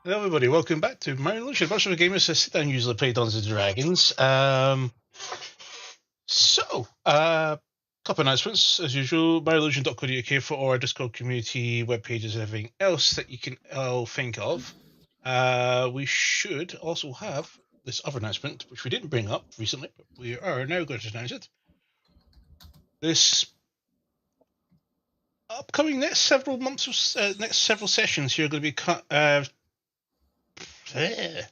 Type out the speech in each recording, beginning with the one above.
Hello, everybody. Welcome back to My Illusion. Bunch of gamers who sit down usually play Dungeons and Dragons. Couple announcements as usual. MyIllusion.co.uk for all our Discord community, web pages, and everything else that you can all think of. We should also have this other announcement, which we didn't bring up recently, but we are now going to announce it. This upcoming next several months, next several sessions here are going to be cut. Can't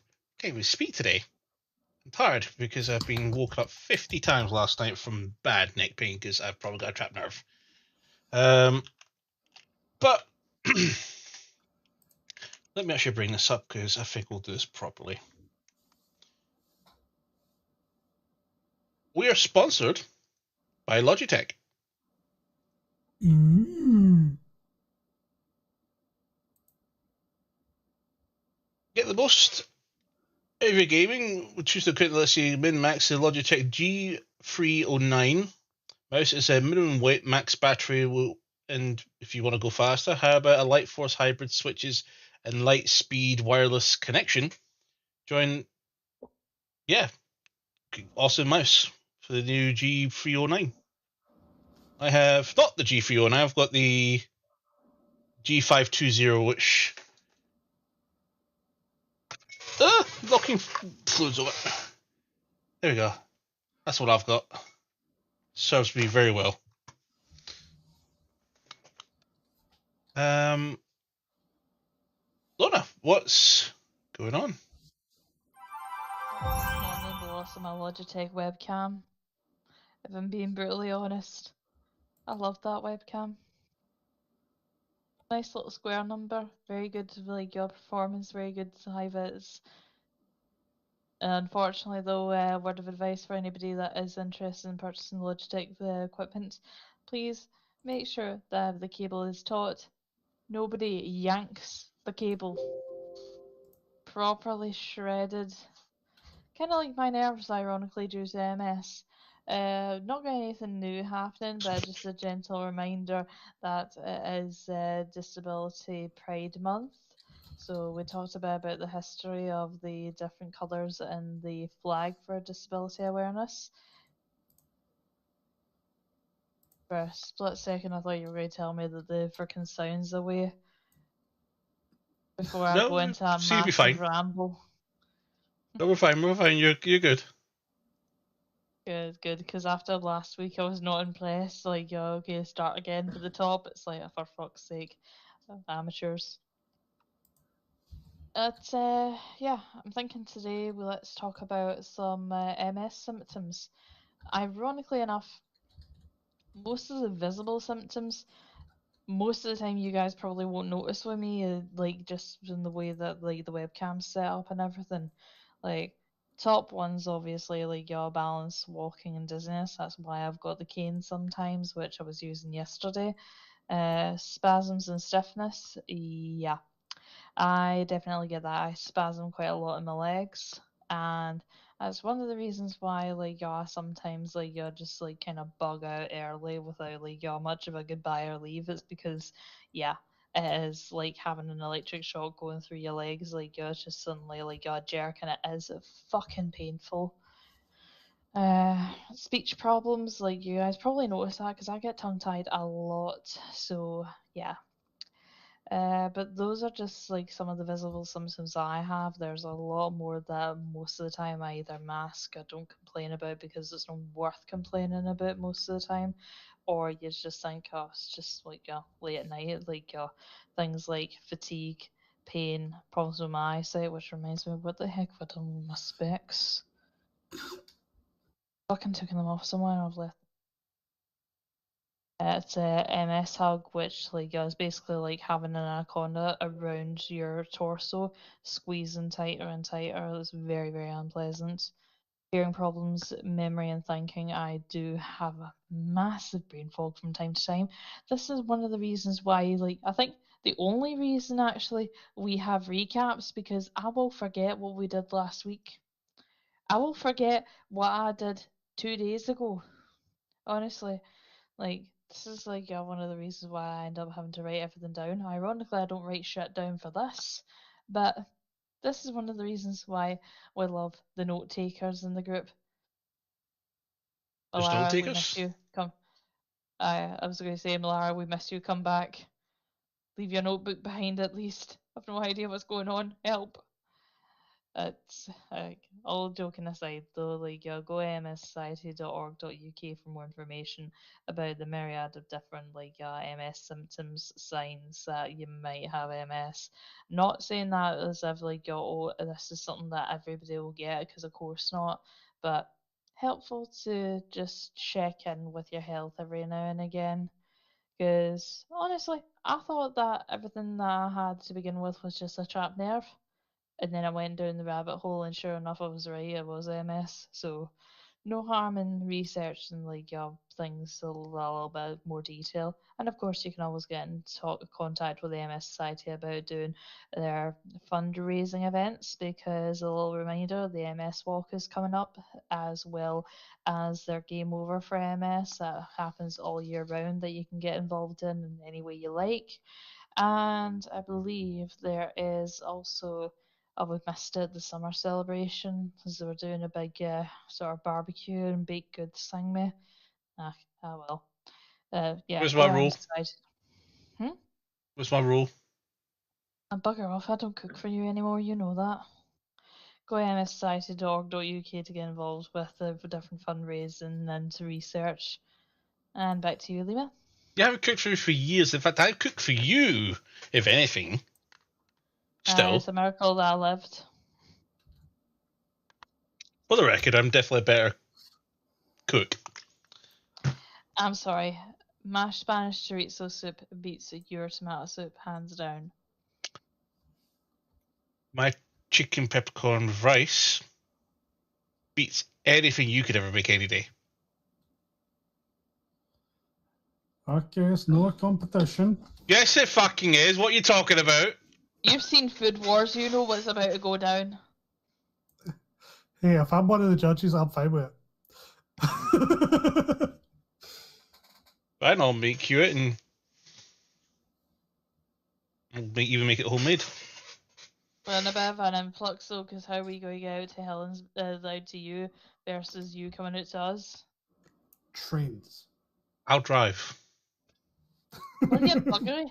even speak today. I'm tired because I've been woken up 50 times last night from bad neck pain because I've probably got a trapped nerve. But let me actually bring this up because I think we'll do this properly. We are sponsored by Logitech. Get the most out of your gaming. We choose to quickly, let's see, min-max the Logitech G309. Mouse is a minimum weight, max battery, and if you want to go faster, how about a Light Force hybrid switches and light speed wireless connection? Join, awesome mouse for the new G309. I have not the G309, I've got the G520, which locking fluids over. There we go. That's what I've got. Serves me very well. Lorna, what's going on? Mourning the loss of my Logitech webcam. If I'm being brutally honest, I love that webcam. Nice little square number, very good like your performance, very good high vis. Unfortunately though, word of advice for anybody that is interested in purchasing Logitech equipment, please make sure that the cable is taut. Nobody yanks the cable. Properly shredded. Kind of like my nerves, ironically, due to MS. Not got anything new happening, but just a gentle reminder that it is Disability Pride Month. So we talked about the history of the different colours in the flag for disability awareness. For a split second, I thought you were going to tell me that the freaking sound's away before I go into a seem to be fine. massive ramble. No, we're fine. We're fine. You're good. Good, because after last week I was not impressed. Like, okay, start again for the top. It's like, for fuck's sake, amateurs. But yeah, I'm thinking today let's talk about some MS symptoms. Ironically enough, most of the visible symptoms, most of the time you guys probably won't notice with me, like just in the way that like the webcam's set up and everything. Like top ones obviously like your balance, walking and dizziness. That's why I've got the cane sometimes, which I was using yesterday. Spasms and stiffness, yeah. I definitely get that. I spasm quite a lot in my legs, and that's one of the reasons why like sometimes like you just like kind of bug out early without like much of a goodbye or leave. It's because yeah, it is like having an electric shock going through your legs. Like you're just suddenly like you're jerk, and it is fucking painful. Speech problems, like you guys probably notice that because I get tongue tied a lot. So yeah, but those are just like some of the visible symptoms I have. There's a lot more that most of the time I either mask or don't complain about because it's not worth complaining about most of the time, or you just think, oh, it's just like late at night, like things like fatigue, pain, problems with my eyesight, which reminds me, what the heck have I done with my specs? Fucking taking them off somewhere. I've left. It's a MS hug, which like is basically like having an anaconda around your torso, squeezing tighter and tighter. It's very, very unpleasant. Hearing problems, memory and thinking. I do have a massive brain fog from time to time. This is one of the reasons why, like, I think the only reason actually we have recaps because I will forget what we did last week. I will forget what I did 2 days ago. Honestly. Like, this is like one of the reasons why I end up having to write everything down. Ironically, I don't write shit down for this, but This is one of the reasons why we love the note takers in the group. There's note Lara, we takers? miss you. Come. I was going to say, Lara, we miss you. Come back. Leave your notebook behind at least. I've no idea what's going on. Help. It's all joking aside though, like go mssociety.org.uk for more information about the myriad of different MS symptoms, signs that you might have MS. Not saying that as if oh, this is something that everybody will get, because of course not, but helpful to just check in with your health every now and again. Because honestly, I thought that everything that I had to begin with was just a trapped nerve. And then I went down the rabbit hole, and sure enough, I was right. It was MS. So no harm in researching things a little bit more detail. And of course, you can always get in contact with the MS Society about doing their fundraising events, because a little reminder, the MS Walk is coming up, as well as their Game Over for MS that happens all year round, that you can get involved in any way you like. And I believe there is also, oh, we've missed it, the summer celebration, because they were doing a big sort of barbecue and baked goods thing me. Ah, well. Yeah, Where's go my MS rule? Society. Where's my rule? Bugger off, I don't cook for you anymore, you know that. Go mssociety.org.uk to get involved with the different fundraising and to research. And back to you, Lima. You haven't cooked for me for years. In fact, I cook for you, if anything. Still. It's a miracle that I lived. For the record, I'm definitely a better cook. I'm sorry. Mashed Spanish chorizo soup beats your tomato soup, hands down. My chicken peppercorn with rice beats anything you could ever make any day. Okay, it's no competition. Yes, it fucking is. What are you talking about? You've seen Food Wars, you know what's about to go down. Hey, if I'm one of the judges, I'm fine with it. Fine, I'll make you it, and even make it homemade. We're in a bit of an influx though, because how are we going to get out to Helen's, out to you, versus you coming out to us? Trains. I'll drive. Will you buggery?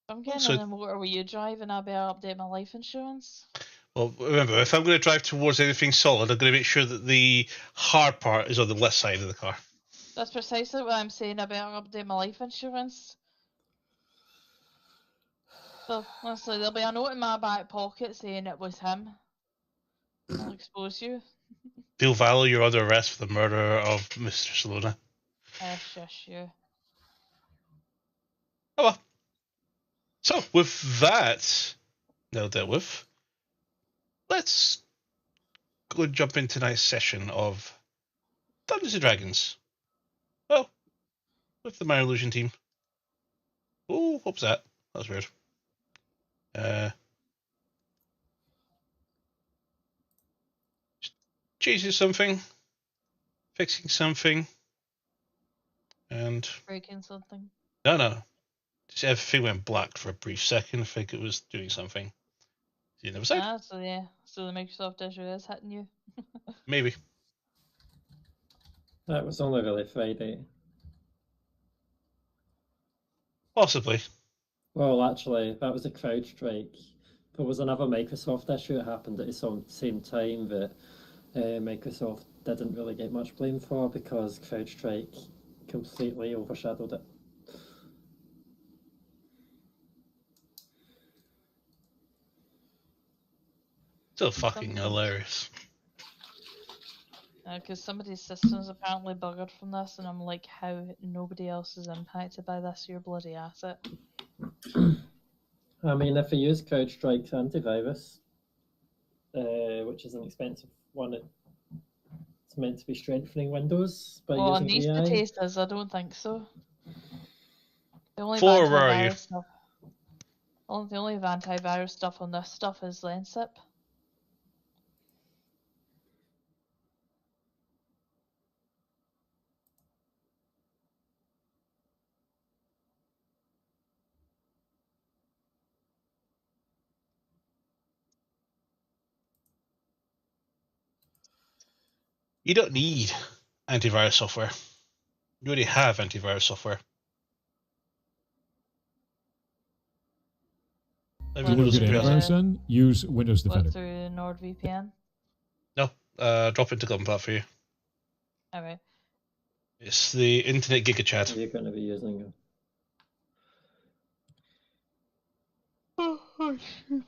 I'm getting So- in a motor where you drive, and I better update my life insurance. Well, remember, if I'm going to drive towards anything solid, I'm going to make sure that the hard part is on the left side of the car. That's precisely what I'm saying. I better update my life insurance. So, honestly, there'll be a note in my back pocket saying it was him. I'll expose you. Phil Vallow, you're under arrest for the murder of Mr. Salona. Shush you. Oh well. So, with that now dealt with, let's go and jump into tonight's session of Dungeons & Dragons. Well, with the Minor Illusion team. Oh, what was that? That was weird. Changing something, fixing something, and Breaking something. no. Just everything went black for a brief second. I think it was doing something. You never said. So yeah, so the Microsoft issue is hitting you. Maybe. That was only really Friday. Possibly. Well, actually, that was a CrowdStrike. There was another Microsoft issue that happened at the same time that Microsoft didn't really get much blame for, because CrowdStrike completely overshadowed it. Still fucking hilarious. Because somebody's system's apparently buggered from this, and I'm like, how nobody else is impacted by this? You're bloody asset. I mean, if you use CrowdStrike's antivirus, which is an expensive one, it's meant to be strengthening Windows by Well, on using these AI. potatoes, I don't think so. The only Four, where are you? antivirus stuff. The only antivirus stuff on this stuff is Lensip. You don't need antivirus software. You already have antivirus software. Well, Do you know Windows good somebody else. antivirus then? Use Windows What, Defender. through NordVPN? No, drop into Gunpla for you. Alright. It's the Internet Are GigaChat. you going to be using?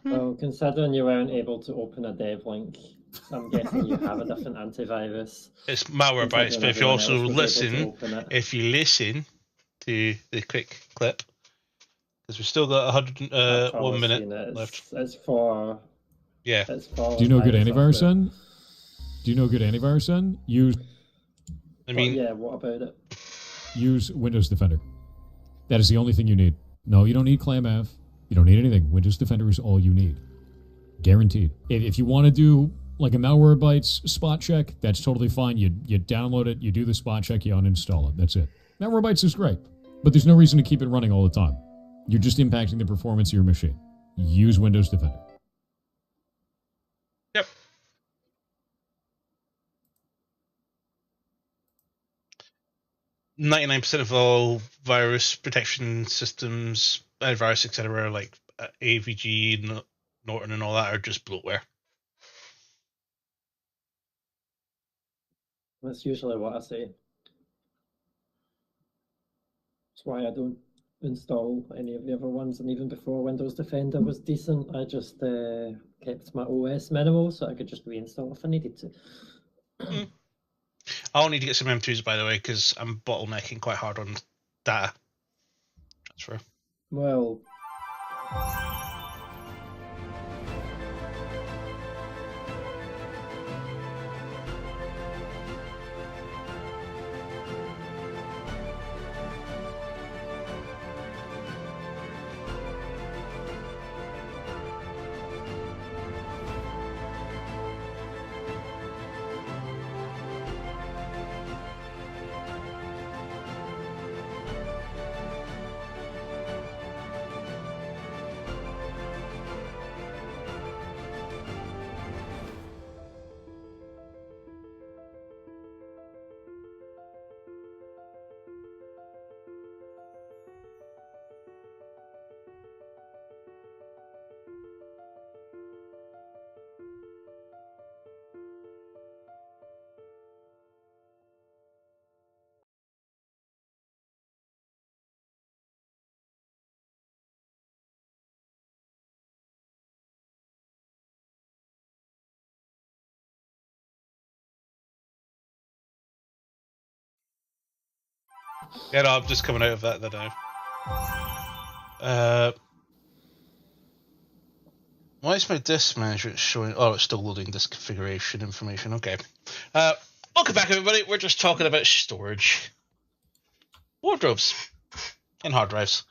Well, considering you weren't able to open a dev link, I'm guessing you have a different antivirus. It's Malwarebytes, Considering but if you everyone also else was able to listen, open it. if you listen to the quick clip, because we've still got 100 I've 1 probably minute seen it. left. It's for. Yeah. It's for. Do you know good Microsoft, antivirus but- then? Do you know good antivirus then? Use I mean, yeah, what about it? use Windows Defender. That is the only thing you need. No, you don't need ClamAV. You don't need anything. Windows Defender is all you need. Guaranteed. If you want to do like a Malwarebytes spot check, that's totally fine. You download it, you do the spot check, you uninstall it. That's it. Malwarebytes is great, but there's no reason to keep it running all the time. You're just impacting the performance of your machine. Use Windows Defender. Yep. %99 of all virus protection systems, antivirus, etc., like AVG, Norton, and all that, are just bloatware. That's usually what I say. That's why I don't install any of the other ones. And even before Windows Defender was decent, I just kept my OS minimal so I could just reinstall if I needed to. I'll need to get some M2s, by the way, because I'm bottlenecking quite hard on data transfer. Well, Yeah, no, I'm just coming out of that now. Why is my disk manager showing? Oh, it's still loading disk configuration information. Okay. Welcome back, everybody. We're just talking about storage, wardrobes, and hard drives.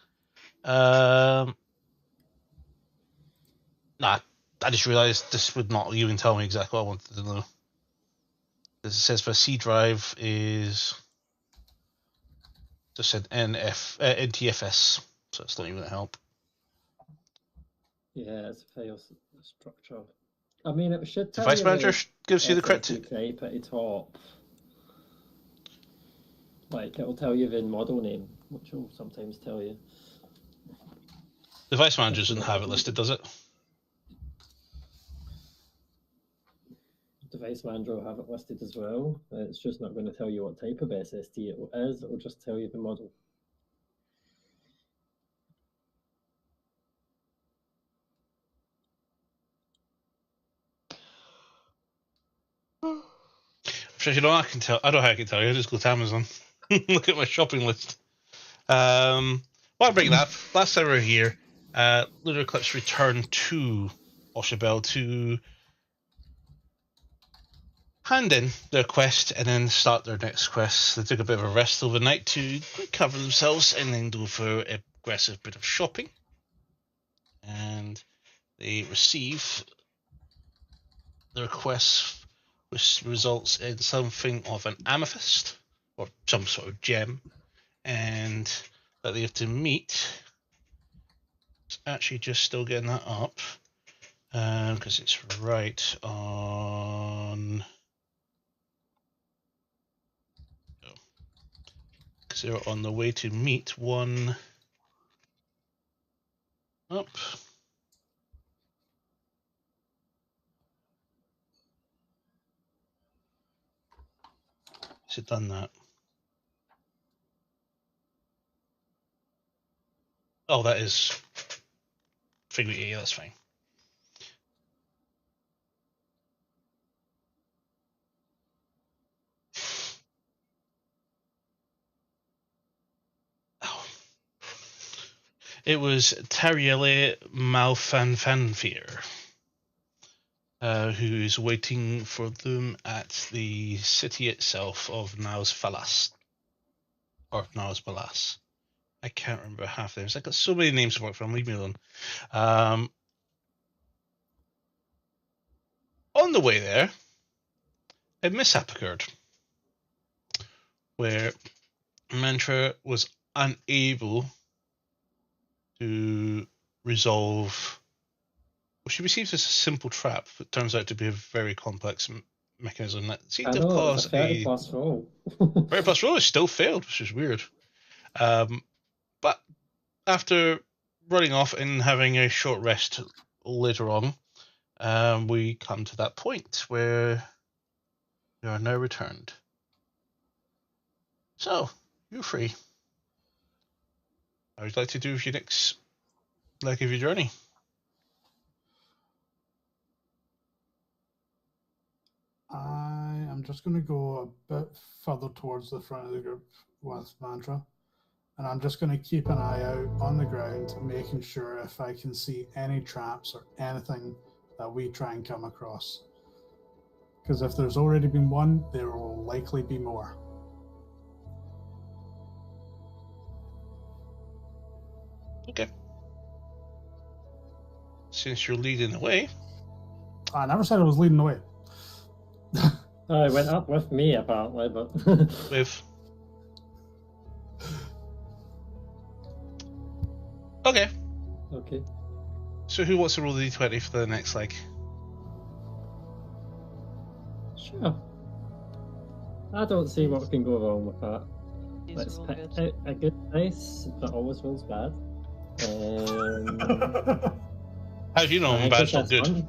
Nah, I just realised this would not even tell me exactly what I wanted to know. This says for C drive is just said NTFS, so it's not even going to help. yeah, it's a file structure. I mean, it should tell Device you manager the gives you the correct. SSD type at the top. Like, it'll tell you the model name, which will sometimes tell you. Device manager doesn't have it listed, does it? Device manager will have it listed as well. It's just not going to tell you what type of SSD it is. It will just tell you the model. Sure, you know, I can tell. I don't know how I can tell you. I just go to Amazon, look at my shopping list. While I'm bringing that up, last time we were here, Lunar Eclipse returned to Oshabel to hand in their quest and then start their next quest. They took a bit of a rest overnight to recover themselves and then go for an aggressive bit of shopping. And they receive their quest, which results in something of an amethyst or some sort of gem, and that they have to meet. It's actually just still getting that up because it's right on because they're on the way to meet one up. Has it done that? Oh, that is figure 8, that's fine. Oh. It was Tarielle Malfanfanfir, who's waiting for them at the city itself of Naus Falas. Or Naus Balas. I can't remember half the names. I got so many names to work from. Leave me alone. On the way there, a mishap occurred where Mantra was unable to resolve what she receives as a simple trap, but turns out to be a very complex mechanism that seemed to cause a 30 plus roll. 30 plus roll. Is still failed, which is weird. But after running off and having a short rest later on, we come to that point where you are now returned. So, you're free. How would you like to do with your next leg of your journey? I am just going to go a bit further towards the front of the group with Mantra. And I'm just going to keep an eye out on the ground, making sure if I can see any traps or anything that we try and come across. Because if there's already been one, there will likely be more. Okay. Since you're leading the way. I never said I was leading the way. Oh, it went up with me apparently, but With. Okay. okay. So who wants to roll the d20 for the next leg? Sure. I don't see what can go wrong with that. These Let's roll pick good. out a good dice that always rolls bad. How do you know I when guess bad's not that's good? fun.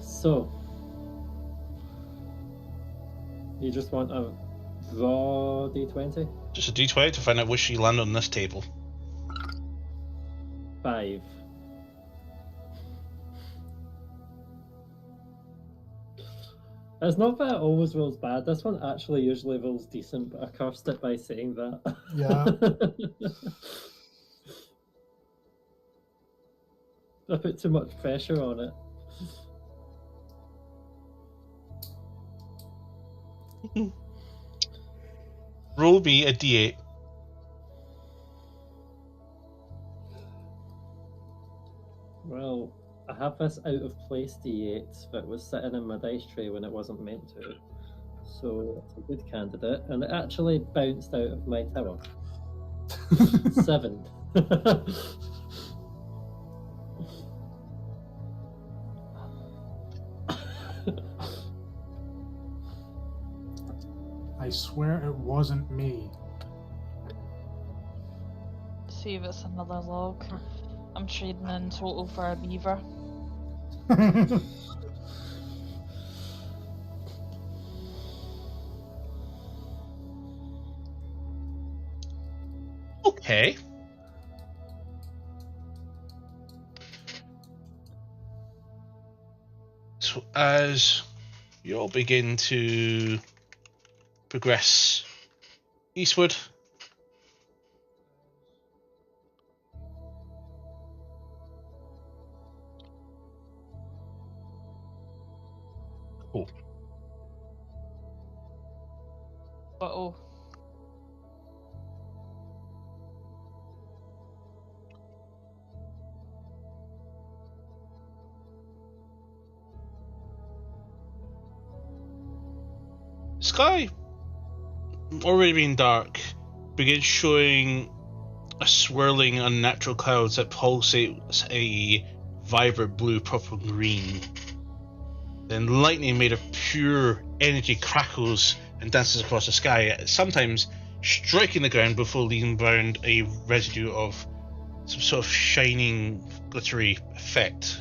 So, you just want a raw d20? Just a d20 to find out where she landed on this table. 5. It's not that it always rolls bad. This one actually usually rolls decent, but I cursed it by saying that. Yeah. I put too much pressure on it. Roll me a d8. Well, I have this out of place d8 that was sitting in my dice tray when it wasn't meant to. So it's a good candidate. And it actually bounced out of my tower. 7. I swear it wasn't me. See if it's another log. I'm trading in total for a beaver. Okay. So as you all begin to progress eastward, Uh-oh. sky, already being dark, begins showing a swirling unnatural clouds that pulsates a vibrant blue, purple, green. Then lightning made of pure energy crackles and dances across the sky, sometimes striking the ground before leaving behind a residue of some sort of shining, glittery effect.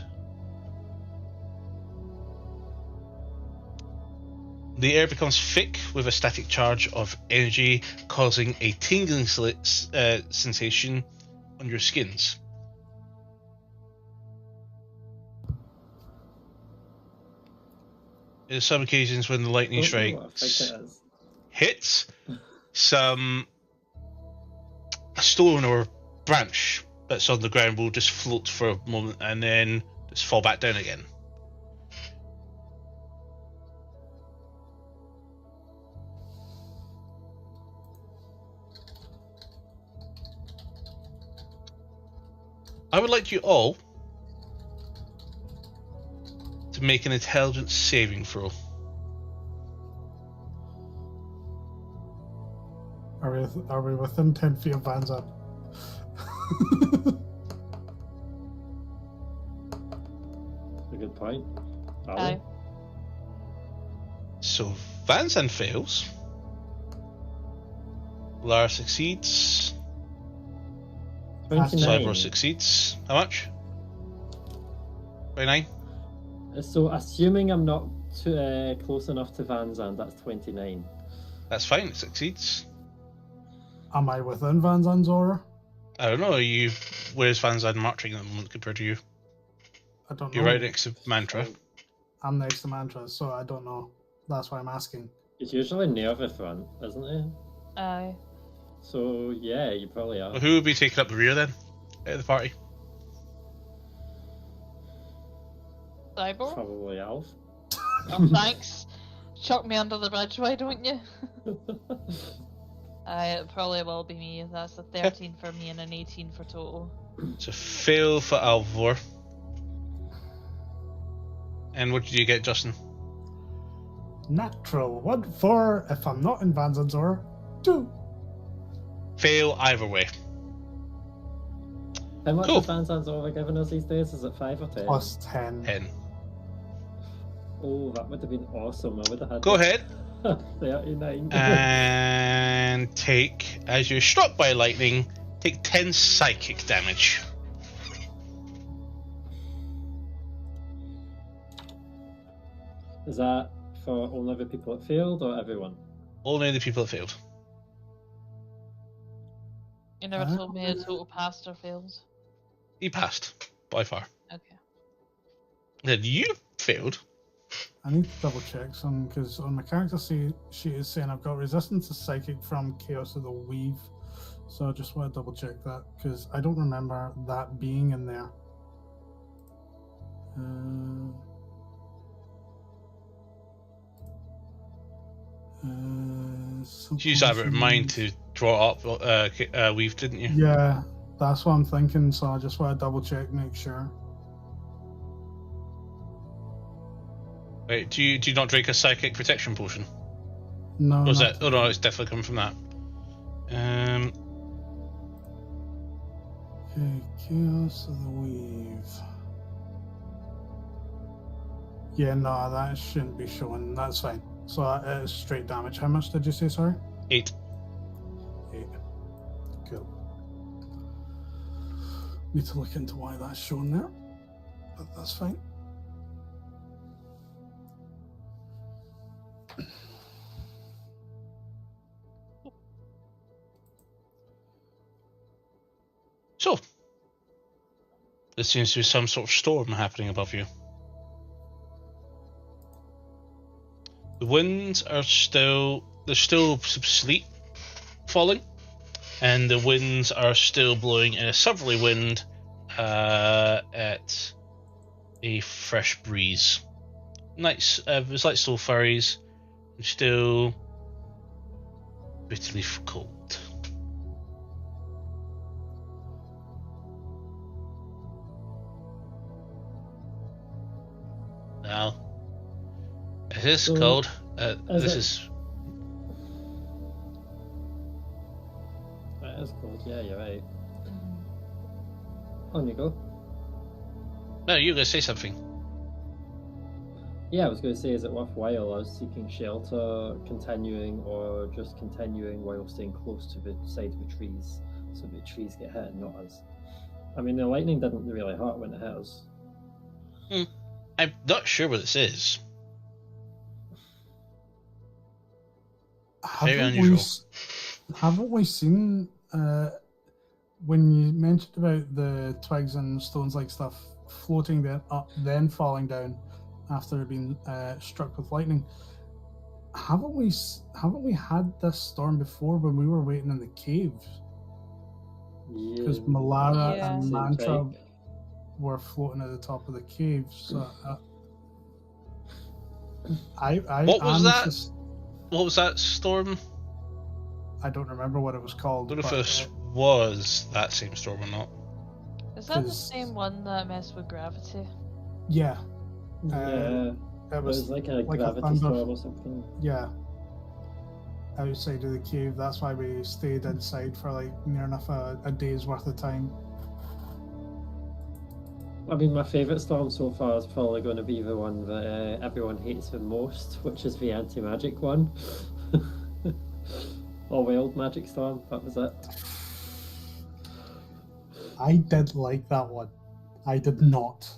The air becomes thick with a static charge of energy, causing a tingling sensation on your skins. In some occasions, when the lightning strikes hits, a stone or branch that's on the ground will just float for a moment and then just fall back down again. I would like you all to make an intelligence saving throw. Are we within 10 feet of Van Zandt? A good point. Aye. So Van Zandt fails. Lara succeeds. 29. Cyber succeeds. How much? 29. So, assuming I'm not too close enough to Van Zandt, that's 29. That's fine. It succeeds. Am I within Van Zandt's aura? I don't know. Where's Van Zandt marching at the moment compared to you? I don't know. You're right next to Mantra. I'm next to Mantra, so I don't know. That's why I'm asking. He's usually near the front, isn't he? Aye. So, yeah, you probably are. Well, who would be taking up the rear then? Out of the party? Cyborg? Probably Alf. Oh, thanks. Chuck me under the bridge, why don't you? It probably will be me. That's a 13 for me and an 18 for total. So fail for Alvor. And what did you get, Justin? Natural 1 4 if I'm not in Van Zandt's aura. 2. Fail either way. How much Cool. is Van Zandt's over giving us these days? Is it 5 or 10? Plus 10. 10. Oh, that would have been awesome. I would have had Go ahead 39. and take, as you're struck by lightning, take 10 psychic damage. Is that for only the people that failed or everyone? Only the people that failed. You never told me a total passed or failed. He passed, by far. Okay. Then you failed. I need to double check some because on my character sheet is saying I've got resistance to psychic from Chaos of the Weave. So I just want to double check that because I don't remember that being in there. You used that in mind to draw up Weave, didn't you? Yeah, that's what I'm thinking. So I just want to double check, make sure. Wait, do you not drink a psychic protection potion? No. Or is not- that? Oh no, it's definitely coming from that. Okay, Chaos of the Weave. Yeah, no, that shouldn't be showing. That's fine. So it's straight damage. How much did you say, sorry? 8. 8. Cool. Need to look into why that's shown there. But that's fine. So, there seems to be some sort of storm happening above you. The winds are there's still some sleet falling, and the winds are still blowing in a southerly wind at a fresh breeze. Nice, it's like still furries, and still bitterly cold. Now, it is So, cold. is This it- is That is cold, yeah, you're right. On you go. no. You're gonna say something. Yeah, I was going to say, is it worthwhile us seeking shelter, continuing, or just continuing while staying close to the side of the trees, so the trees get hit and not us? I mean, the lightning didn't really hurt when it hit us. I'm not sure what this is. Very unusual. Haven't we seen when you mentioned about the twigs and stones like stuff floating then up, then falling down after being struck with lightning? Haven't we had this storm before when we were waiting in the caves? Because Malara and Mantra were floating at the top of the caves. So, what was that? What was that storm? I don't remember what it was called. I don't know if it was that same storm or not. Is that the same one that messed with gravity? Yeah. It was like a gravity storm or something. Yeah. Outside of the cave. That's why we stayed inside for like near enough a day's worth of time. I mean, my favourite storm so far is probably going to be the one that everyone hates the most, which is the anti-magic one. Or wild magic storm, that was it. I did like that one. I did not.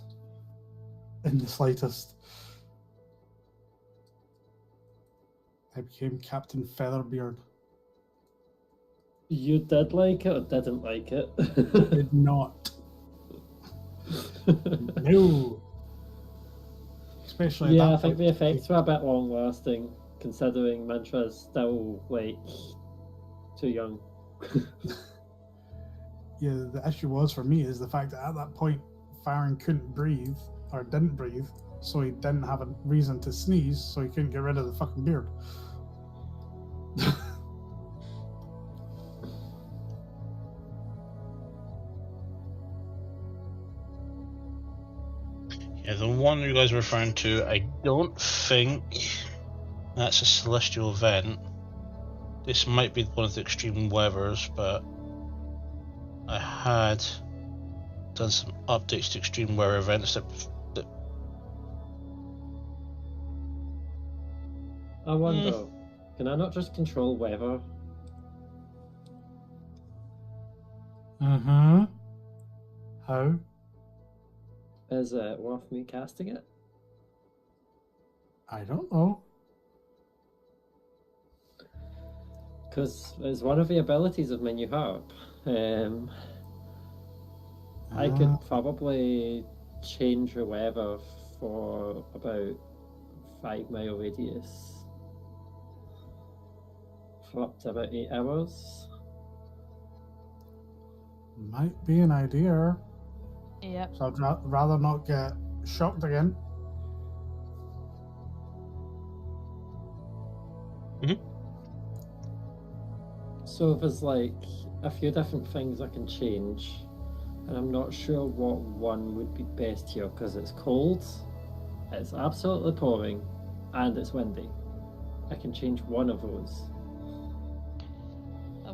In the slightest. I became Captain Featherbeard. You did like it or didn't like it? Did not. No. Especially yeah, I think the effects were a bit long lasting, considering Mantra's still like too young. Yeah, the issue was for me is the fact that at that point Farron couldn't breathe or didn't breathe, so he didn't have a reason to sneeze, so he couldn't get rid of the fucking beard. Yeah, the one you guys are referring to, I don't think that's a celestial event. This might be one of the extreme weathers, but I had done some updates to extreme weather events that I wonder, can I not just control weather? How? Is it worth me casting it? I don't know. Because it's one of the abilities of my new harp. I could probably change the weather for about 5-mile radius for up to about 8 hours. Might be an idea. Yep. So I'd rather not get shocked again. So there's like a few different things I can change, and I'm not sure what one would be best here because it's cold, it's absolutely pouring, and it's windy. I can change one of those.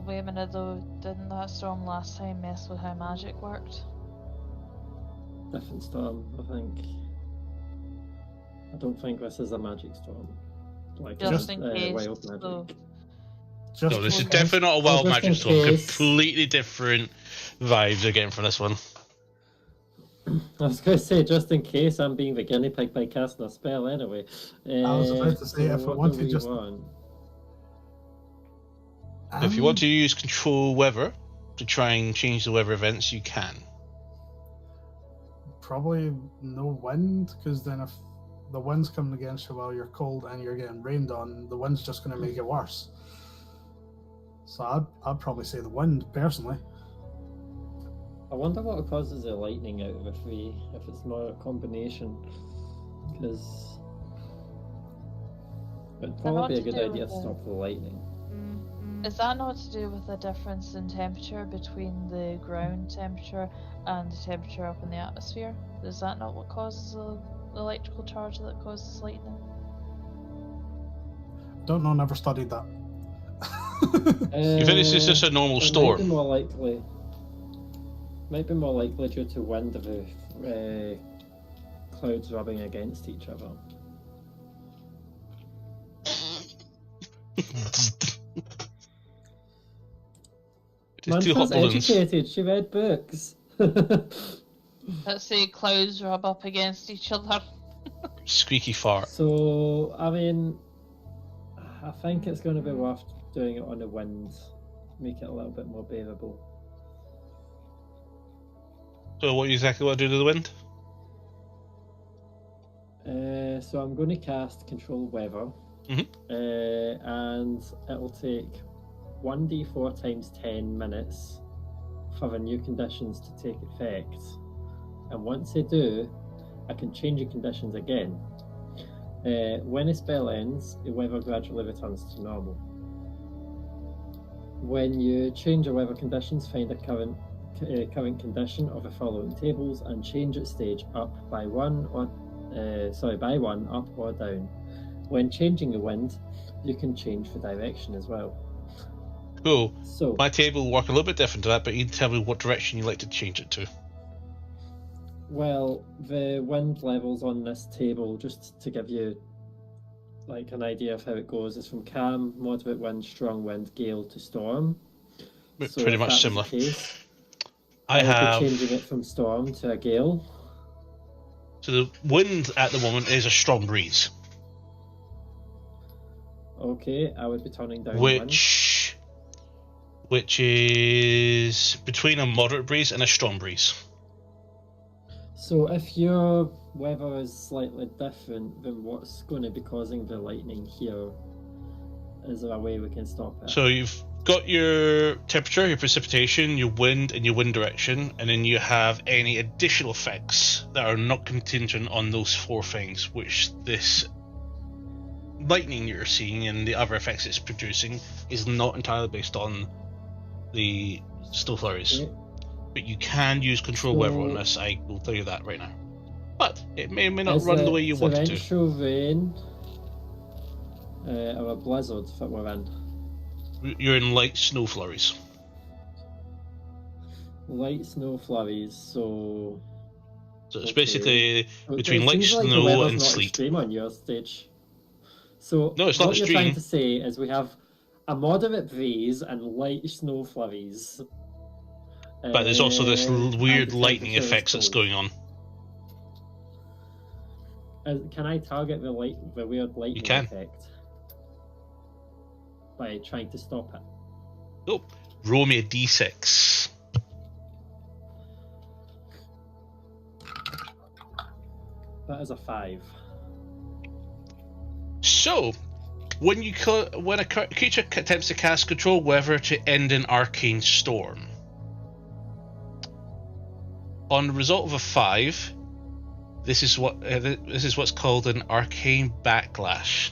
Wait a minute though, didn't that storm last time mess with how magic worked? Different storm, I think. I don't think this is a magic storm. Like Just in case, wild magic. though. no, this is definitely not a wild magic storm. Completely different vibes again from this one. I was going to say, just in case I'm being the guinea pig by casting a spell anyway. I was about to say, if I want to just... If you want to use control weather to try and change the weather events, you can. Probably no wind, because then if the wind's coming against you while you're cold and you're getting rained on, the wind's just going to make it worse. So I'd probably say the wind, personally. I wonder what causes the lightning out of the three, if it's not a combination. Because it'd probably be a good idea to stop the lightning. Is that not to do with the difference in temperature between the ground temperature and the temperature up in the atmosphere? Is that not what causes the electrical charge that causes lightning? Don't know, never studied that. You think this is just a normal storm? Might be more likely due to wind of clouds rubbing against each other. Just two hot Mantra's balloons. educated. She read books. Let's say clouds rub up against each other. Squeaky fart. So, I mean, I think it's going to be worth doing it on the wind. Make it a little bit more bearable. So what exactly want to do to the wind? So I'm going to cast Control Weather. And it'll take 1d4 times 10 minutes for the new conditions to take effect. And once they do, I can change the conditions again. When a spell ends, the weather gradually returns to normal. When you change your weather conditions, find a current condition of the following tables and change its stage up by one up or down. When changing the wind, you can change the direction as well. Cool. So My table will work a little bit different to that, but you tell me what direction you like to change it to. well, the wind levels on this table, just to give you like an idea of how it goes, is from calm, moderate wind, strong wind, gale to storm. But So pretty if much that was similar. the case, I I'll have. be changing it from storm to a gale. So the wind at the moment is a strong breeze, Okay, I would be turning down the wind. which is between a moderate breeze and a strong breeze. So if your weather is slightly different, then what's going to be causing the lightning here? Is there a way we can stop it? So you've got your temperature, your precipitation, your wind, and your wind direction, and then you have any additional effects that are not contingent on those four things, which this lightning you're seeing and the other effects it's producing is not entirely based on the snow flurries. Okay. But you can use control weather on this, I will tell you that right now. But it may or may not Is run the it way you want it to. torrential rain or a blizzard that we're in? You're in light snow flurries. Light snow flurries, so... So it's Okay. basically It between light seems like the snow weather's and not sleet. extreme on your stage. So No, it's not what you're trying extreme. to say is we have a moderate breeze and light snow flurries. But there's also this weird and the lightning temperature is effects that's cold. going on. Can I target the weird lightning can. effect by trying to stop it? Oh, roll me a d6. That is a 5. So, when a creature attempts to cast control weather to end an arcane storm, on the result of a 5, this is what's called an arcane backlash.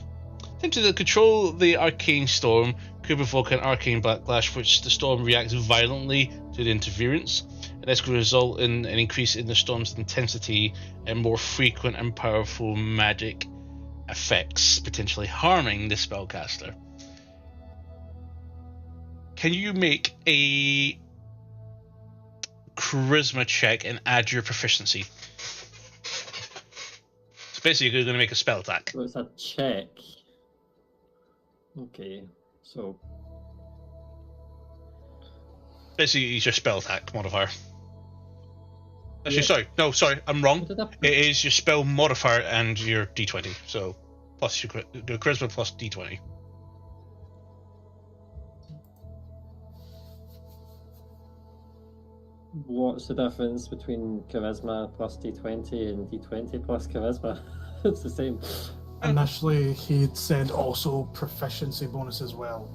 Attempting to control the arcane storm could provoke an arcane backlash, which the storm reacts violently to the interference, and this could result in an increase in the storm's intensity and more frequent and powerful magic effects, potentially harming the spellcaster. Can you make a charisma check and add your proficiency? So basically you're going to make a spell attack. So it's a check. Okay, so Basically it's your spell attack modifier. Actually, Yeah. sorry, I'm wrong. what did I put? It is your spell modifier and your d20. So plus your charisma plus d20. What's the difference between charisma plus d20 and d20 plus charisma? It's the same. Initially, he'd said also proficiency bonus as well.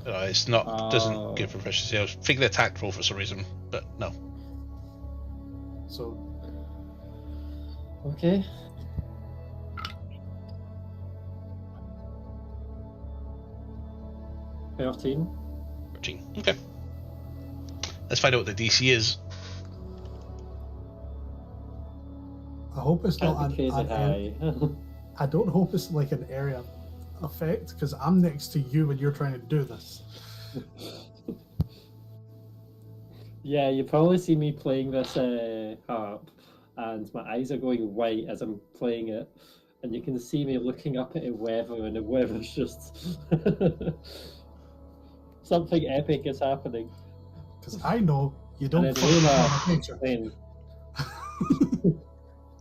It's not, doesn't Oh. give proficiency. I was thinking the attack roll for some reason, but no. So Okay. $13. 13. Okay. Let's find out what the DC is. I hope it's not Can't be crazy high. I don't hope it's like an area effect because I'm next to you when you're trying to do this. Yeah, you probably see me playing this harp, and my eyes are going white as I'm playing it. and you can see me looking up at a weather, and the weather's just something epic is happening. Because I know you don't And then fucking Luna know nature. then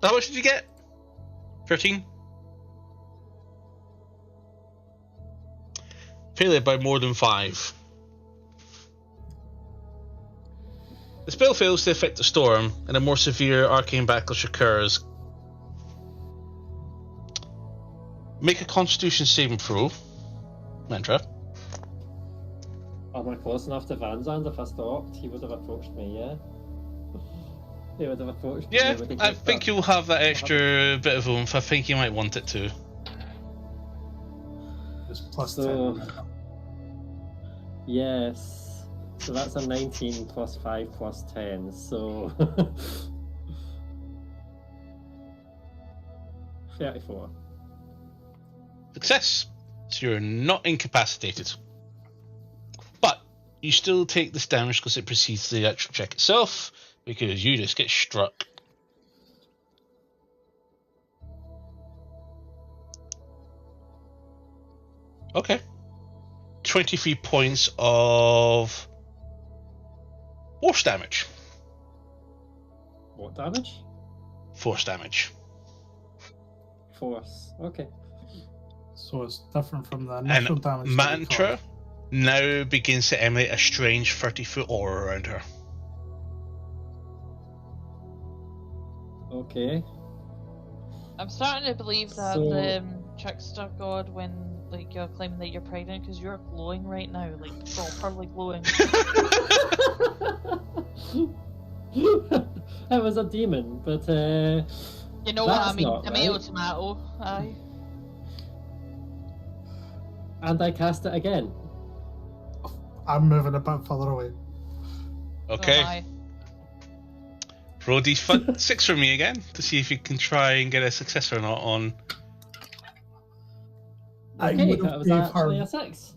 How much did you get? 13? Failure by more than 5. The spell fails to affect the storm, and a more severe arcane backlash occurs. Make a Constitution saving throw, Mantra. am I close enough to Vanzand? If I stopped, he would have approached me, yeah? He would have approached me. Yeah, would have I just think done- you'll have that extra bit of oomph. I think you might want it to. It's plus So- 10. Yes. So that's a 19 plus 5 plus 10, so 34. Success. So you're not incapacitated. But you still take this damage because it precedes the actual check itself, because you just get struck. Okay. 23 points of force damage. What damage? Force damage. Force. Okay. So it's different from the initial And damage. that we Mantra caused. now begins to emanate a strange 30-foot aura around her. Okay. I'm starting to believe that So- the trickster god, when like you're claiming that you're pregnant, because you're glowing right now, like properly glowing. It was a demon, but You know what I That's mean? not Tomato, right. tomato. Aye. and I cast it again. I'm moving a bit further away. Okay. Aye. Roll D6 for me again to see if you can try and get a success or not on I Okay, would that have was gave actually her. a 6.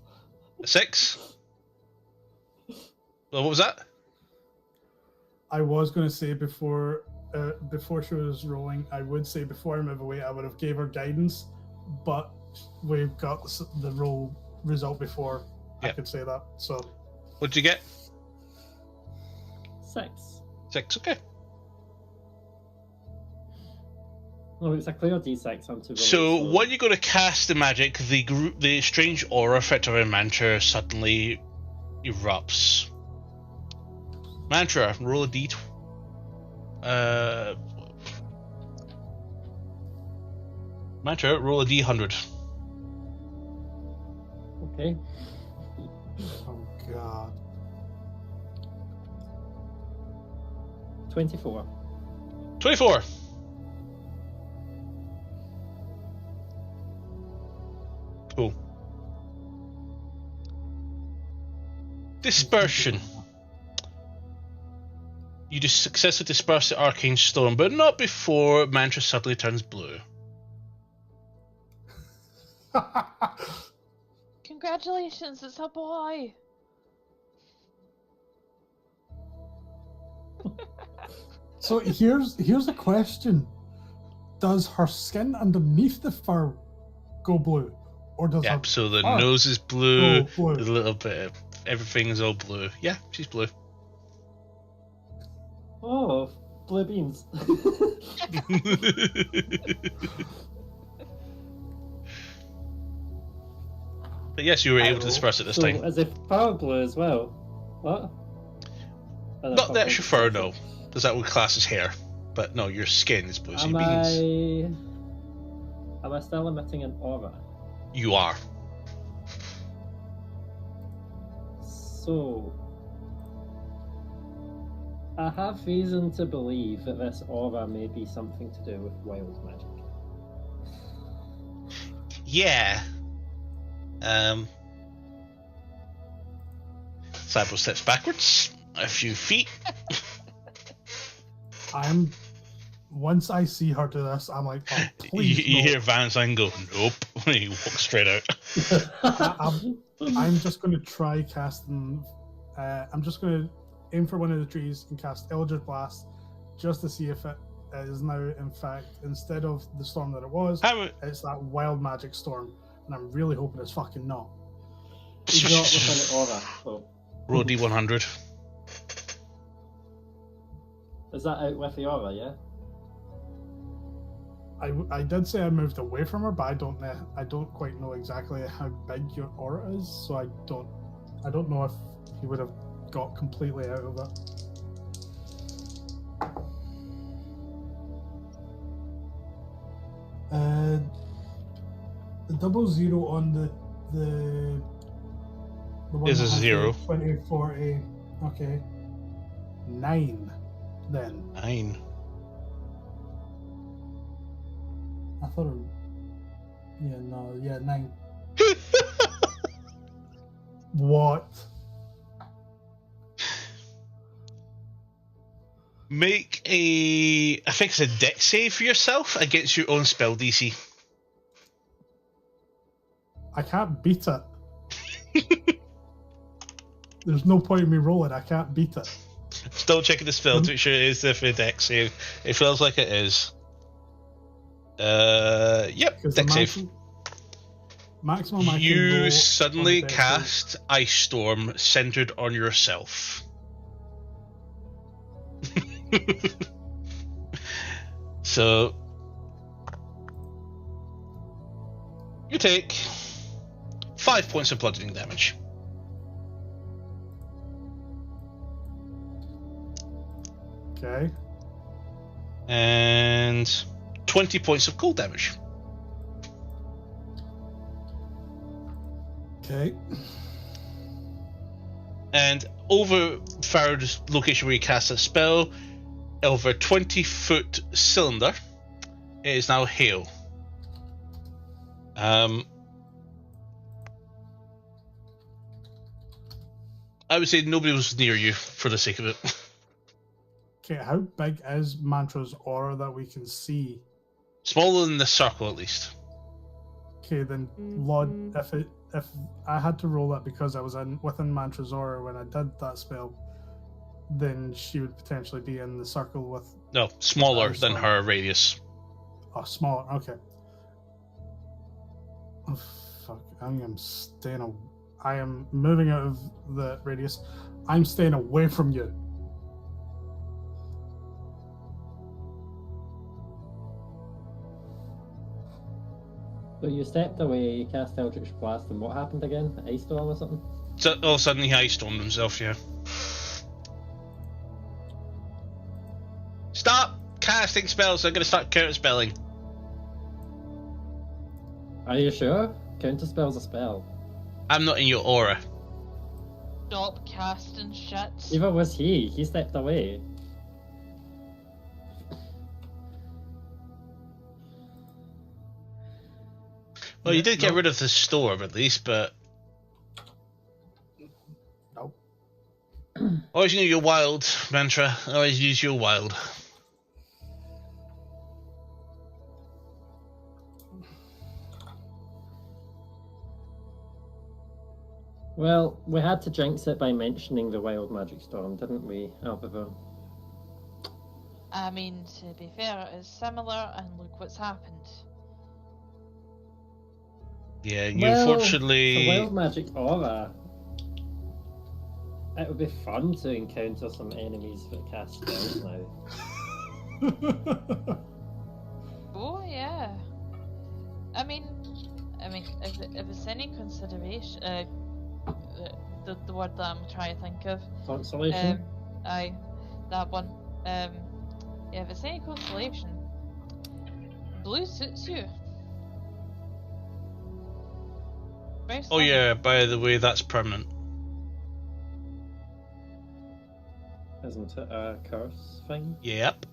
a 6. Well, what was that? I was going to say before she was rolling, I would say before I move away, I would have gave her guidance, but we've got the roll result before I Yep. could say that. So What'd you get? 6. 6, okay. No, it's a clear D6. I'm too. So when you go to cast the magic, the strange aura effect of a mantra suddenly erupts. Mantra, roll a D. Mantra, roll a D100. Okay. oh god, 24. 24. Cool. Dispersion. You just successfully disperse the arcane storm, but not before Mantra suddenly turns blue. Congratulations, it's a boy. So here's a question: does her skin underneath the fur go blue, or does Yep, her so the fur nose is blue, go blue? a little bit of everything's all blue. Yeah, she's blue. Oh, blue beans. But yes, you were able to disperse it this so time. is it fur blue as well? What? Oh, Not the actual fur, no. Because that would class as hair. But no, your skin is blue, so Am it means am I still emitting an aura? you are. So I have reason to believe that this aura may be something to do with wild magic. Yeah. Cybo steps backwards a few feet. I'm once I see her do this, I'm like, oh, You, please. you no. hear Van Zandt go, nope. He walks straight out. I'm just going to try casting. I'm just going to aim for one of the trees and cast Eldritch Blast, just to see if it it is now, in fact, instead of the storm that it was, it's that wild magic storm. And I'm really hoping it's fucking not. He's not within aura, so. Roll D100. Is that out with the aura, yeah? I did say I moved away from her, but I don't quite know exactly how big your aura is, so I don't know if he would have got completely out of it. The 00 on the one Is a that has 0. the 20, 40. Okay. 9 then. 9. I thought it. Yeah, 9. What? Make I think it's a dex save for yourself against your own spell DC. I can't beat it. There's no point in me rolling. I can't beat it. Still checking the spell to make sure it is definitely a dex save. It feels like it is. Yep, dex save. Maximum I can You roll suddenly on a dex cast Ice Storm centered on yourself. So you take 5 points of bludgeoning damage. Okay. And 20 points of cold damage. Okay. And over Farad's location where you cast a spell, over a 20-foot cylinder, it is now hail. I would say nobody was near you for the sake of it. Okay, how big is Mantra's aura that we can see? Smaller than the circle, at least. Okay, then Lord, if I had to roll that because I was within Mantra's aura when I did that spell, then she would potentially be in the circle with. No, smaller than her radius. Oh, smaller. Okay. Oh, fuck! I am moving out of the radius. I'm staying away from you. So you stepped away, you cast Eldritch Blast, and what happened again? Ice Storm or something? So all of a sudden he ice stormed himself, yeah. Stop casting spells, I'm going to start counter spelling. Are you sure? Counterspell's a spell. I'm not in your aura. Stop casting shit. Neither was he. He stepped away. Well, you did get rid of the storm at least, but... Nope. Always use your wild, Mantra. Always use your wild. Well, we had to jinx it by mentioning the wild magic storm, didn't we, Albevo? I mean, to be fair, it's similar, and look what's happened. Yeah, you Well, unfortunately... the wild magic aura. It would be fun to encounter some enemies that cast spells now. Oh yeah. I mean, if it's any consideration, the word that I'm trying to think of. Consolation? Aye, that one. Yeah, if it's any consolation, blue suits you. Very Oh stunning. yeah, by the way, that's permanent. Isn't it a curse thing? Yep.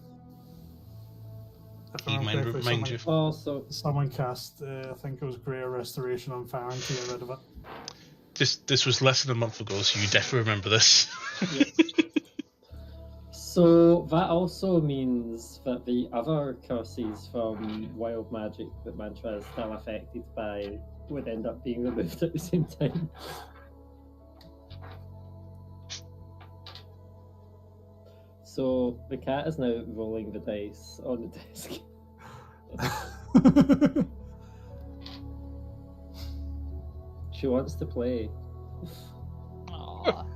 If I remember correctly, Remind you. Also, someone cast, I think it was Greater Restoration on Farron to get rid of it. This was less than a month ago, so you definitely remember this. so that also means that the other curses from wild magic that Mantra is still affected by would end up being removed at the same time. So the cat is now rolling the dice on the desk. She wants to play. Aww.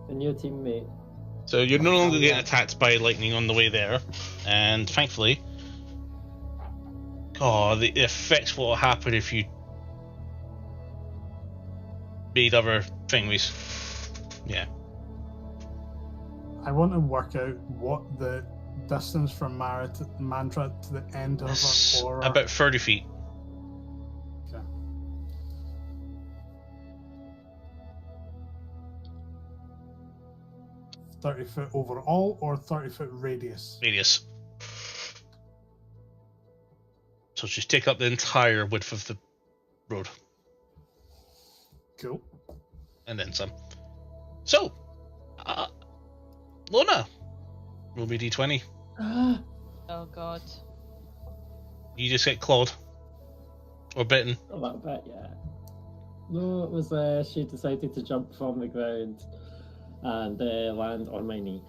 A new teammate. So you're no longer getting attacked by lightning on the way there, and thankfully, the effects will happen if you made other things. Yeah. I want to work out what the distance from Mantra to the end of It's her aura. about 30 feet. Okay. $30 overall or 30-foot radius? Radius. So just take up the entire width of the road, Cool. and then some. So, Lona, roll me d20. Oh god. You just get clawed. Or bitten. A little bit, yeah. No, it was she decided to jump from the ground and land on my knee.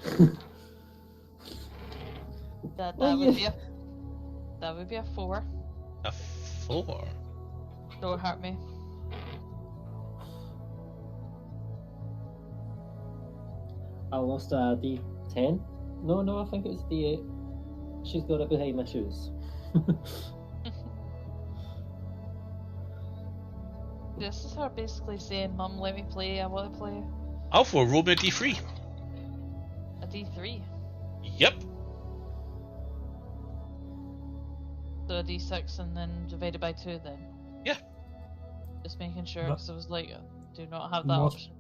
That Oh, would yeah. be a 4. A 4. Don't hurt me. I lost a D10. No, I think it was D8. She's got it behind my shoes. This is her basically saying, Mum, let me play, I want to play. Alpha, roll me a d3. A D3. Yep. So a D6 and then divided by 2 then? Yeah. Just making sure, That- because I was like, I do not have that Most- option.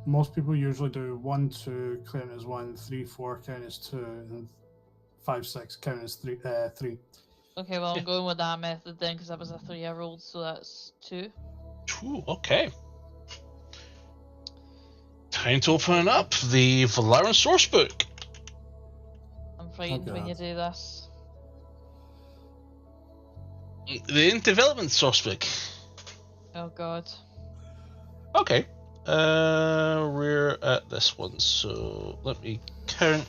Most people usually do 1, 2, count as 1, 3, 4, count as 2, and 5, 6, count as 3. Okay, well, Yeah. I'm going with that method then, because that was a 3 I rolled, so that's 2. Ooh, okay. Time to open up the Valaran sourcebook. I'm frightened when you God. do this. The in development sourcebook. Oh god. Okay. We're at this one, so let me count.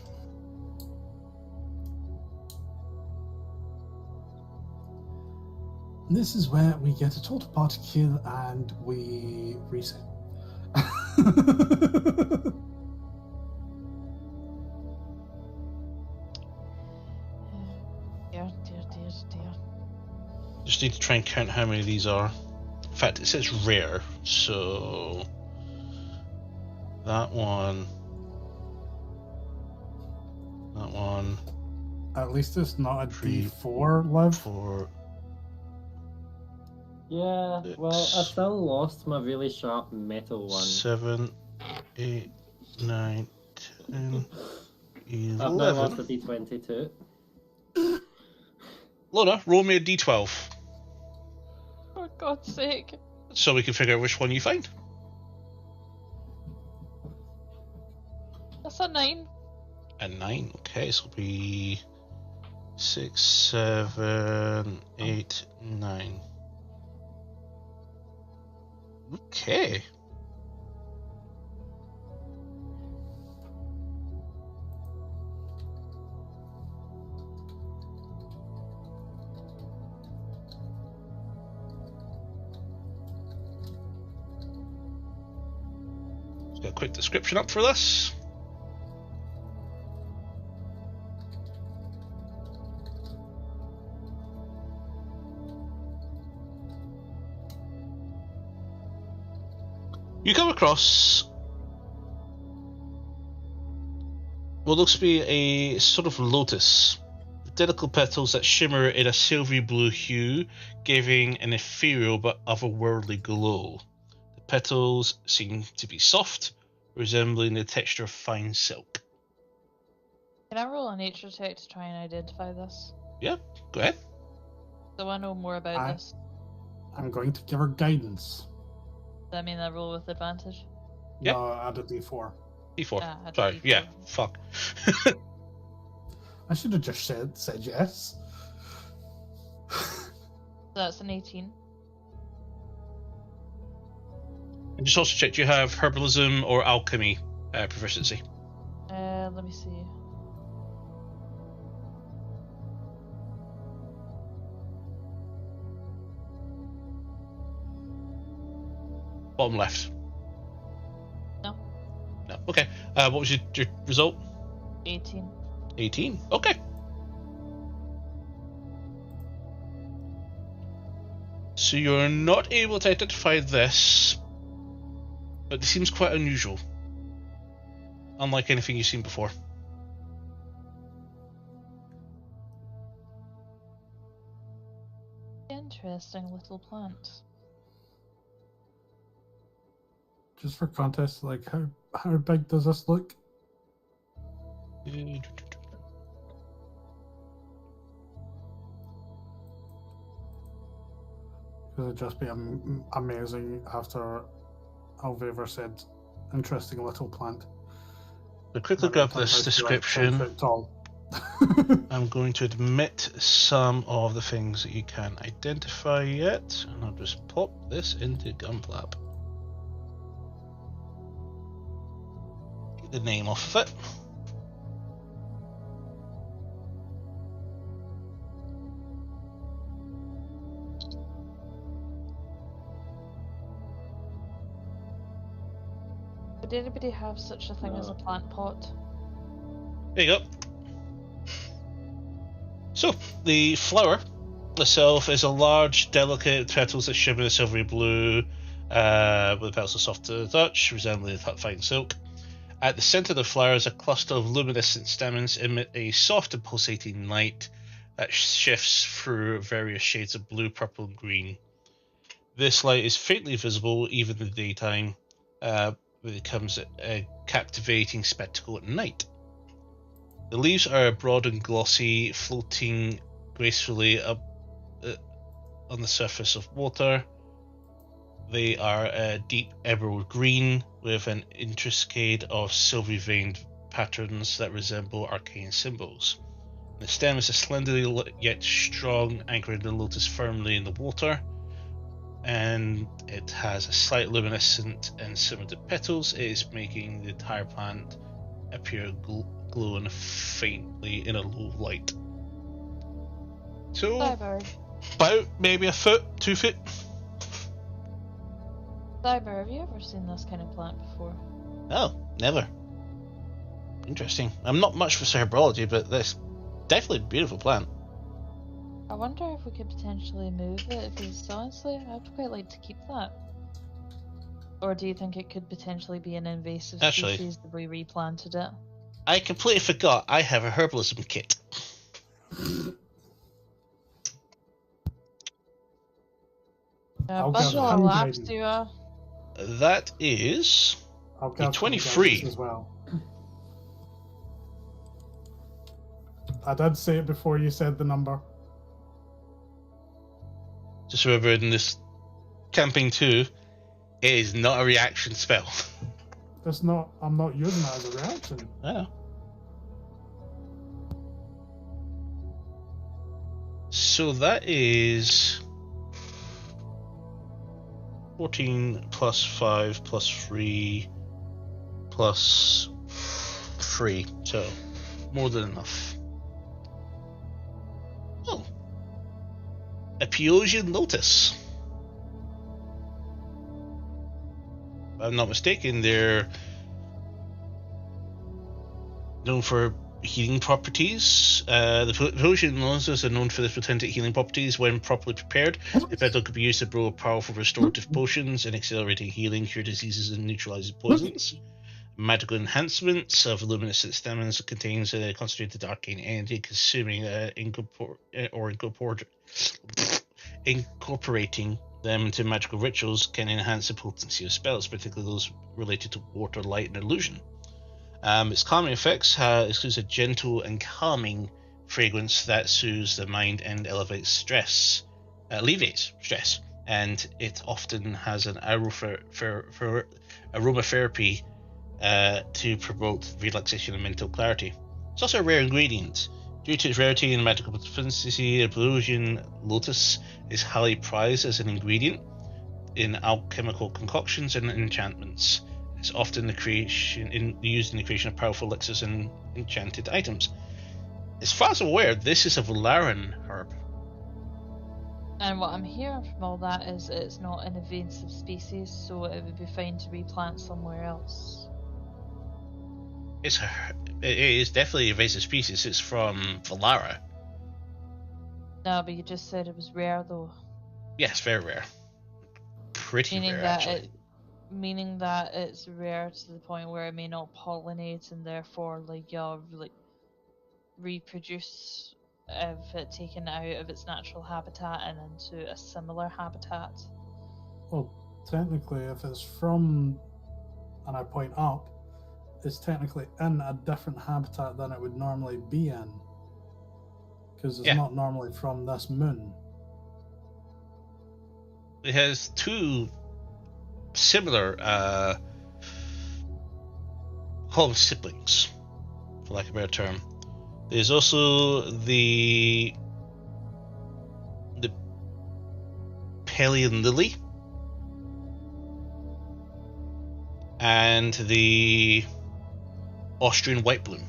This is where we get a total party kill and we reset. Dear. Just need to try and count how many of these are. In fact, it says rare, so that one. At least it's not a 3, D4 live. 4. Yeah, well, I Six. still lost my really sharp metal one. 7, 8, 9, 10, I've now lost 11. a D20 too. Lona, roll me a d12 For God's sake. so we can figure out which one you find. That's a 9. A 9, okay, so it'll be 6, 7, 8, 9. Okay. Let's get a quick description up for this. You come across what looks to be a sort of lotus, with delicate petals that shimmer in a silvery blue hue, giving an ethereal but otherworldly glow. The petals seem to be soft, resembling the texture of fine silk. Can I roll a nature check to try and identify this? Yeah, go ahead. So I know more about I- this. I'm going to give her guidance. Does that mean I roll with advantage? Yeah. No, add a D4. D4. Ah, I did Sorry, D4. yeah, fuck. I should have just said yes. So that's an 18. And just also check, do you have herbalism or alchemy proficiency? Let let me see. Bottom left. No. No. Okay. What was your result? 18. 18. Okay. So you're not able to identify this, but it seems quite unusual. Unlike anything you've seen before. Interesting little plant. Just for context, like how big does this look? Because it'd just be amazing after Alvaver said, interesting little plant. So quickly grab this description. Like 10 foot tall. I'm going to admit some of the things that you can't identify yet, and I'll just pop this into Gunplab. Get the name off of it. Would anybody have such a thing as a plant pot? There you go. So, the flower itself is a large, delicate petals that shimmer a silvery blue, with the petals are soft to the touch, resembling fine silk. At the center of the flower is a cluster of luminescent stamens emit a soft and pulsating light that shifts through various shades of blue, purple, and green. This light is faintly visible even in the daytime, but it becomes a captivating spectacle at night. The leaves are broad and glossy, floating gracefully up on the surface of water. They are a deep emerald green with an intricate of silvery veined patterns that resemble arcane symbols. The stem is a slenderly yet strong, anchoring the lotus firmly in the water, and it has a slight luminescent and similar to petals. It is making the entire plant appear glowing faintly in a low light. So, about maybe a foot, 2 foot. Cyber, have you ever seen this kind of plant before? No, never. Interesting. I'm not much for herbology, but this definitely a beautiful plant. I wonder if we could potentially move it, because honestly, I'd quite like to keep that. Or do you think it could potentially be an invasive species if we replanted it? I completely forgot I have a herbalism kit. That is a 23. As well. I did say it before you said the number. Just remember, in this campaign 2, it is not a reaction spell. That's not. I'm not using that as a reaction. Oh. So that is 14 plus 5 plus 3 plus 3. So more than enough. Oh. Ep170 Lotus. If I'm not mistaken, they're known for healing properties. The Ep170 Lotus are known for their potentate healing properties. When properly prepared, the petal could be used to brew powerful restorative potions and accelerating healing, cure diseases, and neutralizes poisons. Magical enhancements of luminescent stamens contains a concentrated arcane energy, consuming incorporating them into magical rituals can enhance the potency of spells, particularly those related to water, light, and illusion. Its calming effects includes a gentle and calming fragrance that soothes the mind and alleviates stress, and it often has an aromatherapy to promote relaxation and mental clarity. It's also a rare ingredient. Due to its rarity and magical potency, Ep170 Lotus is highly prized as an ingredient in alchemical concoctions and enchantments. It's often used in the creation of powerful elixirs and enchanted items. As far as I'm aware, this is a Valaran herb. And what I'm hearing from all that is it's not an invasive species, so it would be fine to replant somewhere else. It is definitely a invasive species. It's from Valara. No, but you just said it was rare though. Yes, very rare. Pretty rare, actually. Meaning that it's rare to the point where it may not pollinate and therefore reproduce if it taken out of its natural habitat and into a similar habitat. Well, technically, if it's from, and I point up, it's technically in a different habitat than it would normally be in. Because it's not normally from this moon. It has two similar call them siblings, for lack of a better term. There's also the Pelian lily and the Austrian white bloom.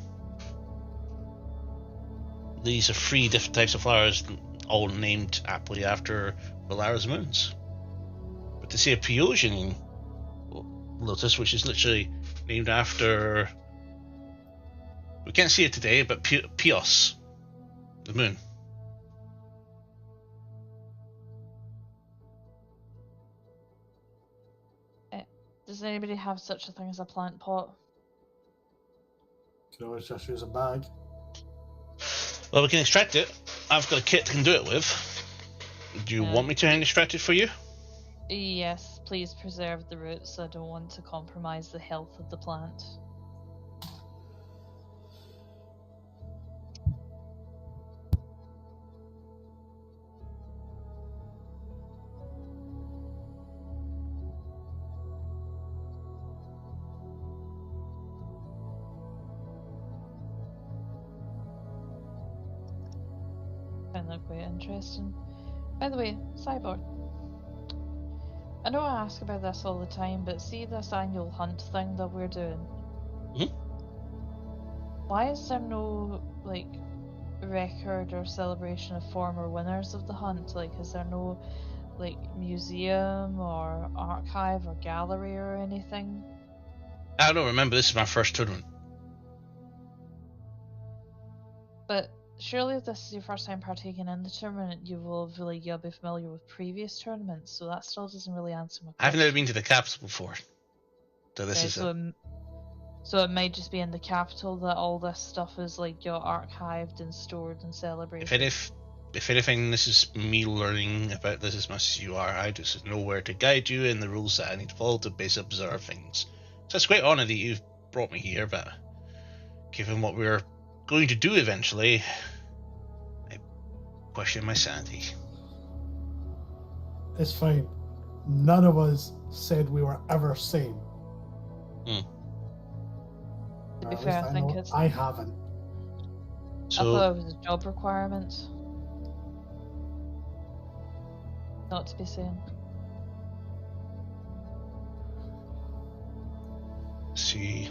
These are 3 different types of flowers, all named aptly after Valara's moons. But to see a Peosian lotus, which is literally named after, we can't see it today, but Pios, the moon. Does anybody have such a thing as a plant pot? You can always just use a bag. Well, we can extract it. I've got a kit to can do it with. Do you want me to extract it for you? Yes, please preserve the roots. I don't want to compromise the health of the plant. Find that quite interesting. By the way, Cyborg, I know I ask about this all the time, but see this annual hunt thing that we're doing? Mm-hmm. Why is there no, record or celebration of former winners of the hunt? Is there no, museum or archive or gallery or anything? I don't remember. This is my first tournament. But surely if this is your first time partaking in the tournament, you'll be familiar with previous tournaments, so that still doesn't really answer my question. I've never been to the capital before. So this is So it might just be in the capital that all this stuff is archived and stored and celebrated. If anything, this is me learning about this as much as you are. I just know where to guide you and the rules that I need to follow to base observe things. So it's a great honour that you've brought me here, but given what we're going to do eventually, I question my sanity. It's fine. None of us said we were ever sane. To be fair, I haven't. So, I thought it was a job requirement. Not to be sane. let's see.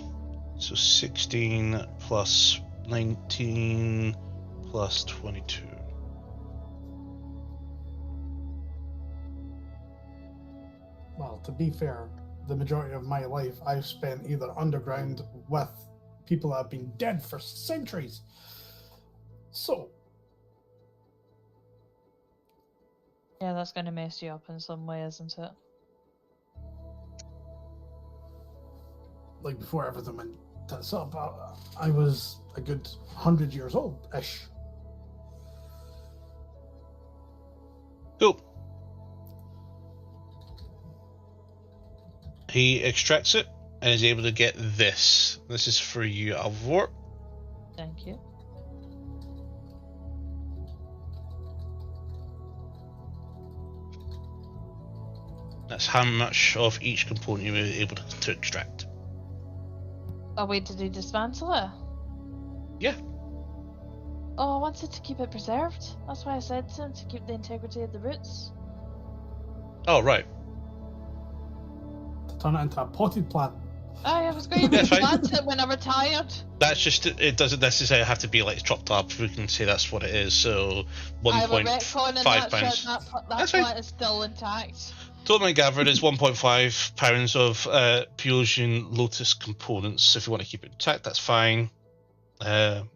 So 16 plus 19 plus 22. Well, to be fair, the majority of my life I've spent either underground with people that have been dead for centuries. So. Yeah, that's going to mess you up in some way, isn't it? Before everything went tits up, I was a good 100 years old-ish. Cool. He extracts it and is able to get this. This is for you, Alvor. Thank you. That's how much of each component you were able to extract. Oh wait, did he dismantle it? Yeah. Oh, I wanted to keep it preserved. That's why I said to him to keep the integrity of the roots. Oh, right. To turn it into a potted plant. I was going Yeah, to fine. plant it when I retired. That's just, it doesn't necessarily have to be like chopped up. We can say that's what it is. So I have a retcon in £1.5. that shirt. That That's fine. plant is still intact. Totally gathered is £1.5 of Piosion Lotus components. If you want to keep it intact, that's fine. So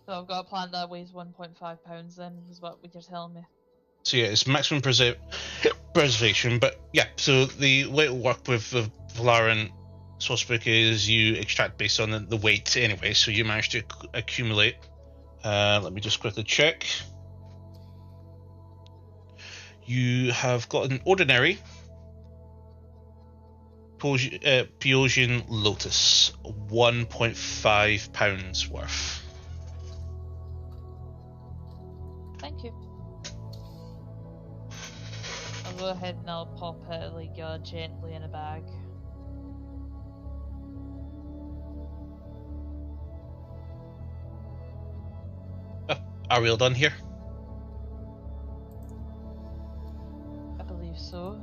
I've got a plant that weighs 1.5 pounds then, is what you're telling me. So yeah, it's maximum preservation. But yeah, so the way it'll work with the Valaran sourcebook is you extract based on the weight anyway. So you manage to accumulate. Let me just quickly check. You have got an ordinary Piosion Lotus, 1.5 pounds worth. Thank you. I'll go ahead and I'll pop it like gently in a bag. Are we all done here? I believe so.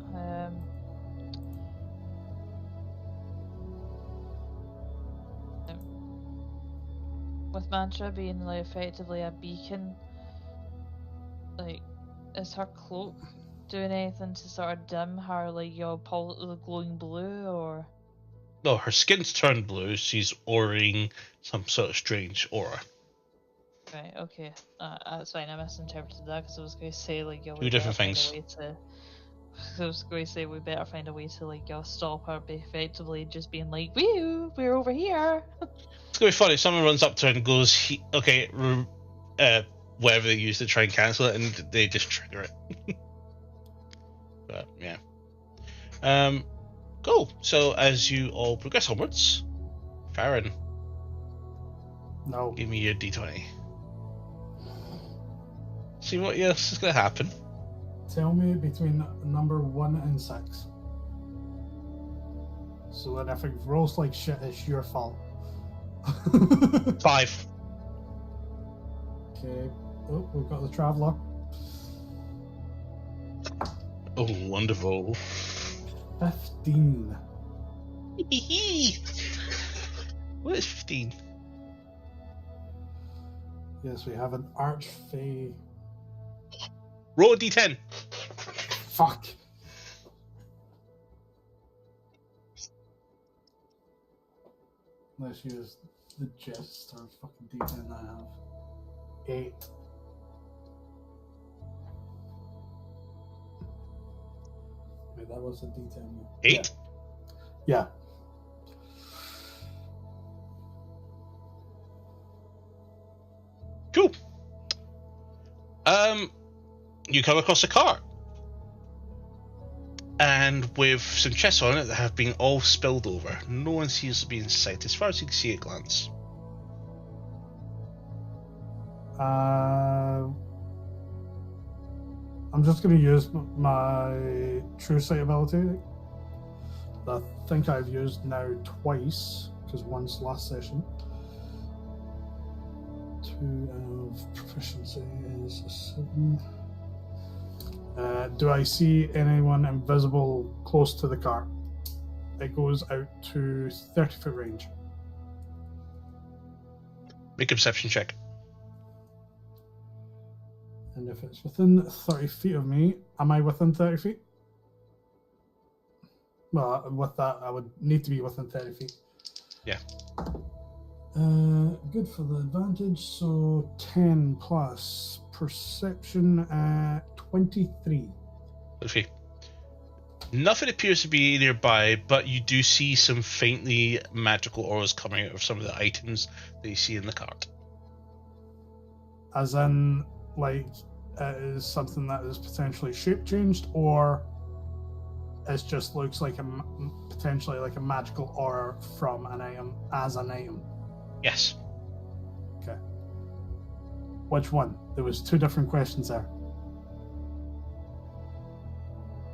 With Mantra being like effectively a beacon, like, is her cloak doing anything to sort of dim her, like, the glowing blue, or? No, her skin's turned blue. She's auraing some sort of strange aura. Right, okay. That's fine, I misinterpreted that because I was going to say, like, Two different things. I was going to say we better find a way to, like, stop her effectively just being like, woo, we're over here. It's gonna be funny if someone runs up to her and goes, okay, whatever they use to try and cancel it, and they just trigger it. But yeah. Cool. So as you all progress onwards, Farron, No. give me your d20. See what else is gonna happen. Tell me between number 1 and 6. So that if it rolls like shit, it's your fault. 5. Okay. Oh, we've got the Traveller. Oh, wonderful. 15. What is 15? Yes, we have an Archfey. Roll a d10. Fuck. Let's use the Jester fucking D10 I have. 8. Wait, that was a D10. 8? Yeah. Cool. You come across a cart. And with some chests on it that have been all spilled over. No one seems to be in sight, as far as you can see at a glance. I'm just going to use my True Sight ability. I think I've used now twice, because once last session. 2 of proficiency is 7. Do I see anyone invisible close to the cart? It goes out to 30-foot range. Make a perception check. And if it's within 30 feet of me, am I within 30 feet? Well, with that, I would need to be within 30 feet. Yeah. Good for the advantage, so 10 plus perception at 23. Okay. Nothing appears to be nearby, but you do see some faintly magical auras coming out of some of the items that you see in the cart. As in, like, it is something that is potentially shape changed, or it just looks like potentially like a magical aura from an item as an item. Yes. Okay. Which one? There was 2 different questions there.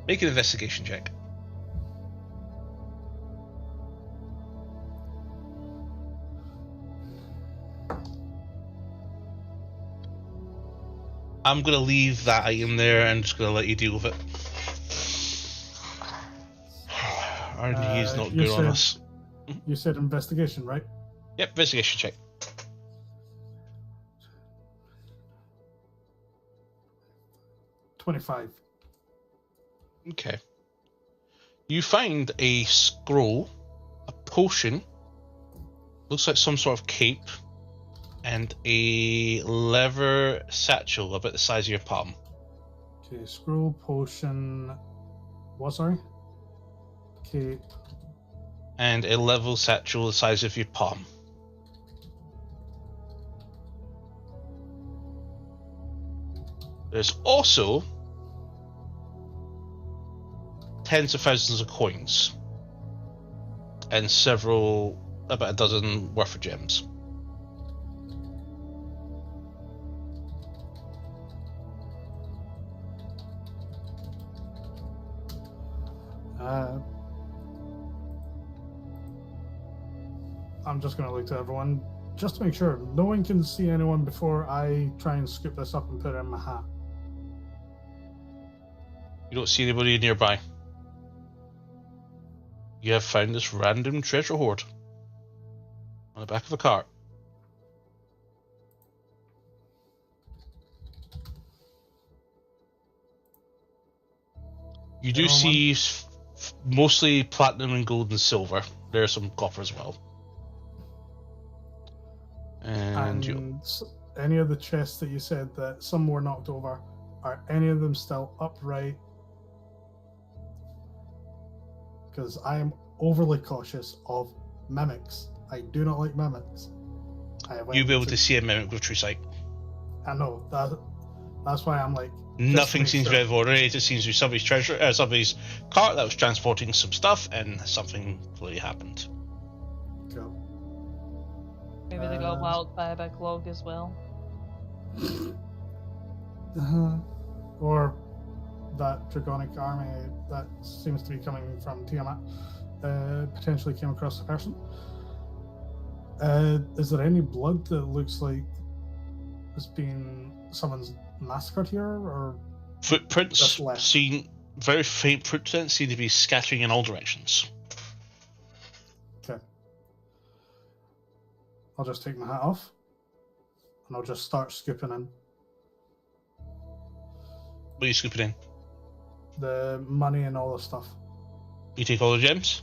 Make an investigation check. I'm going to leave that item there and just going to let you deal with it. R&D is not you good on said- us. You said investigation, right? Yep, investigation check. 25. Okay. You find a scroll, a potion, looks like some sort of cape, and a leather satchel about the size of your palm. Okay, scroll, potion. What, sorry? Cape. And a leather satchel the size of your palm. There's also tens of thousands of coins and about a dozen worth of gems. I'm just going to look to everyone just to make sure no one can see anyone before I try and scoop this up and put it in my hat. You don't see anybody nearby. You have found this random treasure hoard on the back of a cart. You do see mostly platinum and gold and silver. There's some copper as well. And any of the chests that you said that some were knocked over, are any of them still upright? Because I am overly cautious of mimics. I do not like mimics. You'll be able to see a mimic with true sight. I know that's why I'm like. Nothing seems to be out of order. It just seems to be somebody's cart that was transporting some stuff, and something clearly happened. Cool. Maybe they got wowed by a big log as well. Or that draconic army that seems to be coming from Tiamat potentially came across a person. Is there any blood that looks like has been someone's massacred here, or footprints seen? Very faint footprints seem to be scattering in all directions. Okay. I'll just take my hat off and I'll just start scooping in. What are you scooping in? The money and all the stuff. You take all the gems?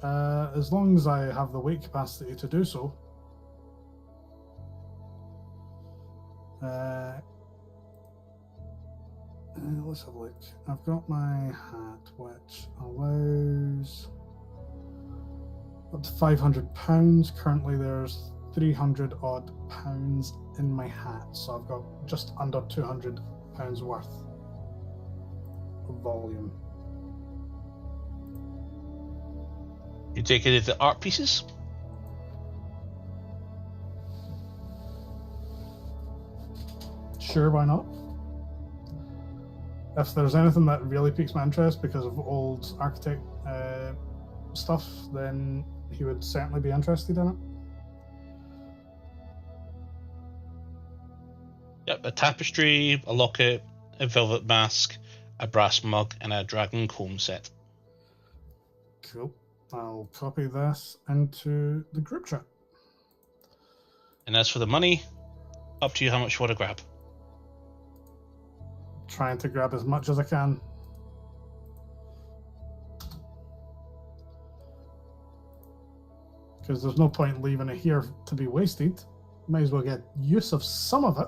As long as I have the weight capacity to do so. Let's have a look. I've got my hat, which allows up to £500. Currently, there's 300 odd pounds in my hat, so I've got just under £200 worth of volume. You take any of the art pieces? Sure, why not? If there's anything that really piques my interest because of old architect stuff, then he would certainly be interested in it. Yep, a tapestry, a locket, a velvet mask, a brass mug, and a dragon comb set. Cool. I'll copy this into the group chat. And as for the money, up to you how much you want to grab. Trying to grab as much as I can. Because there's no point leaving it here to be wasted. Might as well get use of some of it.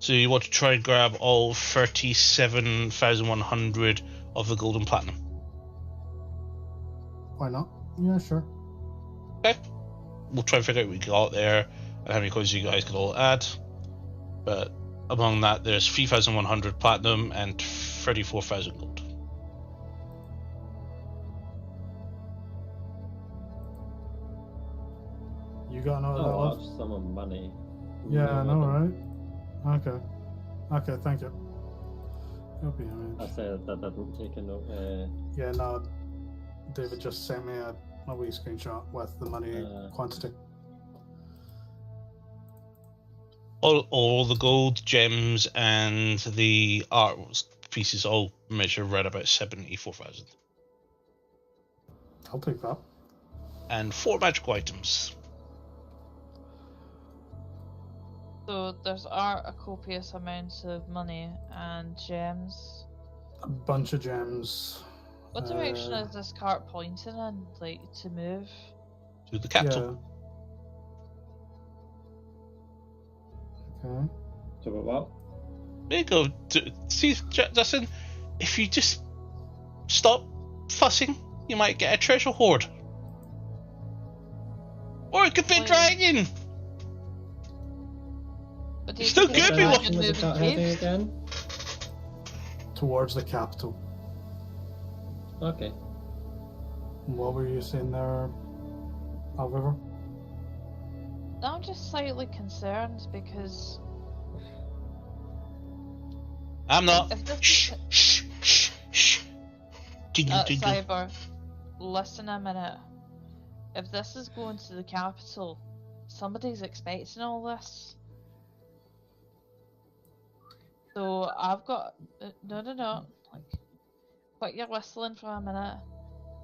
So you want to try and grab all 37,100 of the gold and platinum? Why not? Yeah, sure. Okay. We'll try and figure out what we got there and how many coins you guys could all add. But among that, there's 3,100 platinum and 34,000 gold. You got another Oh, one? that's some of money. Yeah, No, I know, don't. right? Okay. Okay, thank you. Copy image. I said that I didn't take a note. Yeah, no. David just sent me a wee screenshot with the money quantity. All the gold, gems, and the art pieces all measure right about 74,000. I'll take that. And 4 magical items. So there are a copious amount of money and gems. A bunch of gems. What direction is this cart pointing in, like, to move? To the capital. Yeah. Okay. So what? There you go. See, Justin, if you just stop fussing, you might get a treasure hoard. Or it could be a dragon. But do you Still think could a be dragon one. moving Was it heading caves? again? Towards the capital. Okay. What were you saying there, Alviver? I'm just slightly concerned because I'm not. if this Shh, shh, shh, shh. Jingle, jingle. Cyber, listen a minute. If this is going to the capital, somebody's expecting all this. So I've got no. Like, quit your whistling for a minute.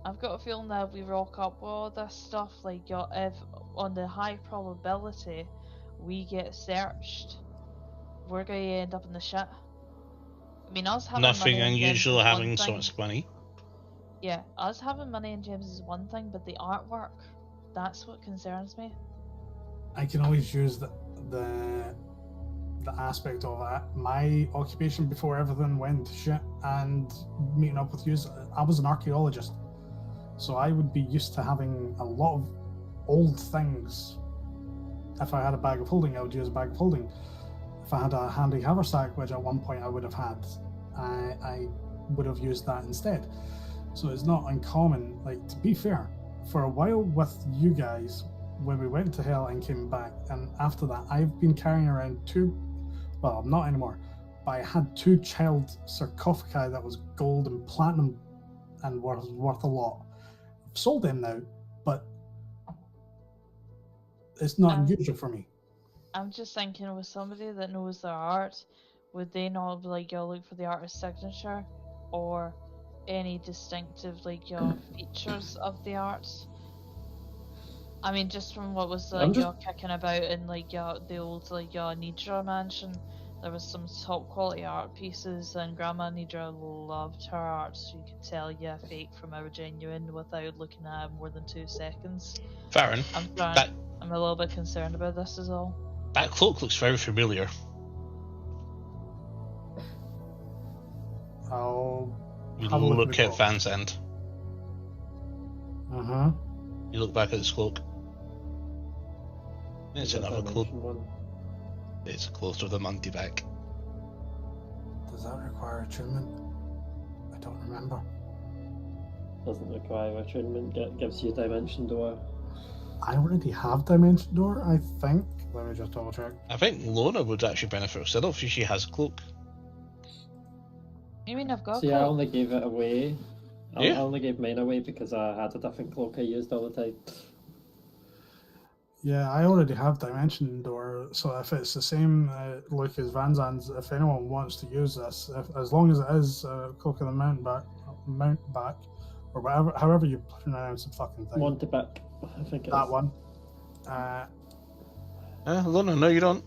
I've got a feeling that if we rock up with all this stuff, like, if on the high probability we get searched, we're gonna end up in the shit. I mean, us having Nothing money and gems unusual is having one so thing. much money. Yeah, us having money and gems is one thing, but the artwork, that's what concerns me. I can always use the aspect of my occupation before everything went to shit and meeting up with you. I was an archaeologist, so I would be used to having a lot of old things. If I had a bag of holding, I would use a bag of holding. If I had a handy haversack, which at one point I would have had, I would have used that instead. So it's not uncommon. Like, to be fair, for a while with you guys, when we went to hell and came back, and after that, I've been carrying around well, I'm not anymore, but I had 2 child sarcophagi that was gold and platinum and worth a lot. I've sold them now, but it's not unusual for me. I'm just thinking, with somebody that knows their art, would they not be like, look for the artist's signature or any distinctive, like, features of the art? I mean, just from what was kicking about in, like, the old, like, Nidra mansion, there was some top quality art pieces, and Grandma Nidra loved her art, so you could tell a fake from a genuine without looking at it more than 2 seconds. Farron, I'm a little bit concerned about this is all. that cloak looks very familiar. I'll You have a look look at at the Van's end. Uh-huh. You look back at this cloak. It's Is it another cloak. dimension one? It's close to the Monty back. Does that require attunement? I don't remember. Doesn't require attunement. Gives you dimension door. I already have Dimension Door, I think. Let me just double check. I think Lona would actually benefit herself if she has a cloak. You mean I've got See, a I cloak? only gave it away. I Yeah. only gave mine away because I had a different cloak I used all the time. Yeah, I already have Dimension Door, so if it's the same look as Vanzan's, if anyone wants to use this, as long as it is Cloak of the Mountback, or whatever, however you pronounce the fucking thing. Montebac, I think it That is. one. Lona, no you don't.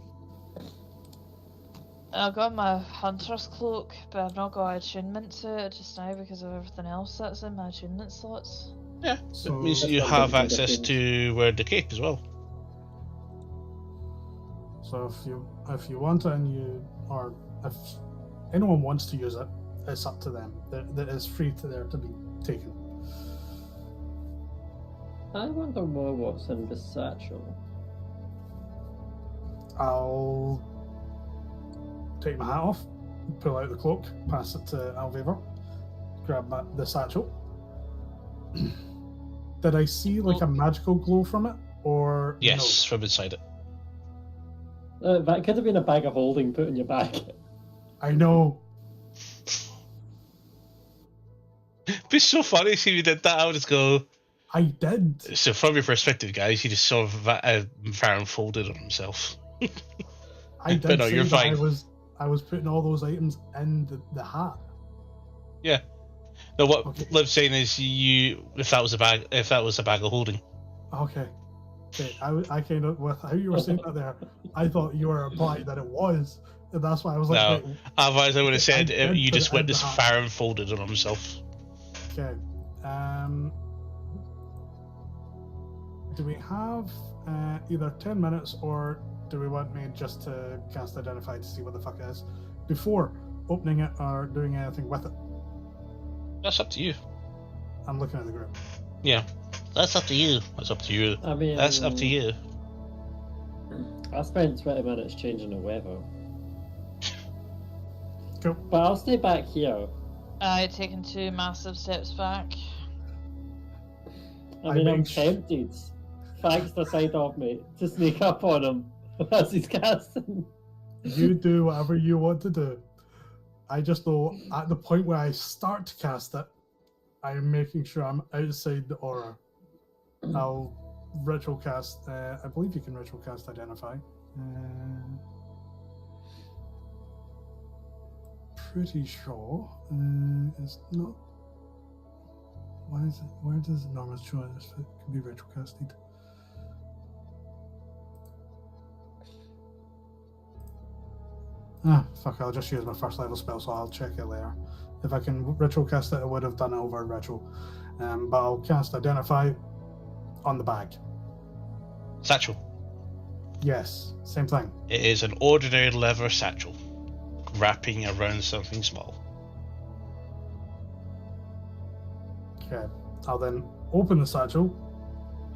I've got my hunter's cloak, but I've not got attunement to it just now because of everything else that's in my attunement slots. Yeah, So it means that's you what have I'm access thinking. to wear the cape as well. So if you want it or if anyone wants to use it, it's up to them. That is free to be taken. I wonder more what's in the satchel. I'll take my hat off, pull out the cloak, pass it to Alviver, grab the satchel. Did I see like a magical glow from it, or Yes, from inside it. That could have been a bag of holding put in your bag. No? I know. It'd be so funny if you did that. I would just go. I did. So from your perspective, guys, you just saw Farron folded on himself. I did But no, say you're that fine. I was putting all those items in the hat. Yeah. No, what Okay. Liv's saying is if that was a bag of holding. Okay. Okay. I kind of, with how you were saying that there, I thought you were implying that it was. And that's why I was like, No. wait. Otherwise, I would have said I did you put just it in witnessed the hat. Farron folded on himself. Okay. Do we have either 10 minutes or do we want me just to cast Identify to see what the fuck it is before opening it or doing anything with it? That's up to you. I'm looking at the group. Yeah. That's up to you. That's up to you. I mean, That's up to you. I spent 20 minutes changing the weather. Cool. But I'll stay back here. Taken 2 massive steps back. I mean, I'm make tempted. Thanks the side of me to sneak up on him as he's casting. You do whatever you want to do. I just know at the point where I start to cast it, I'm making sure I'm outside the aura. I'll ritual cast. I believe you can ritual cast Identify. Pretty sure it's not. Why is it? Where does it normally show it? It can be ritual casted. Ah, fuck, I'll just use my first level spell, so I'll check it later. If I can ritual cast it, I would have done it over ritual. But I'll cast Identify on the bag. Satchel. Yes, same thing. It is an ordinary leather satchel, wrapping around something small. Okay, I'll then open the satchel,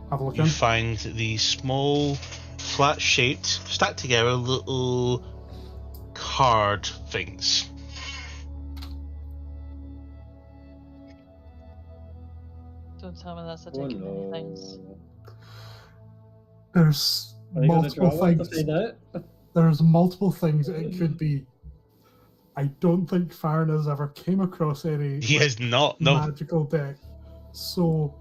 have a look You in. find these small, flat-shaped, stacked together little card things. Don't tell me that's a dick of many things. There's Are you going to multiple draw one to things. find out? There's multiple things it could be. I don't think Farron has ever came across any He has not, no. magical deck. So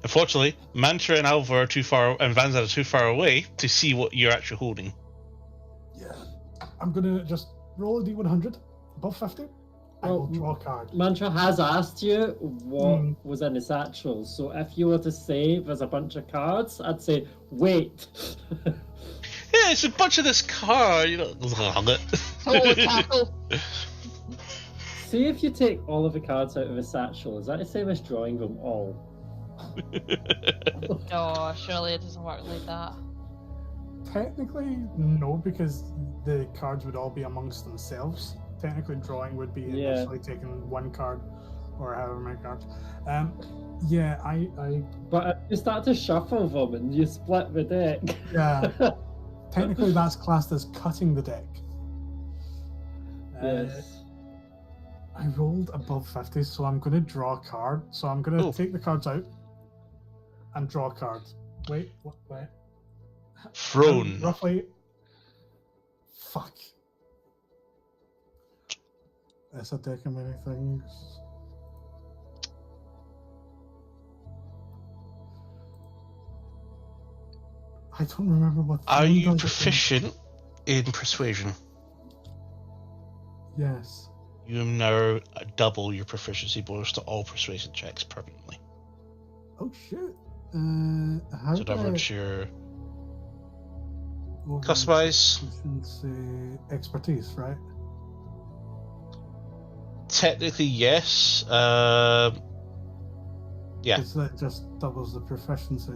Unfortunately, Mantra and Alva are too far, and Vanzad are too far away to see what you're actually holding. yeah, I'm gonna just roll a d100 above 50. I will draw a card. Mantra has asked you what was in the satchel, so if you were to say there's a bunch of cards, I'd say, wait. Yeah, it's a bunch of this card, you know. Oh, tackle! See if you take all of the cards out of the satchel, is that the same as drawing them all? No, surely it doesn't work like that. Technically, no, because the cards would all be amongst themselves. Technically, drawing would be initially taking one card or however many cards. Yeah, I. But if you start to shuffle them and you split the deck. Yeah. Technically, that's classed as cutting the deck. Yes. I rolled above 50, so I'm going to draw a card. So I'm going to take the cards out and draw cards. Wait. Throne. Roughly. Fuck. It's a deck of many things. I don't remember what. Are Throne you does. proficient in persuasion? Yes. You now double your proficiency bonus to all persuasion checks permanently. Oh shit. How So do that I works your override customize. proficiency expertise, right? Technically, yes. Yeah, Because that just doubles the proficiency.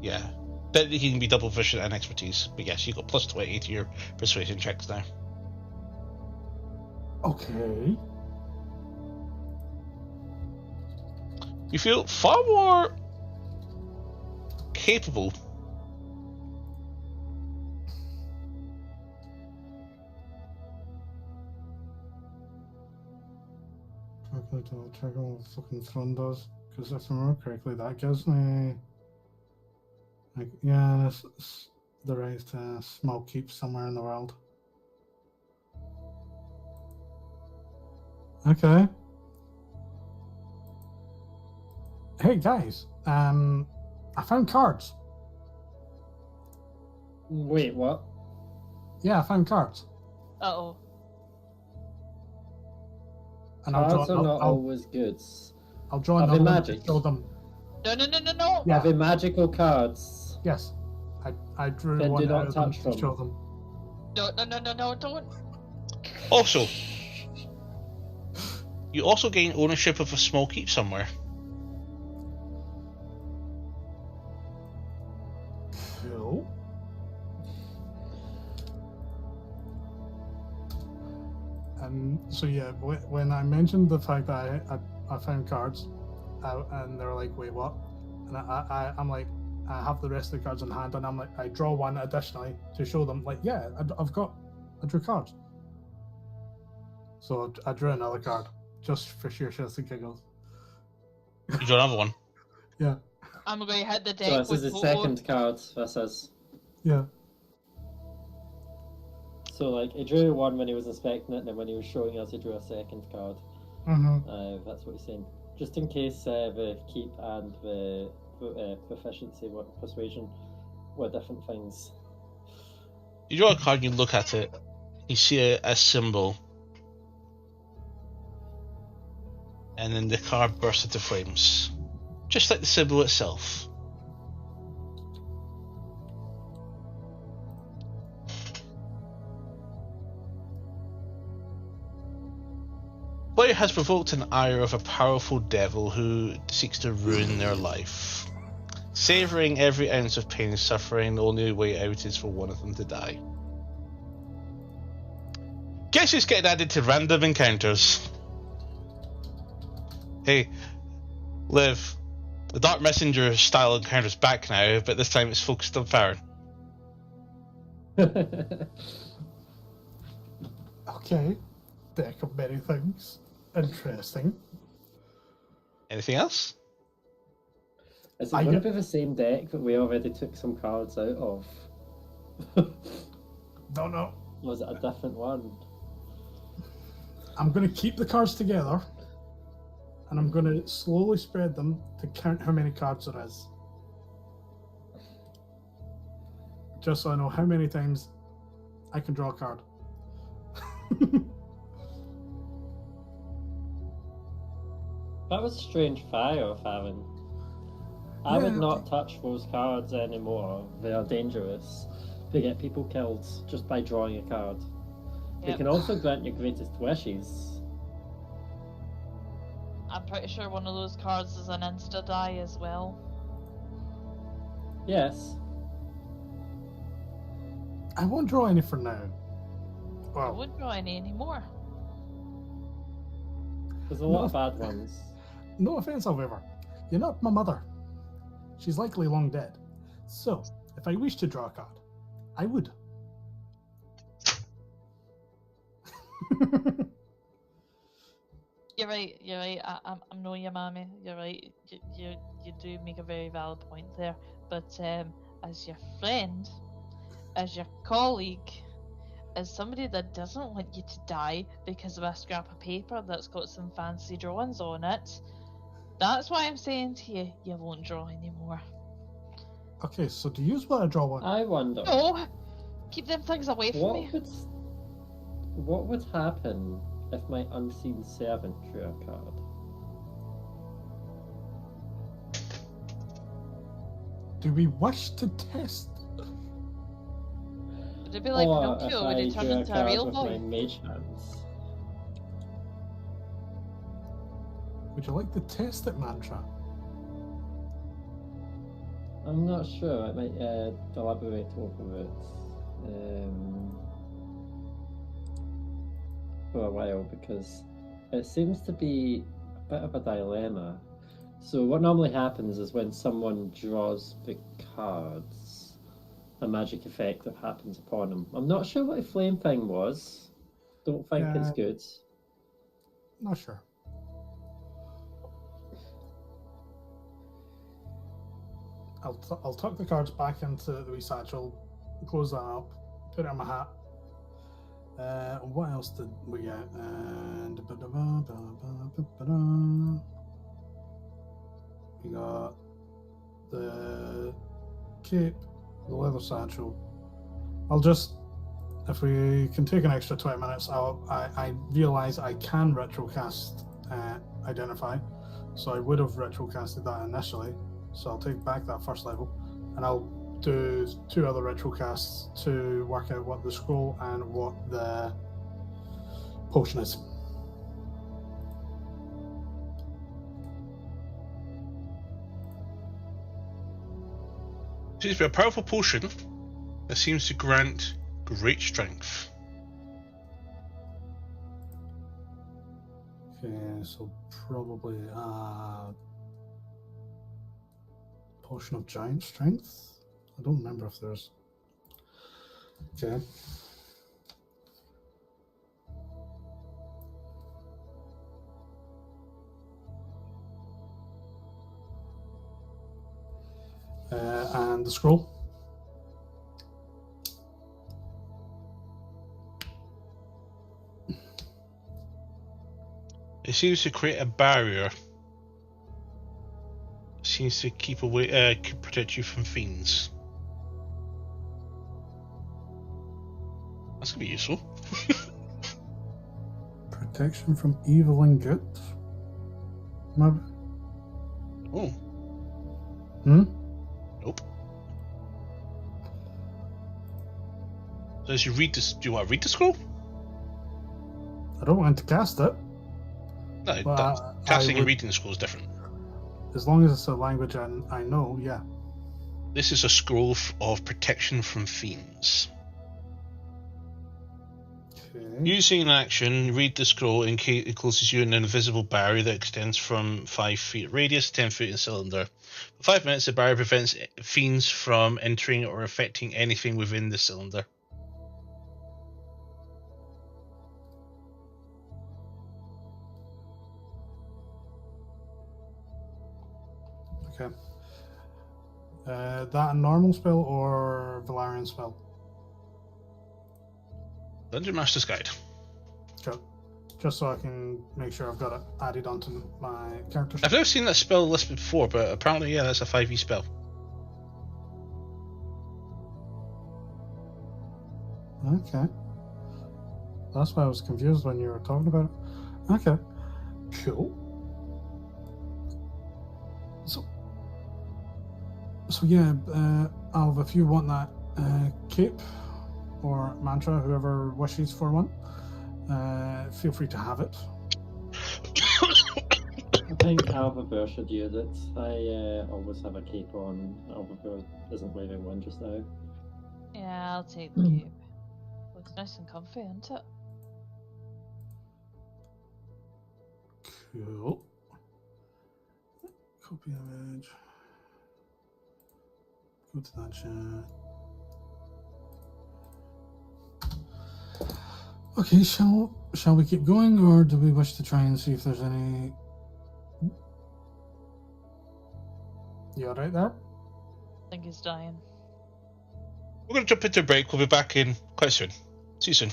yeah. Technically, you can be double proficient and expertise, but yes, you got plus 20 to your persuasion checks now. Okay. You feel far more capable. I'll check on what fucking Throne does. Because if I remember correctly, that gives me. Like, yeah, it's the right to small keep somewhere in the world. Okay. Hey guys, I found cards. Wait, what? Yeah, I found cards. Uh-oh. And I'll draw. Cards are not always good. I'll draw Are they another one magic? to show them. No. Yeah. Are they magical cards? Yes. I drew Then one do not out of them touch to them. show them. No, don't. Also, you also gain ownership of a small keep somewhere. Cool. And so yeah, when I mentioned the fact that I found cards, and they're like, wait, what? And I'm like, I have the rest of the cards in hand, and I'm like, I draw one additionally to show them, like, yeah, I drew cards. So I drew another card just for sheer shits and giggles. You draw another one. Yeah. I'm going to hit the deck So this with is the Bobo. second card. This is. Yeah. So like he drew one when he was inspecting it, and then when he was showing us, he drew a second card. Mm-hmm. That's what he's saying. Just in case the keep and the proficiency, persuasion, were different things. You draw a card, you look at it, you see a symbol, and then the card bursts into flames, just like the symbol itself. Player has provoked an ire of a powerful devil who seeks to ruin their life. Savouring every ounce of pain and suffering, the only way out is for one of them to die. Guess who's getting added to random encounters? Hey, Liv, the Dark Messenger style encounter's back now, but this time it's focused on Farron. Okay. Deck of many things. Interesting. Anything else? Is it going to be the same deck that we already took some cards out of? Don't know. Was it a different one? I'm going to keep the cards together, and I'm going to slowly spread them to count how many cards there is. Just so I know how many times I can draw a card. That was strange fire, Farron. I would Yeah, not touch those cards anymore. They are dangerous. They get people killed just by drawing a card. They Yep. can also grant your greatest wishes. I'm pretty sure one of those cards is an insta-die as well. Yes. I won't draw any for now. I Well, wouldn't draw any anymore. There's a lot of bad ones. no offense, however. You're not my mother. She's likely long dead. So, if I wish to draw a card, I would. You're right. I'm no your mammy. You're right. You do make a very valid point there. But as your friend, as your colleague, as somebody that doesn't want you to die because of a scrap of paper that's got some fancy drawings on it, that's why I'm saying to you, you won't draw anymore. Okay, so do you want to draw one? I wonder. No, keep them things away from me. What would happen if my unseen servant drew a card? Do we wish to test? Would it be like Or Pinocchio if when I he turned drew a into a card real with boy? my mage hands? Would you like to test it, Mantra? I'm not sure. I might elaborate over it for a while because it seems to be a bit of a dilemma. So what normally happens is when someone draws the cards, a magic effect that happens upon them. I'm not sure what a flame thing was. Don't think it's good. Not sure. I'll tuck the cards back into the wee satchel, close that up, put it in my hat. What else did we get? And we got the cape, the leather satchel. if we can take an extra 20 minutes, I realize I can retrocast Identify. So I would have retrocasted that initially. So I'll take back that first level, and I'll do 2 other retrocasts to work out what the scroll and what the potion is. Seems to be a powerful potion that seems to grant great strength. Okay, so probably potion of giant strength. I don't remember if there's. Okay. And the scroll. It seems to create a barrier. Seems to keep away, protect you from fiends. That's gonna be useful. Protection from evil and good. Maybe. Oh. Nope. So as you read this, do you want to read the scroll? I don't want to cast it. No, Well, casting I and would- reading the scroll is different. As long as it's a language I know, yeah. This is a scroll of protection from fiends. Okay. Using an action, read the scroll in case it closes you in an invisible barrier that extends from 5 feet radius, 10 feet in cylinder. For 5 minutes, the barrier prevents fiends from entering or affecting anything within the cylinder. Okay. That a normal spell or Valerian spell? Dungeon Master's Guide. Okay. Just so I can make sure I've got it added onto my character sheet. I've never seen that spell listed before, but apparently, yeah, that's a 5e spell. Okay. That's why I was confused when you were talking about it. Okay. Cool. So yeah, Alv, if you want that cape or mantra, whoever wishes for one, feel free to have it. I think Alvavir should use it. I always have a cape on. Alvavir isn't wearing one just now. Yeah, I'll take the cape. Looks nice and comfy, isn't it? Cool. Copy image. Go to that chat. Okay, shall we keep going, or do we wish to try and see if there's any? You all right there? I think he's dying. We're going to jump into a break. We'll be back in quite soon. See you soon.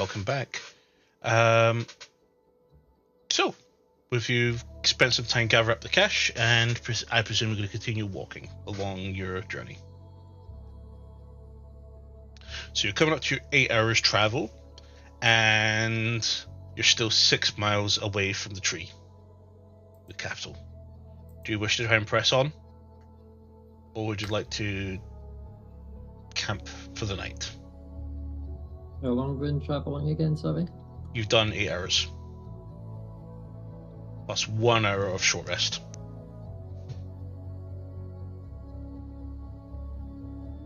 welcome back. So, with you spent some time gather up the cash, and I presume you're going to continue walking along your journey. So you're coming up to your 8 hours travel, and you're still 6 miles away from the tree, the capital. Do you wish to try and press on, or would you like to camp for the night? How long have we been travelling again, sorry? You've done 8 hours. Plus 1 hour of short rest.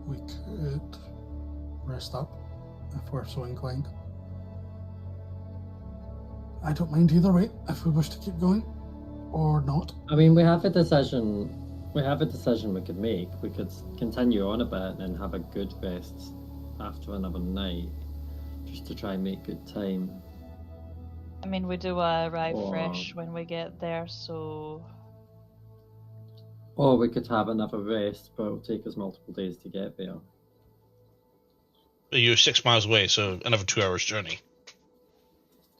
We could rest up if we're so inclined. I don't mind either way if we wish to keep going or not. I mean, we have a decision we could make. We could continue on a bit and have a good rest after another night, just to try and make good time. I mean, we do arrive Or- fresh when we get there, so Or we could have another rest, but it'll take us multiple days to get there. You're 6 miles away, so another 2 hours journey.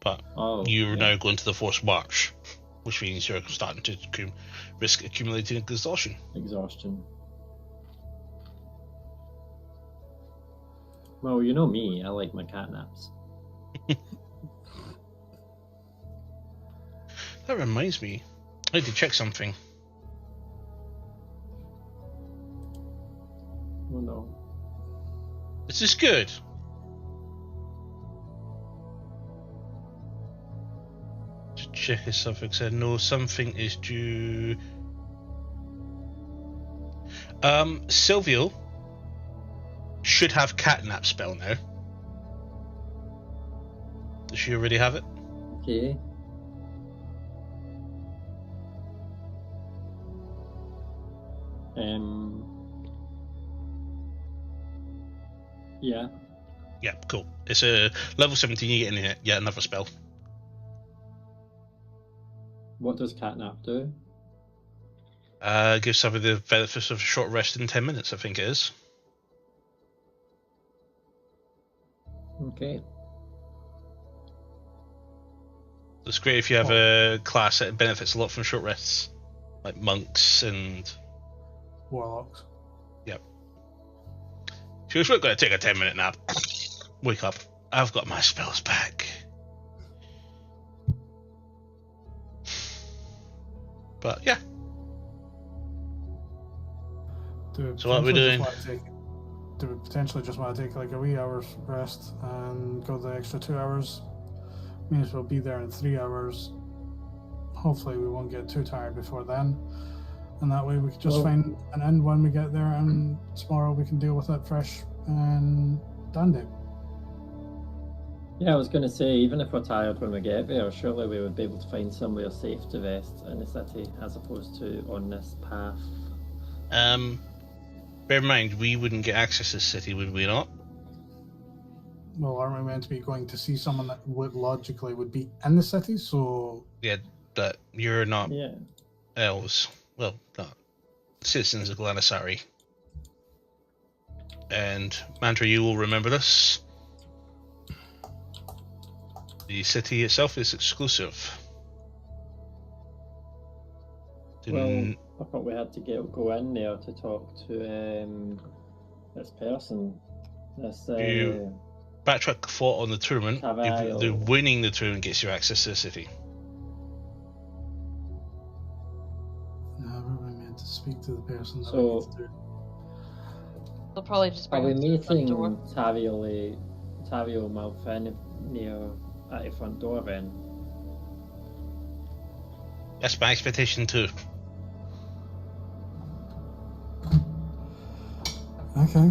But Oh, you're yeah. now going to the forced march, which means you're starting to risk accumulating exhaustion. Exhaustion. Well, you know me, I like my cat naps. That reminds me, I need to check something. Oh no. Is this good? To check if something said no, something is due. Silvio should have catnap spell now. Does she already have it? Okay. Yeah. Yeah, cool. It's a level 17, you get in it, yeah, another spell. What does catnap do? Gives somebody the benefits of a short rest in 10 minutes, I think it is. Okay. It's great if you have a class that benefits a lot from short rests, like monks and. Warlocks. She was going to take a 10-minute nap. Wake up. I've got my spells back. But yeah. So what are we doing? Do we potentially just want to take like a wee hour's rest and go the extra 2 hours? Means we'll be there in 3 hours. Hopefully we won't get too tired before then. And that way we can just find an end when we get there, and tomorrow we can deal with it fresh and dandy. Yeah, I was going to say, even if we're tired when we get there, surely we would be able to find somewhere safe to rest in the city as opposed to on this path. Bear in mind, we wouldn't get access to the city, would we not? Well, aren't we meant to be going to see someone that would logically would be in the city? So Yeah, but you're not Yeah. elves. Well, not citizens of Galanasari. And Mantra, you will remember this. The city itself is exclusive. Well, I thought we had to go in there to talk to this person. This You- Backtrack fought on the tournament. Cavallo. The winning the tournament gets you access to the city. no, we're meant to speak to the person that So- we need to do. they'll probably just Are bring we us to the front meeting door. Tario Malfin near at the front door then? That's my expectation too. Okay.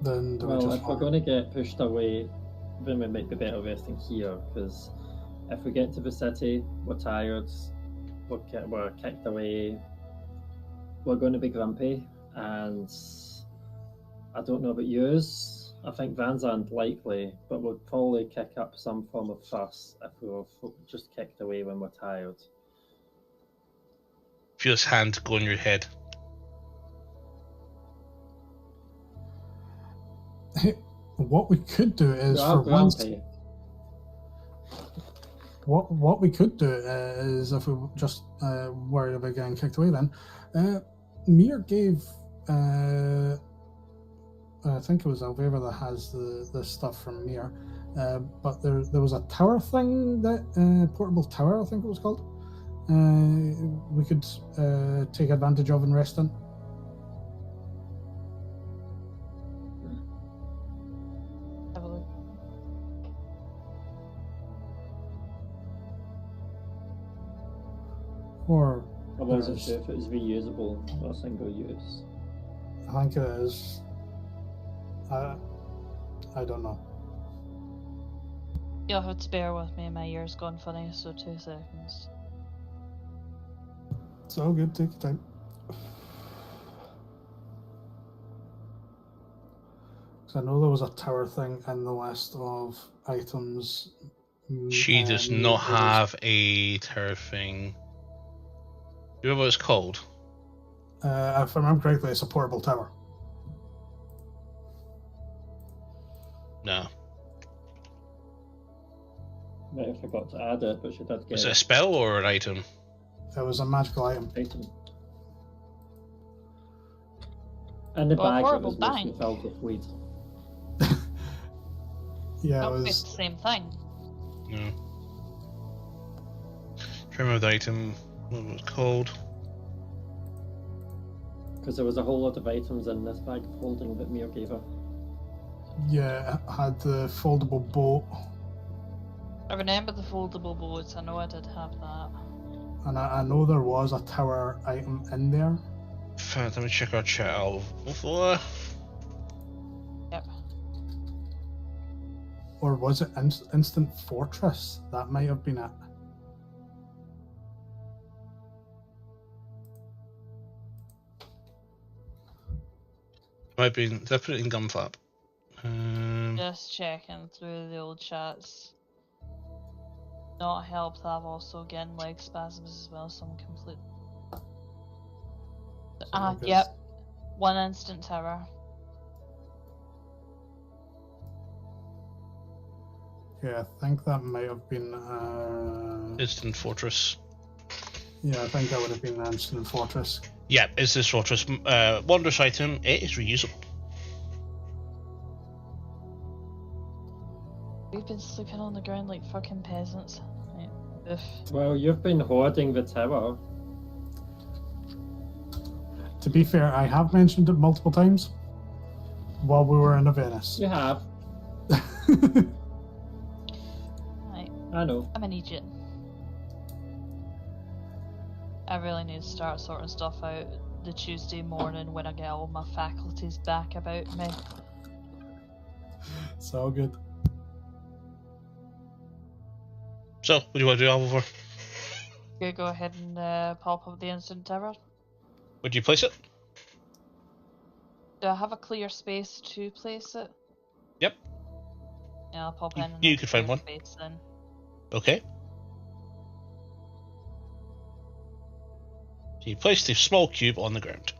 Then do we Well, just if we're want- going to get pushed away, then we might be better resting here, because if we get to the city, we're tired, we're kicked away, we're going to be grumpy, and I don't know about yous. I think Van's unlikely, but we'll probably kick up some form of fuss if we were just kicked away when we're tired. Feel his hand go on your head. What we could do is You are for once. grumpy. What we could do is, if we just worry about getting kicked away, then Mir gave. I think it was Alvera that has the stuff from Mir, but there was a tower thing that portable tower, I think it was called. We could take advantage of and rest in. Have a look. Or I wasn't there's- sure if it was reusable or single use. I think it is. I don't know. You'll have to bear with me, my ear's gone funny, so 2 seconds. It's all good. Take your time. Because I know there was a tower thing in the list of items. She does not have a tower thing. Do you remember what it's called? If I remember correctly, it's a portable tower. No. Might have forgot to add it, but she did get Was it a spell or an item? It was a magical item. item. In the Well, bag, it horrible was mostly bang. filled with weed. Yeah, it Not quite was. the same thing. No. Trying to remember the item. What was it called? Because there was a whole lot of items in this bag of holding that Mir gave her. Yeah, it had the foldable boat, I remember the foldable boats, I know I did have that. and I know there was a tower item in there. In fact, let me check our chat out. Yep. Or was it Instant Fortress? That might have been it. Might be. Did I put it in Gunflap? Just checking through the old chats. Not helped, I've also getting leg spasms as well, so I'm complete. because- Yep. 1 instant terror. Yeah, I think that might have been. Instant Fortress. Yeah, I think that would have been Instant Fortress. Yeah, it's this Fortress. Wondrous item. It is reusable. We've been sleeping on the ground like fucking peasants. Right. Oof. Well, you've been hoarding the tower. To be fair, I have mentioned it multiple times while we were in Venice. You have. Right. I know. I'm an idiot. I really need to start sorting stuff out the Tuesday morning when I get all my faculties back about me. It's all good. So, what do you want to do, Alvor? You go ahead and pop up the instant terror. Would you place it? Do I have a clear space to place it? Yep. Yeah, I'll pop You- in. and you then could find clear one. Space then. Okay. So you place the small cube on the ground.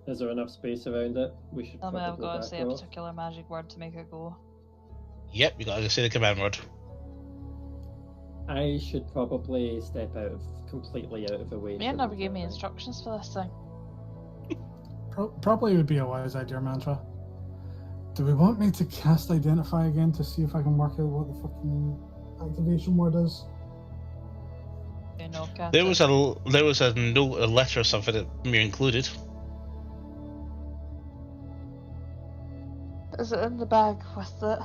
Is there enough space around it? We should Tell me I've probably got to back say a off. particular magic word to make it go. Yep, you gotta say the command word. I should probably step completely out of the way. Man for never the gave me thing. instructions for this thing. Probably would be a wise idea, Mantra. Do we want me to cast Identify again to see if I can work out what the fucking activation word is? You know, Kat, There was a note, a letter or something that Mir included. Is it in the bag with it?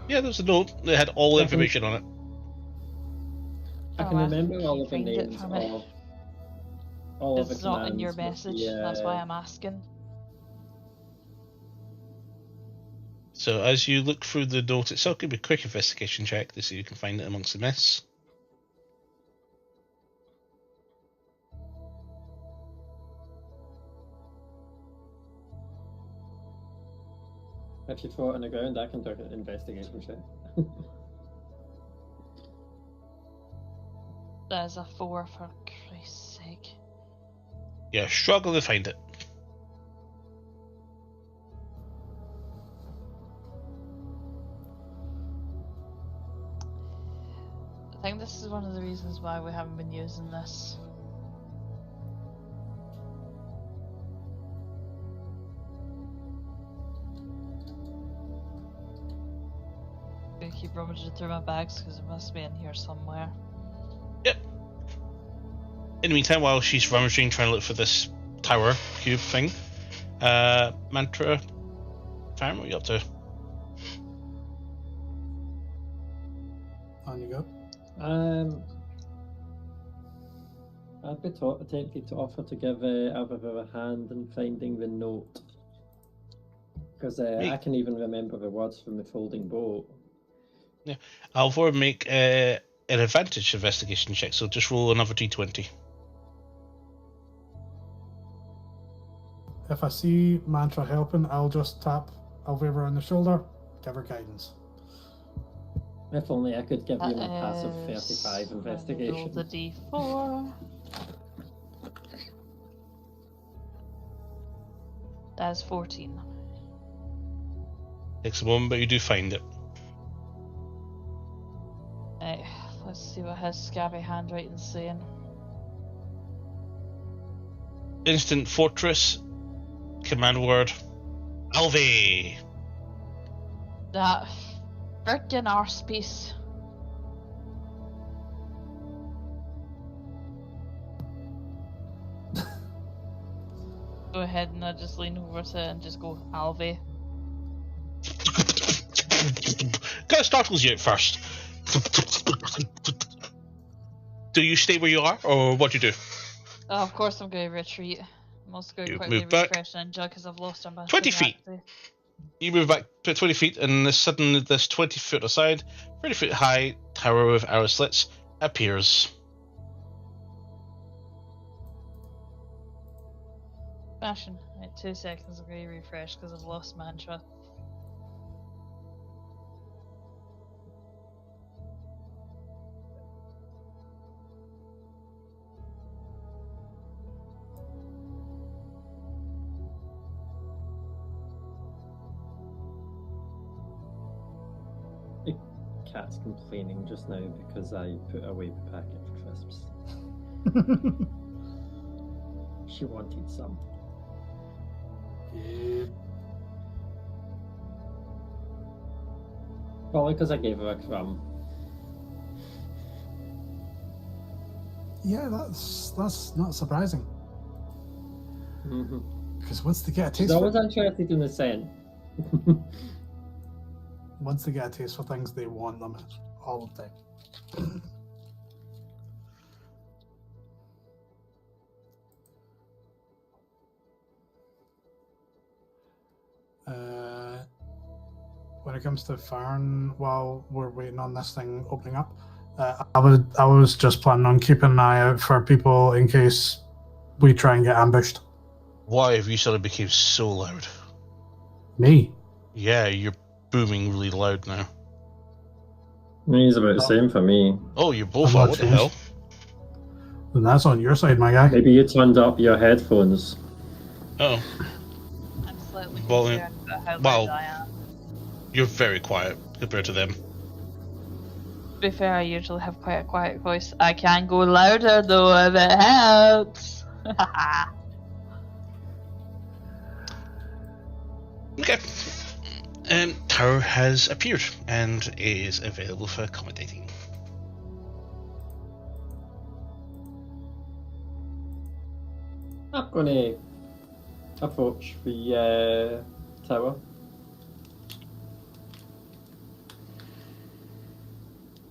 Yeah, there was a note that had all the Mhm. information on it. I Oh, can I remember think all you of the find it names for me. of all of the It's not in your commands with message, the, that's why I'm asking. So as you look through the note itself, give me a quick investigation check to see if you can find it amongst the mess. If you throw it on the ground, I can do an investigation check. There's a 4 for Christ's sake. Yeah, struggling to find it. think this is one of the reasons why we haven't been using this. I'm gonna keep rummaging through my bags because it must be in here somewhere. Yep. In the meantime, while she's rummaging, trying to look for this tower cube thing, Mantra, Farm, what are you up to? On you go. I'd be tempted to offer to give Alvaro a hand in finding the note. Because I can even remember the words from the folding boat. Yeah, Alvor, make an advantage investigation check, so just roll another d20. If I see Mantra helping, I'll just tap Alvera on the shoulder, give her guidance. If only I could give you my passive 35 Roll investigation. the d4. That's 14. Takes a moment, but you do find it. Right, let's see what his scabby handwriting's saying. Instant Fortress, command word, Alve! That frickin' arse piece. Go ahead and I just lean over to it and just go, Alve. Kind of startles you at first. Do you stay where you are, or what do you do? Oh, of course I'm going to retreat. I'm also going to You quickly move back. refresh Ninja because I've lost him. 20 feet. You move back to 20 feet, and suddenly this 20 foot aside, 30 foot high tower with arrow slits appears. Smashing. Right, 2 seconds, I'm going to refresh because I've lost Mantra. The cat's complaining just now because I put away the packet of crisps. She wanted some. Yeah. Probably because I gave her a crumb. Yeah, that's not surprising. Mm-hmm. Because once they get a She's taste always for interested in the scent. once they get a taste for things, they want them all the time. When it comes to Farn, while we're waiting on this thing opening up, I was just planning on keeping an eye out for people in case we try and get ambushed. Why have you suddenly became so loud? Me? Yeah, you're booming really loud now. He's about the same for me. Oh, you're both I'm out. not What the changed. hell? Then that's on your side, my guy. Maybe you turned up your headphones. Oh, I'm slightly Volume. concerned about how Well- loud I am. you're very quiet compared to them. To be fair, I usually have quite a quiet voice. I can go louder though if it helps. Okay. Tower has appeared and is available for accommodating. I'm gonna approach the tower.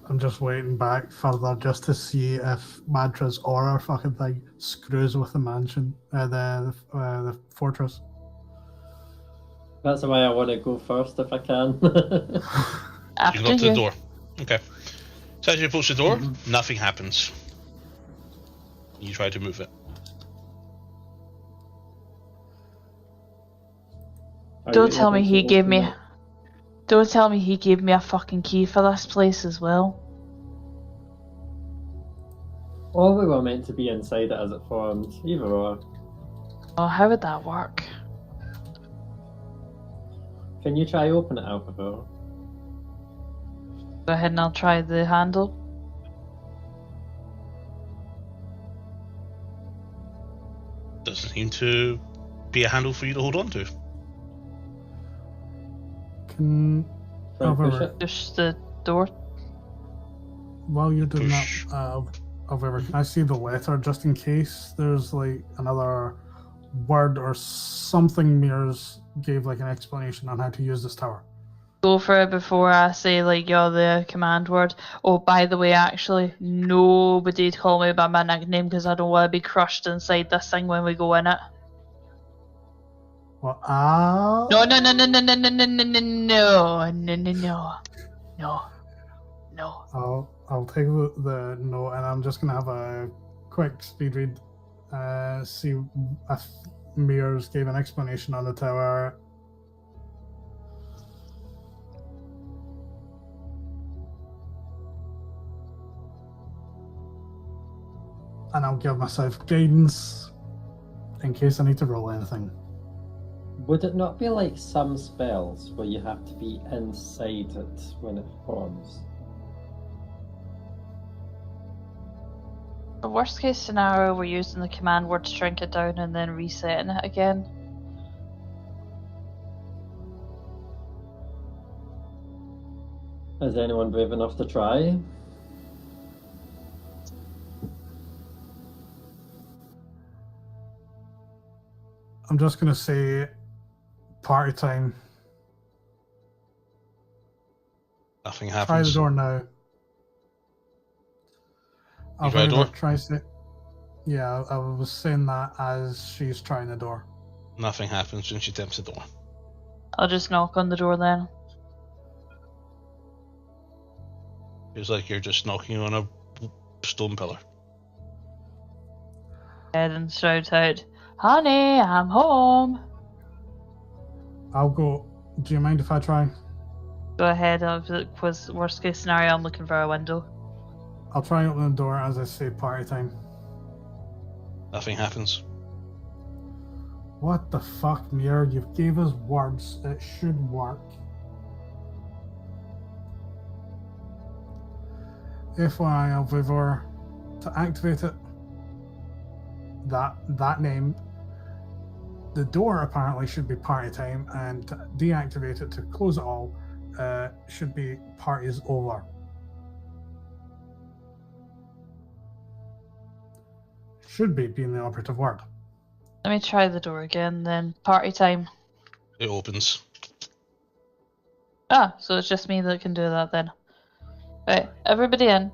I'm just waiting back further just to see if Mantra's aura fucking thing screws with the mansion, the fortress. That's why I want to go first if I can. You go After up to the you. door. Okay. So as you approach the door, nothing happens. You try to move it. Are Don't you tell me able to he gave open me. it? Don't tell me he gave me a fucking key for this place as well. Or we were meant to be inside it as it formed. Either or. Oh, how would that work? Can you try open it, Alphaville? Go ahead and I'll try the handle. Doesn't seem to be a handle for you to hold on to. Can Try and push however, it. Push the door. while you're doing Push. that, however, can I see the letter just in case there's like another word or something Mears gave like an explanation on how to use this tower? Go for it before I say like you're the command word. Oh, by the way, actually, nobody call me by my nickname because I don't want to be crushed inside this thing when we go in it. Well, No, no, no, no, no, no, no, no, no, no, no, no, no, no, no. I'll take the note, and I'm just gonna have a quick speed read. See if Mears gave an explanation on the tower. And I'll give myself guidance in case I need to roll anything. Would it not be like some spells where you have to be inside it when it forms? The worst case scenario, we're using the command word to shrink it down and then resetting it again. Is anyone brave enough to try? I'm just gonna say party time. Nothing Try the happens. door now. You try the door? Tries to. Yeah, I was saying that as she's trying the door. Nothing happens when she attempts the door. I'll just knock on the door then. Feels like you're just knocking on a stone pillar. Head and shout out, "Honey, I'm home." I'll go. Do you mind if I try? Go ahead. Was worst case scenario, I'm looking for a window. I'll try and open the door as I say party time. Nothing happens. What the fuck, Mir? You gave us words. It should work. FYI, however, to activate it, that name, the door apparently should be party time, and to deactivate it to close it all, should be parties over. Should be being the operative word. Let me try the door again then. Party time. It opens. Ah, so it's just me that can do that then. Right, everybody in.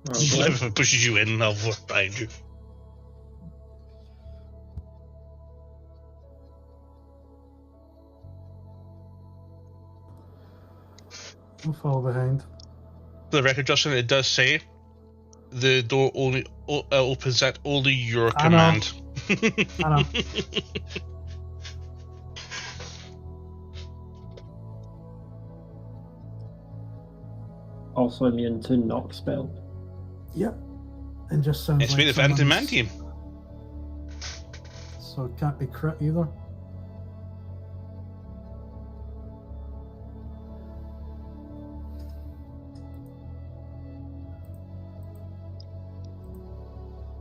Okay. If it pushes you in, I'll work behind you. I'll follow behind. For the record, Justin, it does say the door only opens at only your I know. command. I know. Also immune to knock spell. Yep. It just sounds It's like made of someone's- antimantium. So it can't be crit either.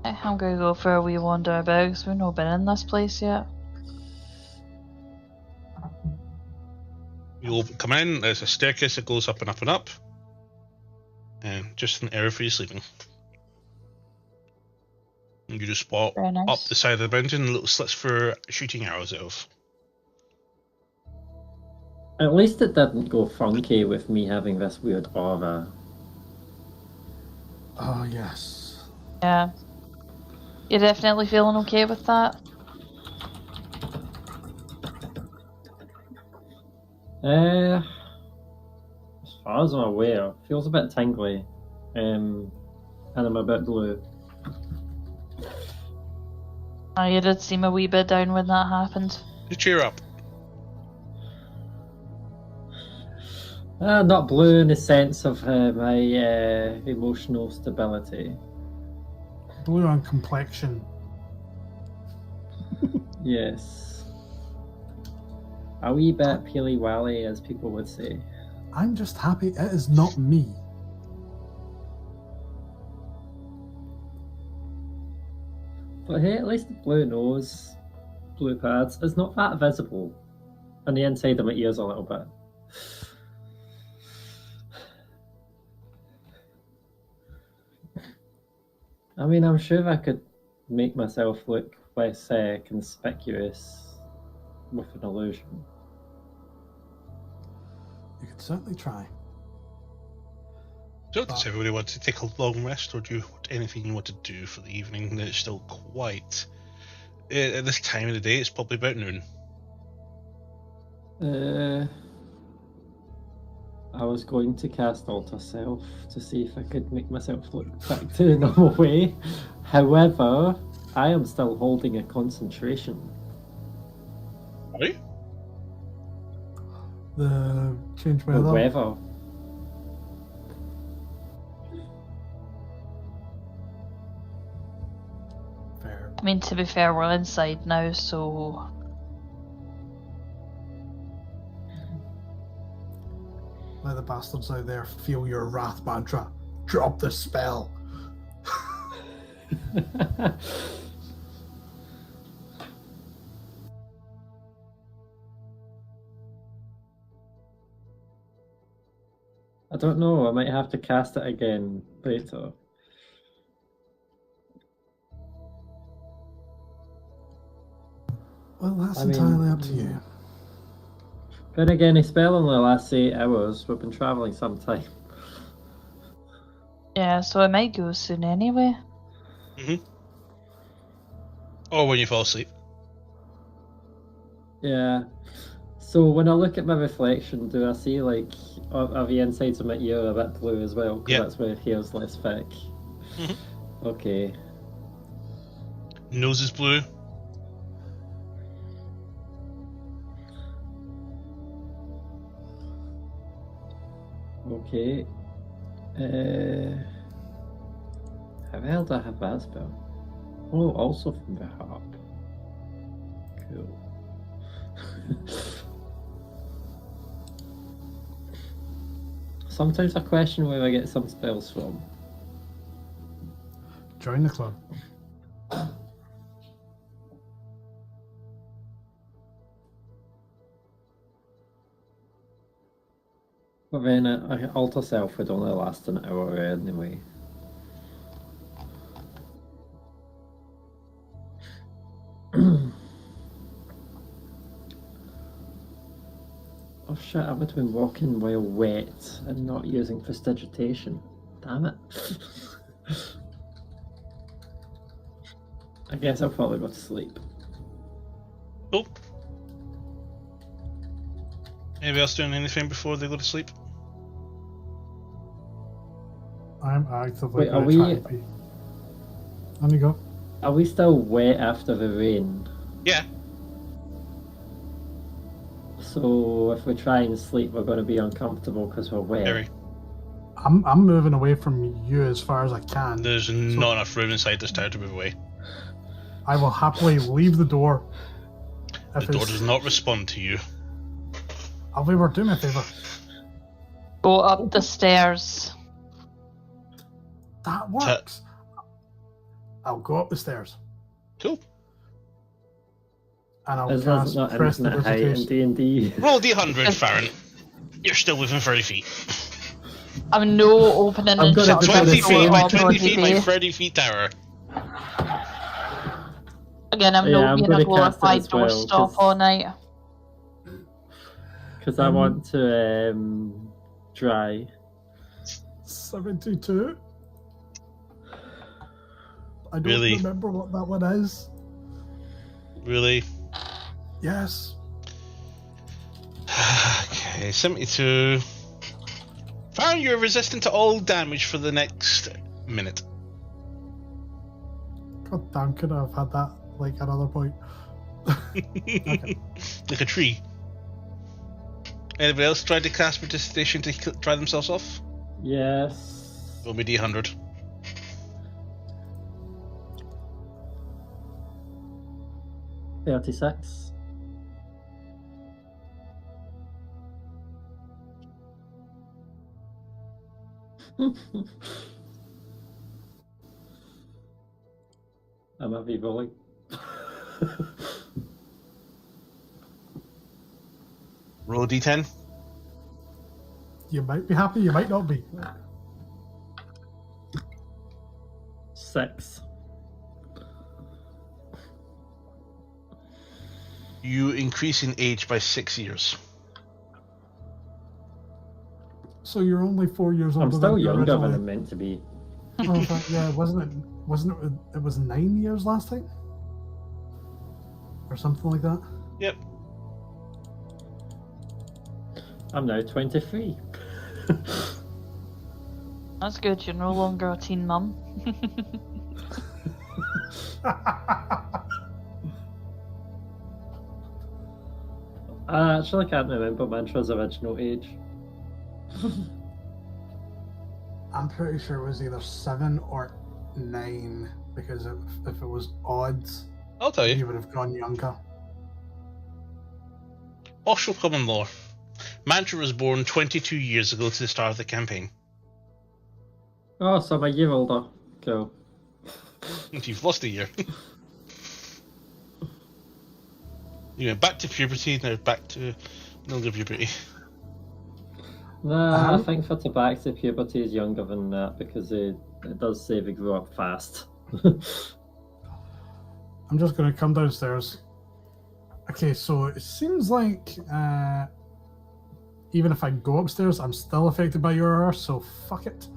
I'm gonna go for a wee wander about because we've not been in this place yet. You'll come in, there's a staircase that goes up and up and up. And just an area for you sleeping. And you just spot Very nice. up the side of the mountain little slits for shooting arrows out of. At least it didn't go funky with me having this weird aura. Oh, yes. Yeah. You're definitely feeling okay with that? As far as I'm aware, feels a bit tingly. And I'm a bit blue. Oh, you did seem a wee bit down when that happened. You cheer up. Not blue in the sense of my emotional stability. Blue on complexion. Yes. A wee bit peely-wally, as people would say. I'm just happy it is not me. But hey, at least the blue nose, blue pads, is not that visible. And the inside of my ears a little bit. I mean, I'm sure I could make myself look less conspicuous with an illusion. You could certainly try. So does everybody want to take a long rest, or do you want anything you want to do for the evening? It's still quite... At this time of the day, it's probably about noon. I was going to cast Alter Self to see if I could make myself look back to the normal way. However, I am still holding a concentration. Are you? The change The weather. weather. Fair. I mean, to be fair, we're inside now, so Let the bastards out there feel your wrath, mantra. Drop the spell. I don't know, I might have to cast it again later. Well, that's I mean, entirely up to you. Then again, a spell only lasts 8 hours. We've been travelling some time. yeah, so it might go soon anyway. Or when you fall asleep. Yeah. So when I look at my reflection, do I see like are the insides of my ear a bit blue as well? Because Yeah. that's where hair's less thick. Mhm. Okay. Nose is blue. Okay. How the hell do I have that spell? Oh, also from the harp. Cool. Sometimes I question where I get some spells from. Join the club. But then Alter Self would only last an hour anyway. Oh shit, I would have been walking while wet and not using prestidigitation. Damn it. I guess I'll probably go to sleep. Cool. Anybody else doing anything before they go to sleep? I'm actively Wait, are going to try we- and pee. On you go. Are we still wet after the rain? Yeah. So if we try and sleep, we're going to be uncomfortable because we're wet. Very. I'm moving away from you as far as I can. There's not enough room inside this tower to move away. I will happily leave the door. The door does not respond to you. Alvivar, do me a favour. Go up the stairs. That works. I'll go up the stairs Cool. and I'll Is that cast not infinite height in prestidigitation. D&D? Roll D100, Farron. You're still within 30 feet. I'm no opening I'm and gonna shutting try the 20 to door feet by on 20 feet by today. 30 feet tower. Again, I'm Yeah, not I'm being gonna a cast it glorified as well, doorstop 'cause- all night. Because I want to dry. 72. I don't Really? remember what that one is. Really? Yes. Okay, 72. Farron, you're resistant to all damage for the next minute. God damn, could I have had that like another point? Like a tree. Anybody else tried to cast prestidigitation to dry themselves off? Yes. Roll me D100. $36. Am I re-rolling? Roll a d10. You might be happy, you might not be. 6. You increase in age by 6 years. So you're only 4 years older I'm still than you younger than originally. I'm meant to be. Oh, in fact, yeah, wasn't it? It was 9 years last time, or something like that. Yep. I'm now 23. That's good. You're no longer a teen mum. I actually can't remember Mantra's original age. I'm pretty sure it was either 7 or 9, because if it was odds, I'll tell he you. would have gone younger. Offshore common law. Mantra was born 22 years ago to the start of the campaign. Oh, so I'm a year older. Cool. You've lost a year. You went back to puberty, now back to younger puberty. Nah, I think for Tabaxi, puberty is younger than that because it does say they grow up fast. I'm just going to come downstairs. Okay, so it seems like even if I go upstairs, I'm still affected by URR, so fuck it.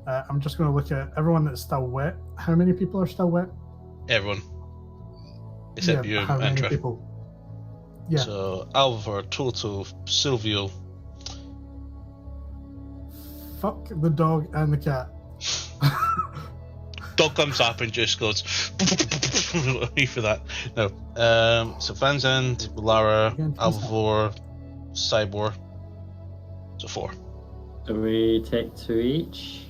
I'm just going to look at everyone that's still wet. How many people are still wet? Everyone. Except you and how many Mantra. people? Yeah. So, Alvar, Toto, Silvio. Fuck the dog and the cat. Dog comes up and just goes wait for that. No. So Van Zandt, Lara, Alvor, Cybor. So 4. Do we take 2 each?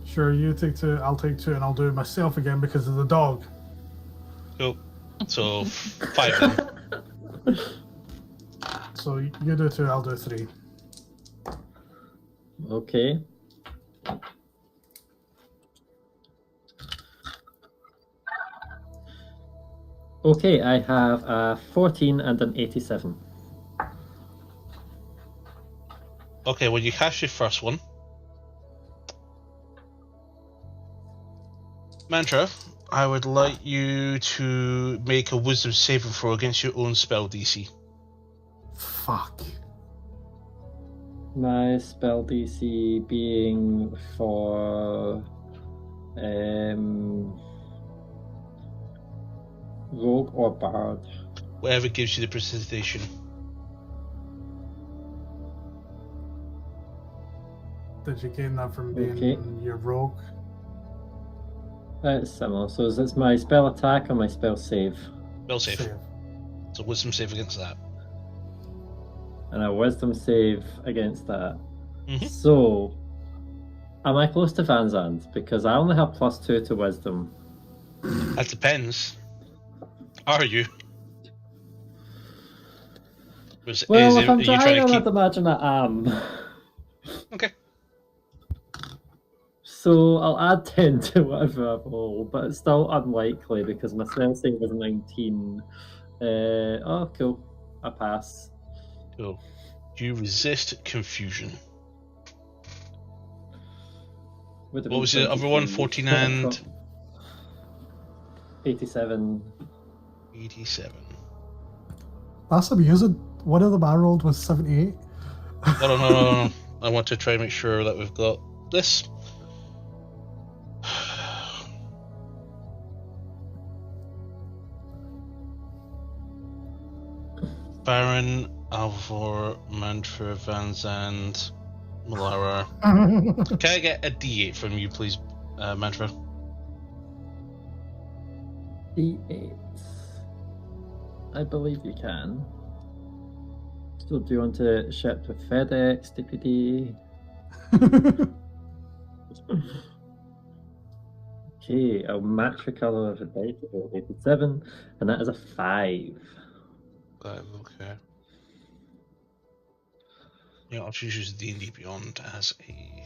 Sure, you take 2, I'll take 2, and I'll do it myself again because of the dog. Cool. So 5 then. So you do 2, I'll do 3. Okay. Okay, I have a 14 and an 87. Okay, well you cast your first one. Mantra, I would like you to make a wisdom saving throw against your own spell DC. Fuck. My spell DC being for rogue or bard. Whatever gives you the precipitation. Did you gain that from being Okay. your rogue? It's similar. So is this my spell attack or my spell save? Spell save. So wisdom save against that. And a wisdom save against that. Mhm. So, am I close to Van Zandt? Because I only have +2 to wisdom. That depends. Are you? Well, if are I'm you trying, to I'd imagine I am. Okay. So I'll add 10 to whatever I roll, but it's still unlikely because my spell save was 19. Oh, cool. I pass. Cool. You resist confusion. Would have What been was the other one? 14 and 87. 87. That's amusing. One of them I rolled was 78. No. I want to try and make sure that we've got this. Baron, Alvor, Mantra, Van Zandt, Malara. Can I get a D8 from you, please, Mantra? D8. I believe you can. So do you want to ship with FedEx, DPD? Okay, I'll match the colour of the dice, 87, and that is a 5. Okay. Yeah, I'll just use D&D Beyond as a...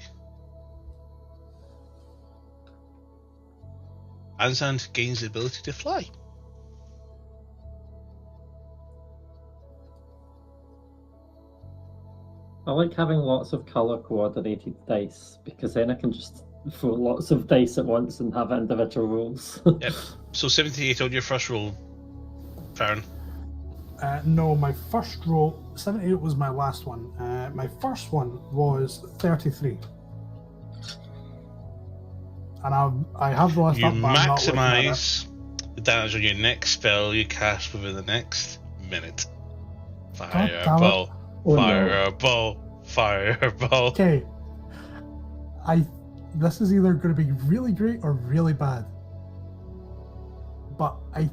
Anzan gains the ability to fly. I like having lots of color coordinated dice because then I can just throw lots of dice at once and have individual rolls. Yep. So 78 on your first roll, Farron. No, my first roll, 78 was my last one. My first one was 33. And I have the last You up, but I'm not looking at it. maximize the damage on your next spell you cast within the next minute. Fireball, Oh, no. fireball, fireball. Okay. This is either going to be really great or really bad. But I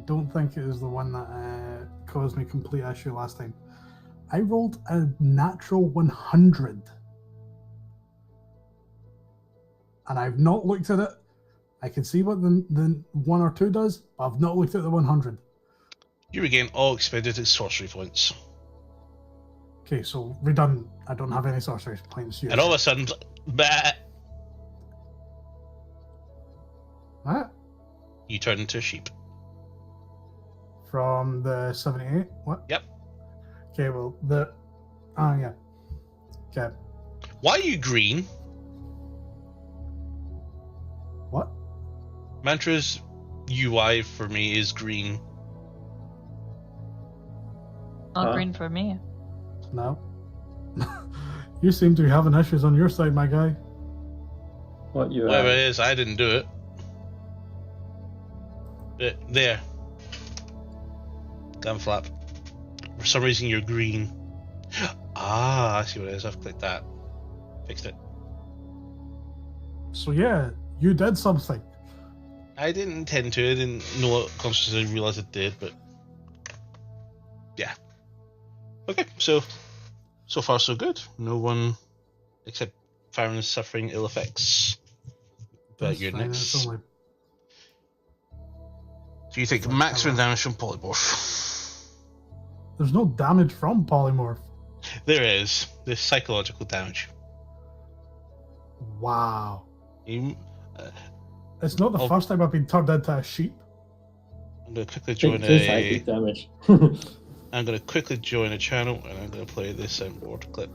don't think it is the one that caused me complete issue last time. I rolled a natural 100. And I've not looked at it. I can see what the 1 or 2 does, but I've not looked at the 100. You regain all expended sorcery points. Okay, so redundant. I don't have any sorcery points. And all of a sudden, bah, What? you turn into a sheep. From the 78? What? Yep. Okay, well, yeah. Okay. Why are you green? What? Mantra's UI for me is green. Not green for me. No. You seem to be having issues on your side, my guy. What you Whatever it is, I didn't do it. But there. Gunflap. For some reason you're green. Ah, I see what it is. I've clicked that. Fixed it. So yeah, you did something. I didn't intend to. I didn't know what consciously realize it did, but yeah. Okay, so far so good. No one except Farron is suffering ill effects. But That's you're fine, next. it's only- So you take Like maximum how- damage from polymorph. There's no damage from polymorph. There is. There's psychological damage. Wow. You, It's not the Oh. first time I've been turned into a sheep. I'm gonna quickly take join 2 psychic damage. I'm gonna quickly join a channel and I'm gonna play this soundboard clip.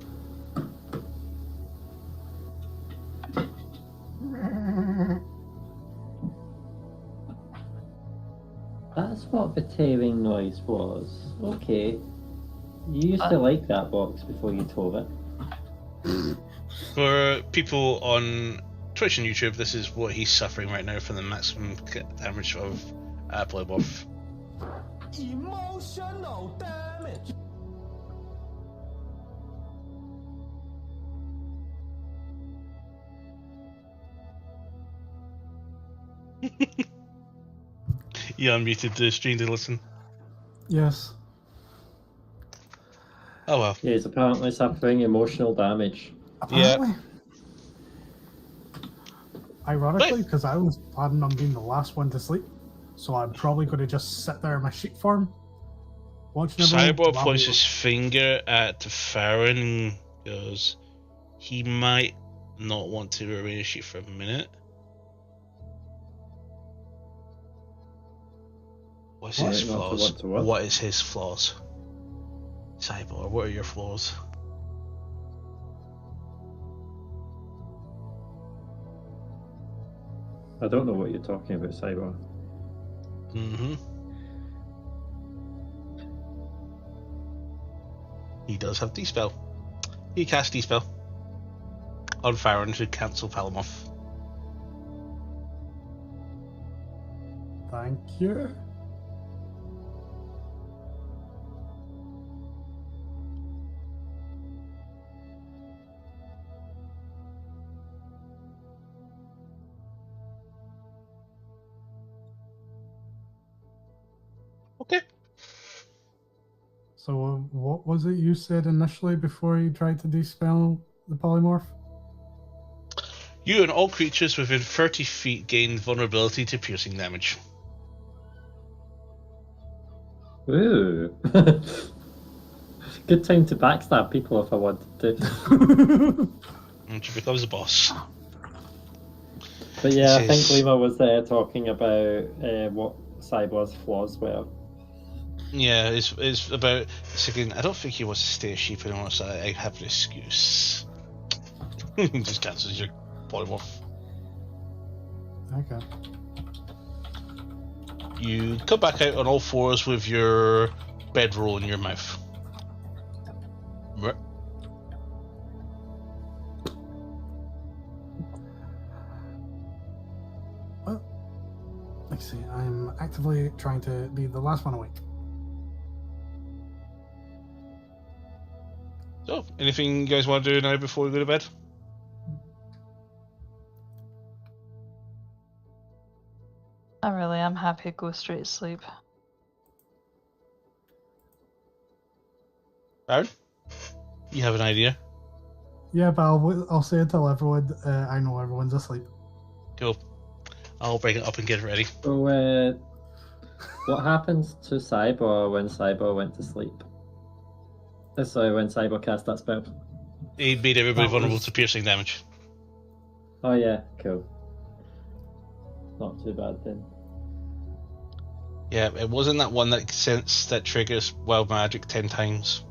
That's what the tearing noise was. Okay. You used to like that box before you tore it. For people on Twitch and YouTube, this is what he's suffering right now from the maximum damage of polymorph. Emotional damage. You unmuted the stream to listen. Yes. Oh well. Yeah, he's apparently suffering emotional damage. Apparently. Ironically, because I was planning on being the last one to sleep, so I'm probably going to just sit there in my sheep form, watching everyone. Cyborg points his finger at Farron and goes, he might not want to remain a sheep for a minute. What's Might his not flaws? want to what? What is his flaws? Cyborg, what are your flaws? I don't know what you're talking about, Cyber. Mm-hmm. He does have D-Spell. He casts D-Spell on Farron to cancel Palomorph. Thank you. Okay. So what was it you said initially before you tried to dispel the polymorph? You and all creatures within 30 feet gain vulnerability to piercing damage. Ooh. Good time to backstab people if I wanted to. And she becomes the boss. But yeah, I think Says- Lima was there talking about what Cybor's flaws were. Yeah, it's about again. I don't think he wants to stay a sheep anymore, so I have an excuse. Just cancels your polymorph. Okay. You come back out on all fours with your bedroll in your mouth. Well, let's see. I'm actively trying to be the last one awake. So, anything you guys want to do now before we go to bed? Not really. I'm happy to go straight to sleep. Aaron? You have an idea? Yeah, but I'll say it till everyone. I know everyone's asleep. Cool. I'll bring it up and get it ready. So, what happens to Cyber when Cyber went to sleep? Sorry, when Cyber cast that spell. He made everybody That vulnerable was- to piercing damage. Oh yeah, cool. Not too bad then. Yeah, it wasn't that one that triggers wild magic 10 times.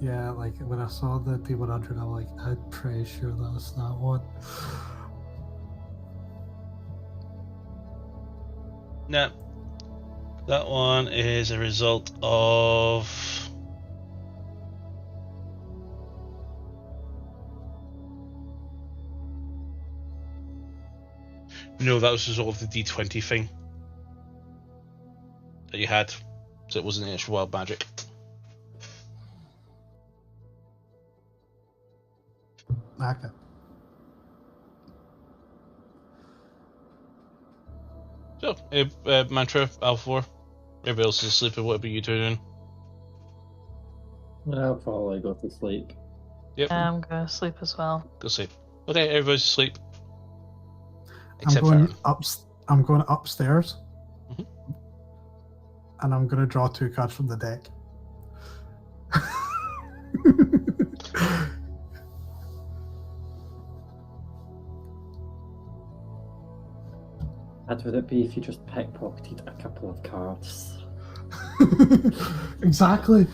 Yeah, like when I saw the D100, I'm like, I'm pretty sure that's that one. No. That one is a result of... No, that was a result of the D20 thing that you had. So it wasn't actual wild magic. Okay. So, Mantra, Alpha, everybody else is asleep, or whatever you're doing. I'll probably go to sleep. Yep, I'm gonna sleep as well. go sleep. Okay, everybody's asleep. I'm Except going Farron. I'm going upstairs, Mhm. and I'm going to draw 2 cards from the deck. How would it be if you just pickpocketed a couple of cards? Exactly.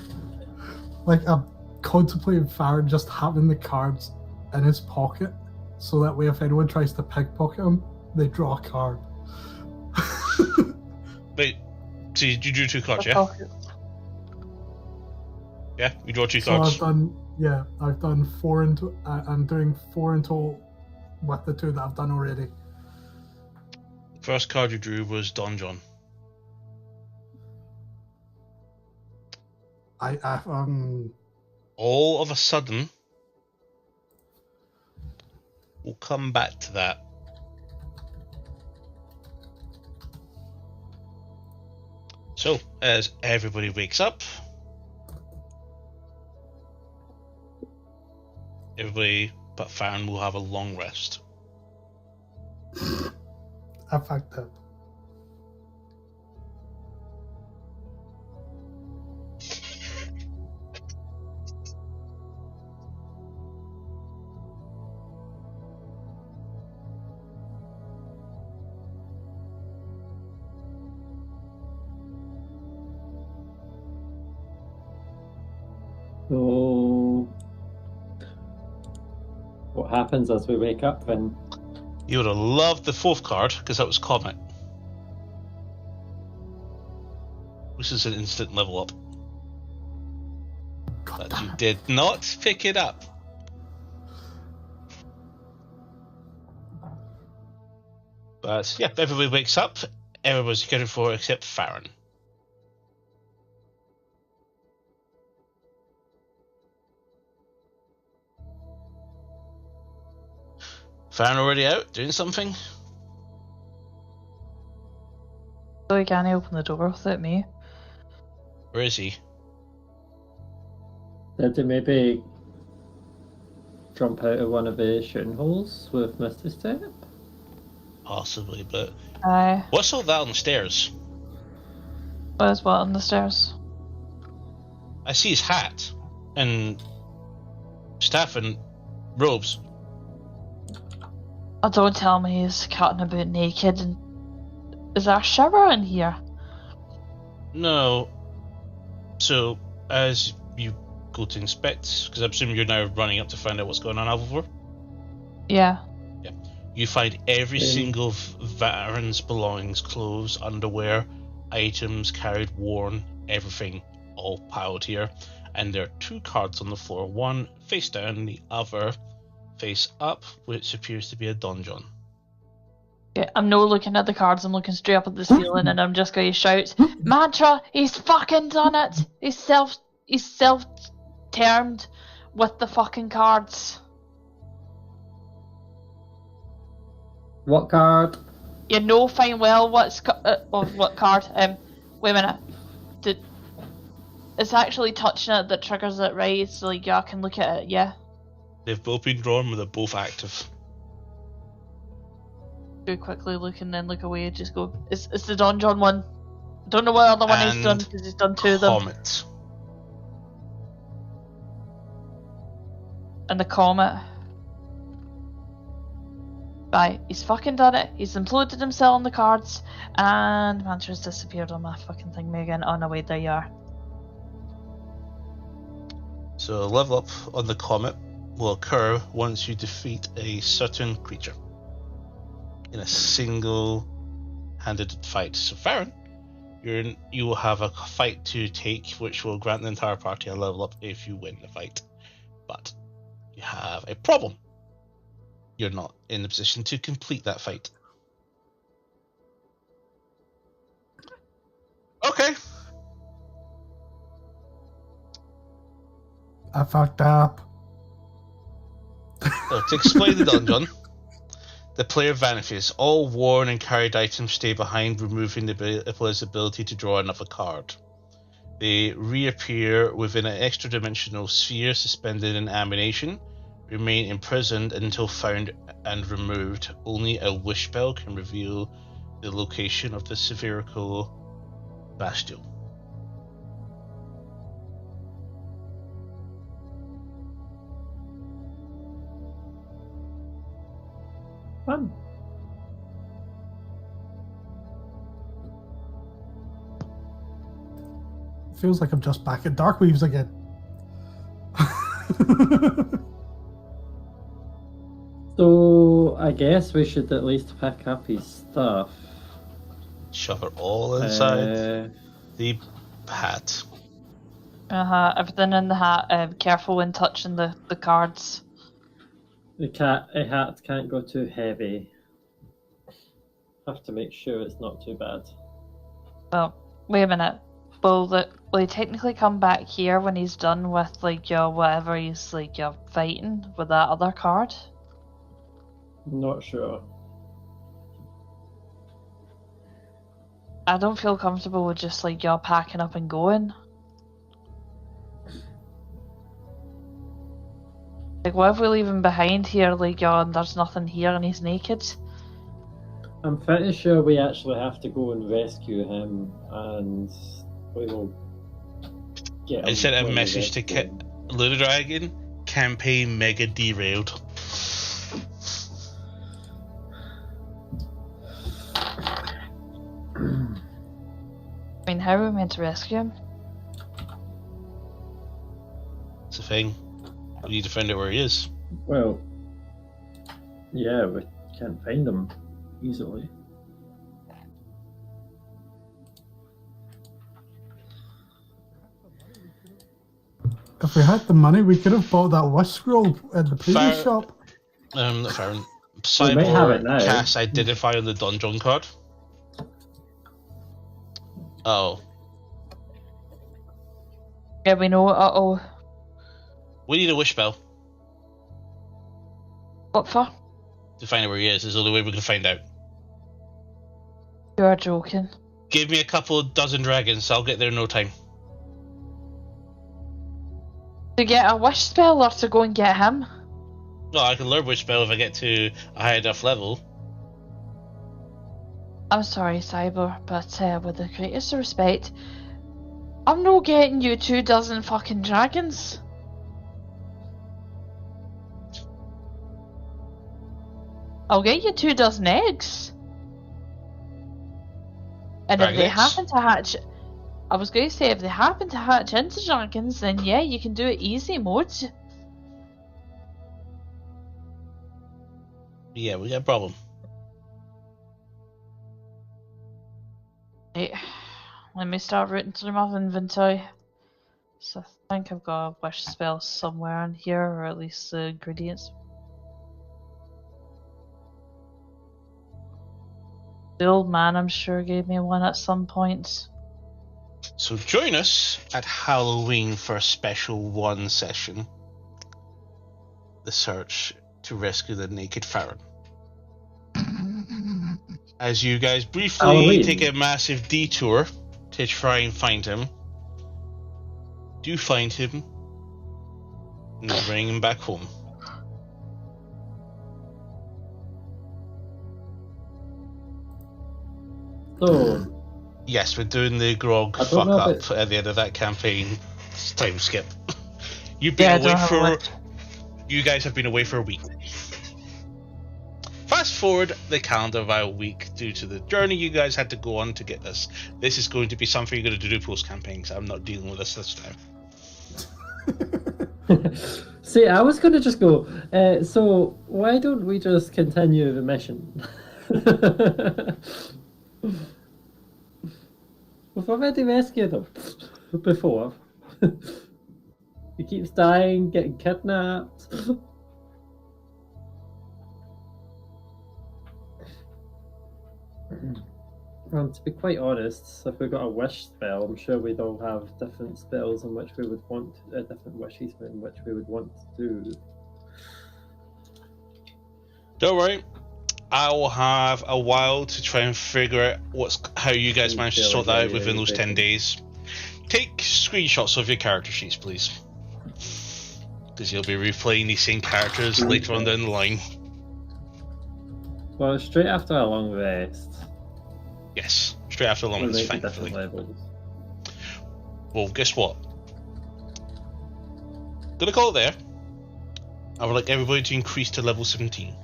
Like I'm contemplating Farron just having the cards in his pocket, so that way if anyone tries to pickpocket him, they draw a card. Wait, so you drew 2 cards, The yeah? pocket. Yeah, you draw 2 So cards. I've done 4 into. I'm doing 4 in total with the 2 that I've done already. First card you drew was Don John. All of a sudden, we'll come back to that. So, as everybody wakes up, everybody but Farron will have a long rest. I fucked up. So, what happens as we wake up then? You would have loved the 4th card, because that was Comet. This is an instant level up. God But damn you it. did not pick it up. But yeah, everybody wakes up. Everybody's accounted for except Farron. Farron already out doing something? So he can't open the door without me. Where is he? Did they maybe jump out of one of the shooting holes with Misty Step? Possibly, but Aye. what's all that on the stairs? What is what on the stairs? I see his hat and staff and robes. Oh, don't tell me he's cutting about naked. And is there a shower in here? No. So, as you go to inspect, because I presume you're now running up to find out what's going on, Alvor? Yeah. You find every single Varan's belongings, clothes, underwear, items carried, worn, everything, all piled here. And there are 2 cards on the floor, one face down, the other face up, which appears to be a donjon. Yeah, I'm not looking at the cards, I'm looking straight up at the ceiling, and I'm just going to shout, Mantra, he's fucking done it! He's self-termed with the fucking cards. What card? You know fine well what card. Wait a minute. It's actually touching it that triggers it, right? So like, yeah, I can look at it, yeah? They've both been drawn, but they're both active. Go quickly look and then look away, just go, it's the donjon one. Don't know what other one he's done, because he's done 2 of them. Comet. And the comet. Right, he's fucking done it. He's imploded himself on the cards, and Mantra's disappeared on my fucking thing again. Oh no, wait, there you are. So level up on the comet will occur once you defeat a certain creature in a single-handed fight. So Farron, you will have a fight to take, which will grant the entire party a level up if you win the fight. But you have a problem. You're not in the position to complete that fight. Okay. I fucked up. So to explain the dungeon, the player vanishes. All worn and carried items stay behind, removing the player's ability to draw another card. They reappear within an extra-dimensional sphere suspended in animation, remain imprisoned until found and removed. Only a wish spell can reveal the location of the spherical bastion. Fun. Feels like I'm just back at Darkweaves again. So I guess we should at least pick up his stuff. Shove it all inside the hat. Everything in the hat. Careful when touching the cards. The hat can't go too heavy. Have to make sure it's not too bad. Well, wait a minute. Will he technically come back here when he's done with like your whatever he's like you're fighting with that other card? Not sure. I don't feel comfortable with just like you're packing up and going. Like, what if we leave him behind here, like, and there's nothing here and he's naked? I'm pretty sure we actually have to go and rescue him, and we will get him. I sent a when we message to rescue him. Lunar Dragon, campaign mega derailed. I mean, how are we meant to rescue him? It's the thing. We need to find out where he is. Well, yeah, we can't find him easily. If we had the money, we could have bought that wish scroll at the previous shop. Not Farron. We may have it now. Cast identify on the donjon card. Oh. Yeah, we know. Uh-oh. We need a wish spell What for? to find out where he is. It's the only way we can find out. You're joking. Give me a couple dozen dragons, I'll get there in no time. To get a wish spell or to go and get him? No, I can learn wish spell if I get to a high enough level. I'm sorry, Cyber, but with the greatest respect, I'm not getting you 24 fucking dragons. I'll get you 24 eggs. And Dragon if they eggs? happen to hatch... I was going to say, if they happen to hatch into dragons, then yeah, you can do it easy mode. Yeah, we got a problem. Right. Let me start rooting through my inventory. So I think I've got a wish spell somewhere in here, or at least the ingredients. The old man, I'm sure, gave me one at some point. So join us at Halloween for a special one session. The search to rescue the naked Farron. As you guys briefly Halloween. take a massive detour to try and find him. Do find him. And bring him back home. So, Yes, we're doing the grog I don't fuck know up if at the end of that campaign. It's time skip. You've Yeah, I been don't away have a for. list. You guys have been away for a week. Fast forward the calendar of our week due to the journey you guys had to go on to get this. This is going to be something you're going to do post campaign, so I'm not dealing with this time. see, I was going to just go, so why don't we just continue the mission? We've already rescued him before. He keeps dying, getting kidnapped. To be quite honest, if we got a wish spell, I'm sure we'd all have different spells in which we would want, different wishes in which we would want to do. Don't worry. I will have a while to try and figure out how you guys managed to sort that out within those 10 days. Take screenshots of your character sheets, please. Because you'll be replaying these same characters later on down the line. Well, straight after a long rest, Yes, straight after the long we'll ones, make the different thankfully. levels. Well, guess what? Gonna call it there. I would like everybody to increase to level 17.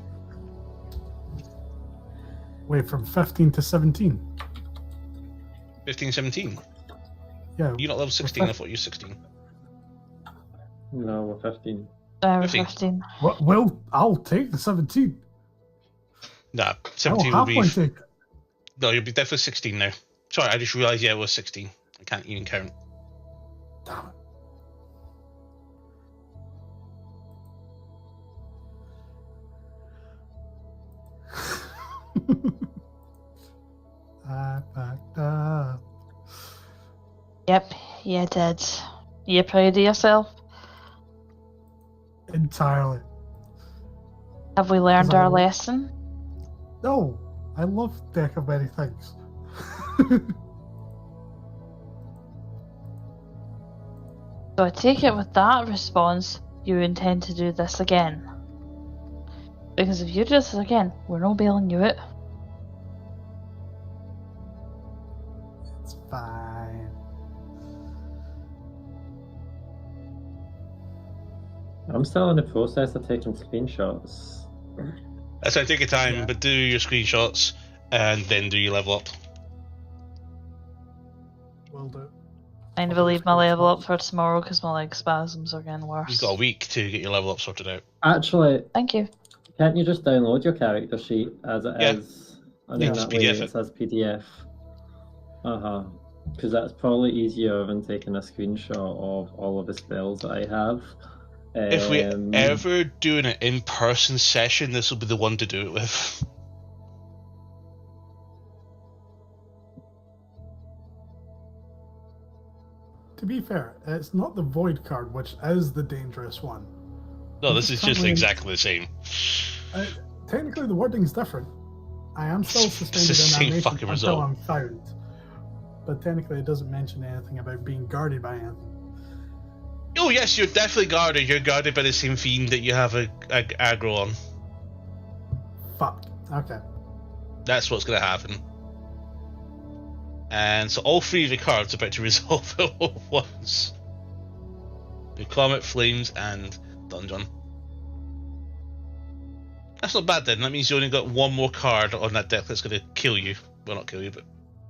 Wait, from 15 to 17. 15, 17. Yeah. You're not level 16, I thought you were 16. No, we're 15. We're 15. 15. Well, I'll take the 17. Nah, I'll 17 will happily be... take it. No, you'll be definitely 16 now. Sorry, I just realised, yeah, it was 16. I can't even count. Damn it. I backed up. Yep, you did. You proud of yourself? Entirely. Have we learned Because I our will- lesson? No, I love Deck of Many Things. So I take it with that response, you intend to do this again. Because if you do this again, we're not bailing you out. It's fine. I'm still in the process of taking screenshots. That's why take your time, Yeah. but do your screenshots and then do your level up. Will do. I need to leave my level up for tomorrow because my leg spasms are getting worse. You've got a week to get your level up sorted out. Actually, Thank you. can't you just download your character sheet as it Yeah. is? And Yeah, then just that way PDF it. it says PDF. Because that's probably easier than taking a screenshot of all of the spells that I have. If we Um, ever do an in-person session, this will be the one to do it with. To be fair, it's not the Void card, which is the dangerous one. No, this is just Probably- exactly the same. Technically, the wording's different. I am still It's the suspended same in animation fucking until result. I'm found. But technically, it doesn't mention anything about being guarded by anything. Oh yes, you're definitely guarded. You're guarded by the same fiend that you have a aggro on. Fuck. Okay. That's what's gonna happen. And so all three of the cards are about to resolve at all once. The Comet, Flames, and Dungeon. That's not bad then. That means you only got one more card on that deck that's going to kill you. Well, not kill you, but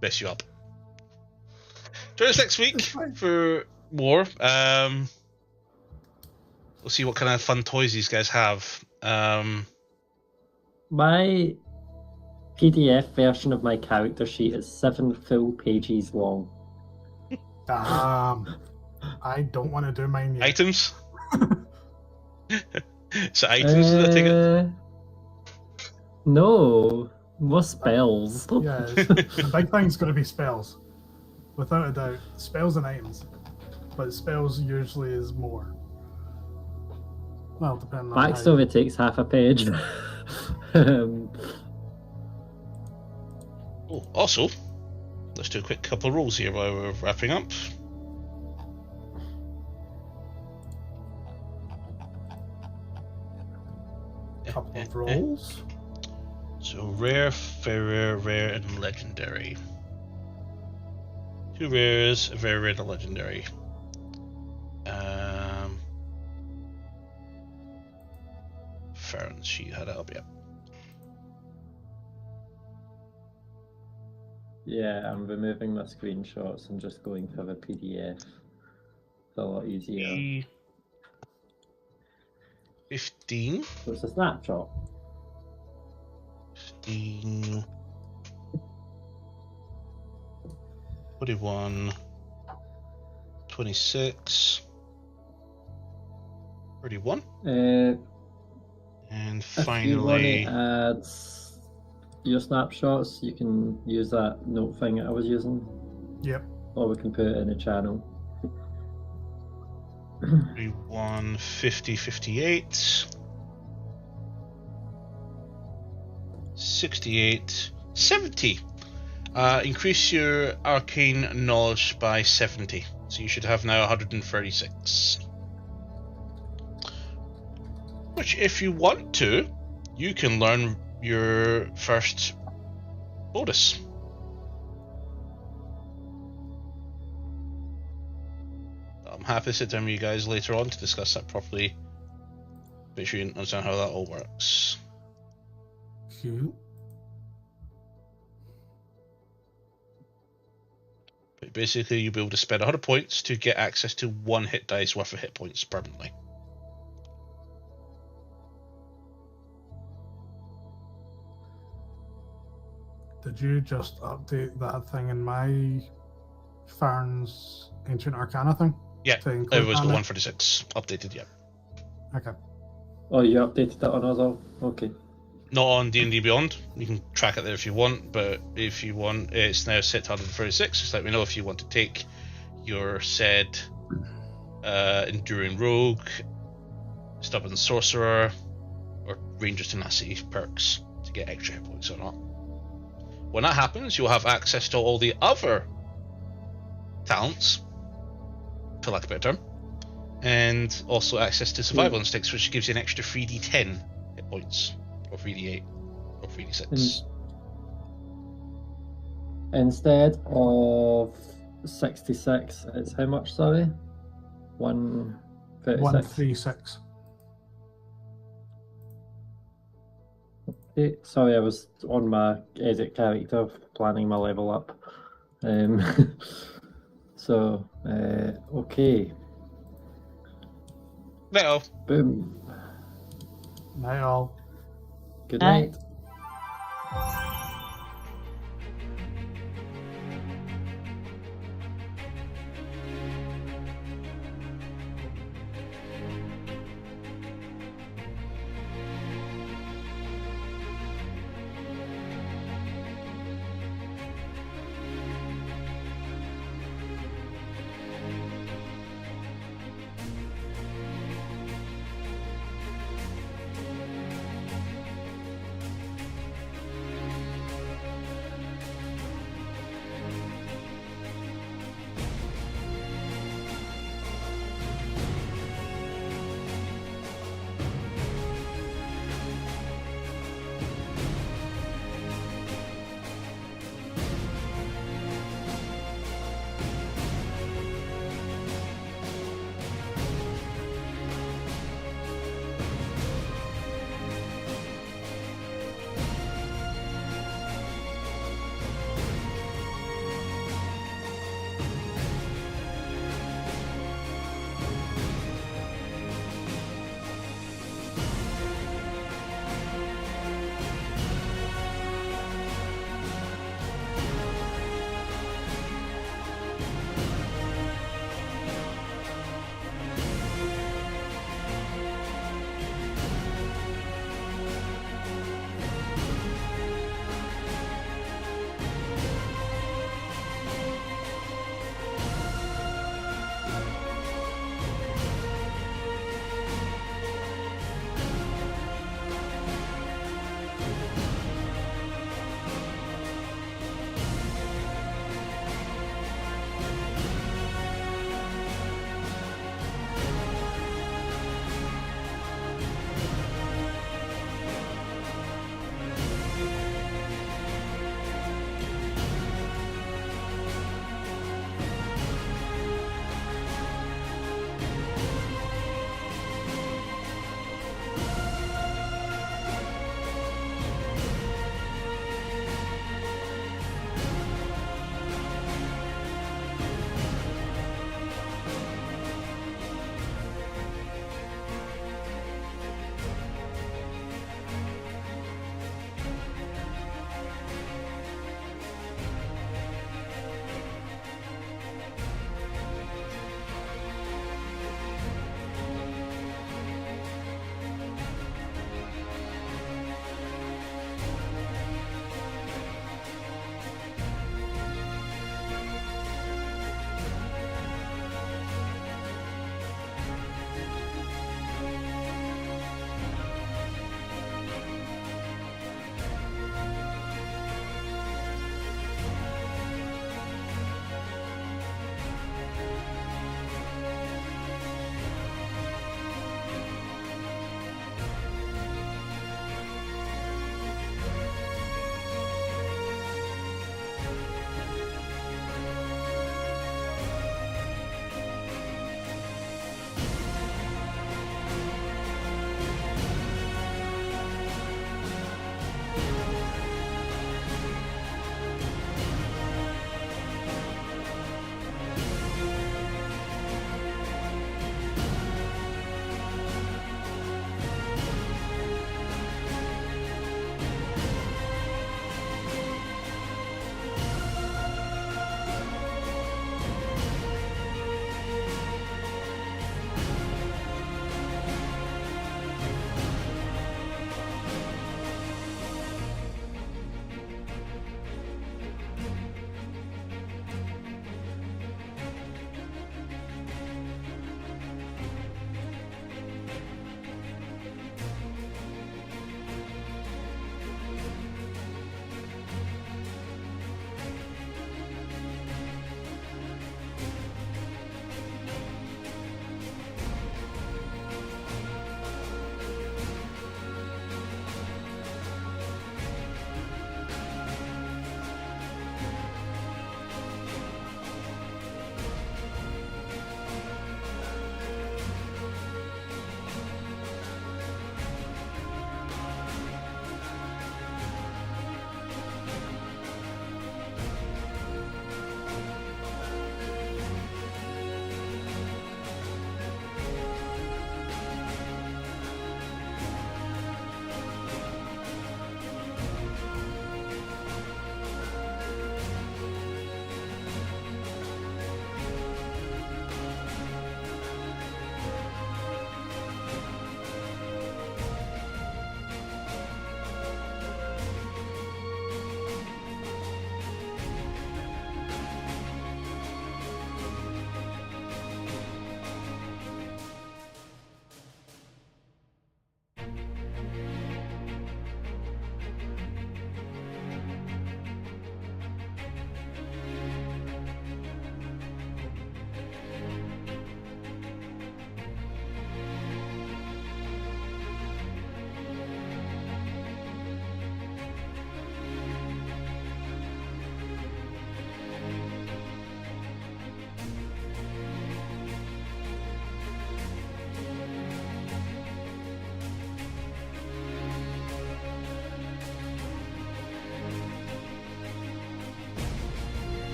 mess you up. Join us next week for more. We'll see what kind of fun toys these guys have. My PDF version of my character sheet is 7 full pages long. Damn. I don't want to do mine yet. Items? So items, I take it? No, more spells. Yeah, the big thing's going to be spells. Without a doubt. Spells and items. But spells usually is more. Well, depending on Backstory takes half a page. Oh, also, let's do a quick couple of rolls here while we're wrapping up. couple of rolls. So rare, very rare, and legendary. 2 rares, a very rare, and a legendary. Farron's sheet had it up, yeah. Yeah, I'm removing my screenshots and just going for the PDF. It's a lot easier. 15. So it's a snapshot. 15. 21. 26. 31. And finally, if you want to add your snapshots, you can use that note thing that I was using. Yep. Or we can put it in the channel. 31, 50, 58. 68, 70. Increase your arcane knowledge by 70. So you should have now 136. Which, if you want to, you can learn your first bonus. I'm happy to sit down with you guys later on to discuss that properly. Make sure you understand how that all works. Cute. But basically, you'll be able to spend 100 points to get access to 1 hit dice worth of hit points permanently. Did you just update that thing in my Farron's Ancient Arcana thing? Yeah, To include it was that got now? 146 updated, yeah. Okay. Oh, you updated that on us all? Okay. Not on D&D Beyond. You can track it there if you want, but if you want, it's now set to 136. Just let me know if you want to take your said Enduring Rogue, Stubborn Sorcerer, or Ranger's Tenacity perks to get extra hit points or not. When that happens, you'll have access to all the other talents, for lack of a better term, and also access to survival instincts, which gives you an extra 3d10 hit points, or 3d8, or 3d6. Instead of 66, it's how much, sorry? 136. 136. Sorry, I was on my edit character planning my level up. So, okay. Now, Boom. Night all. Good Night. night.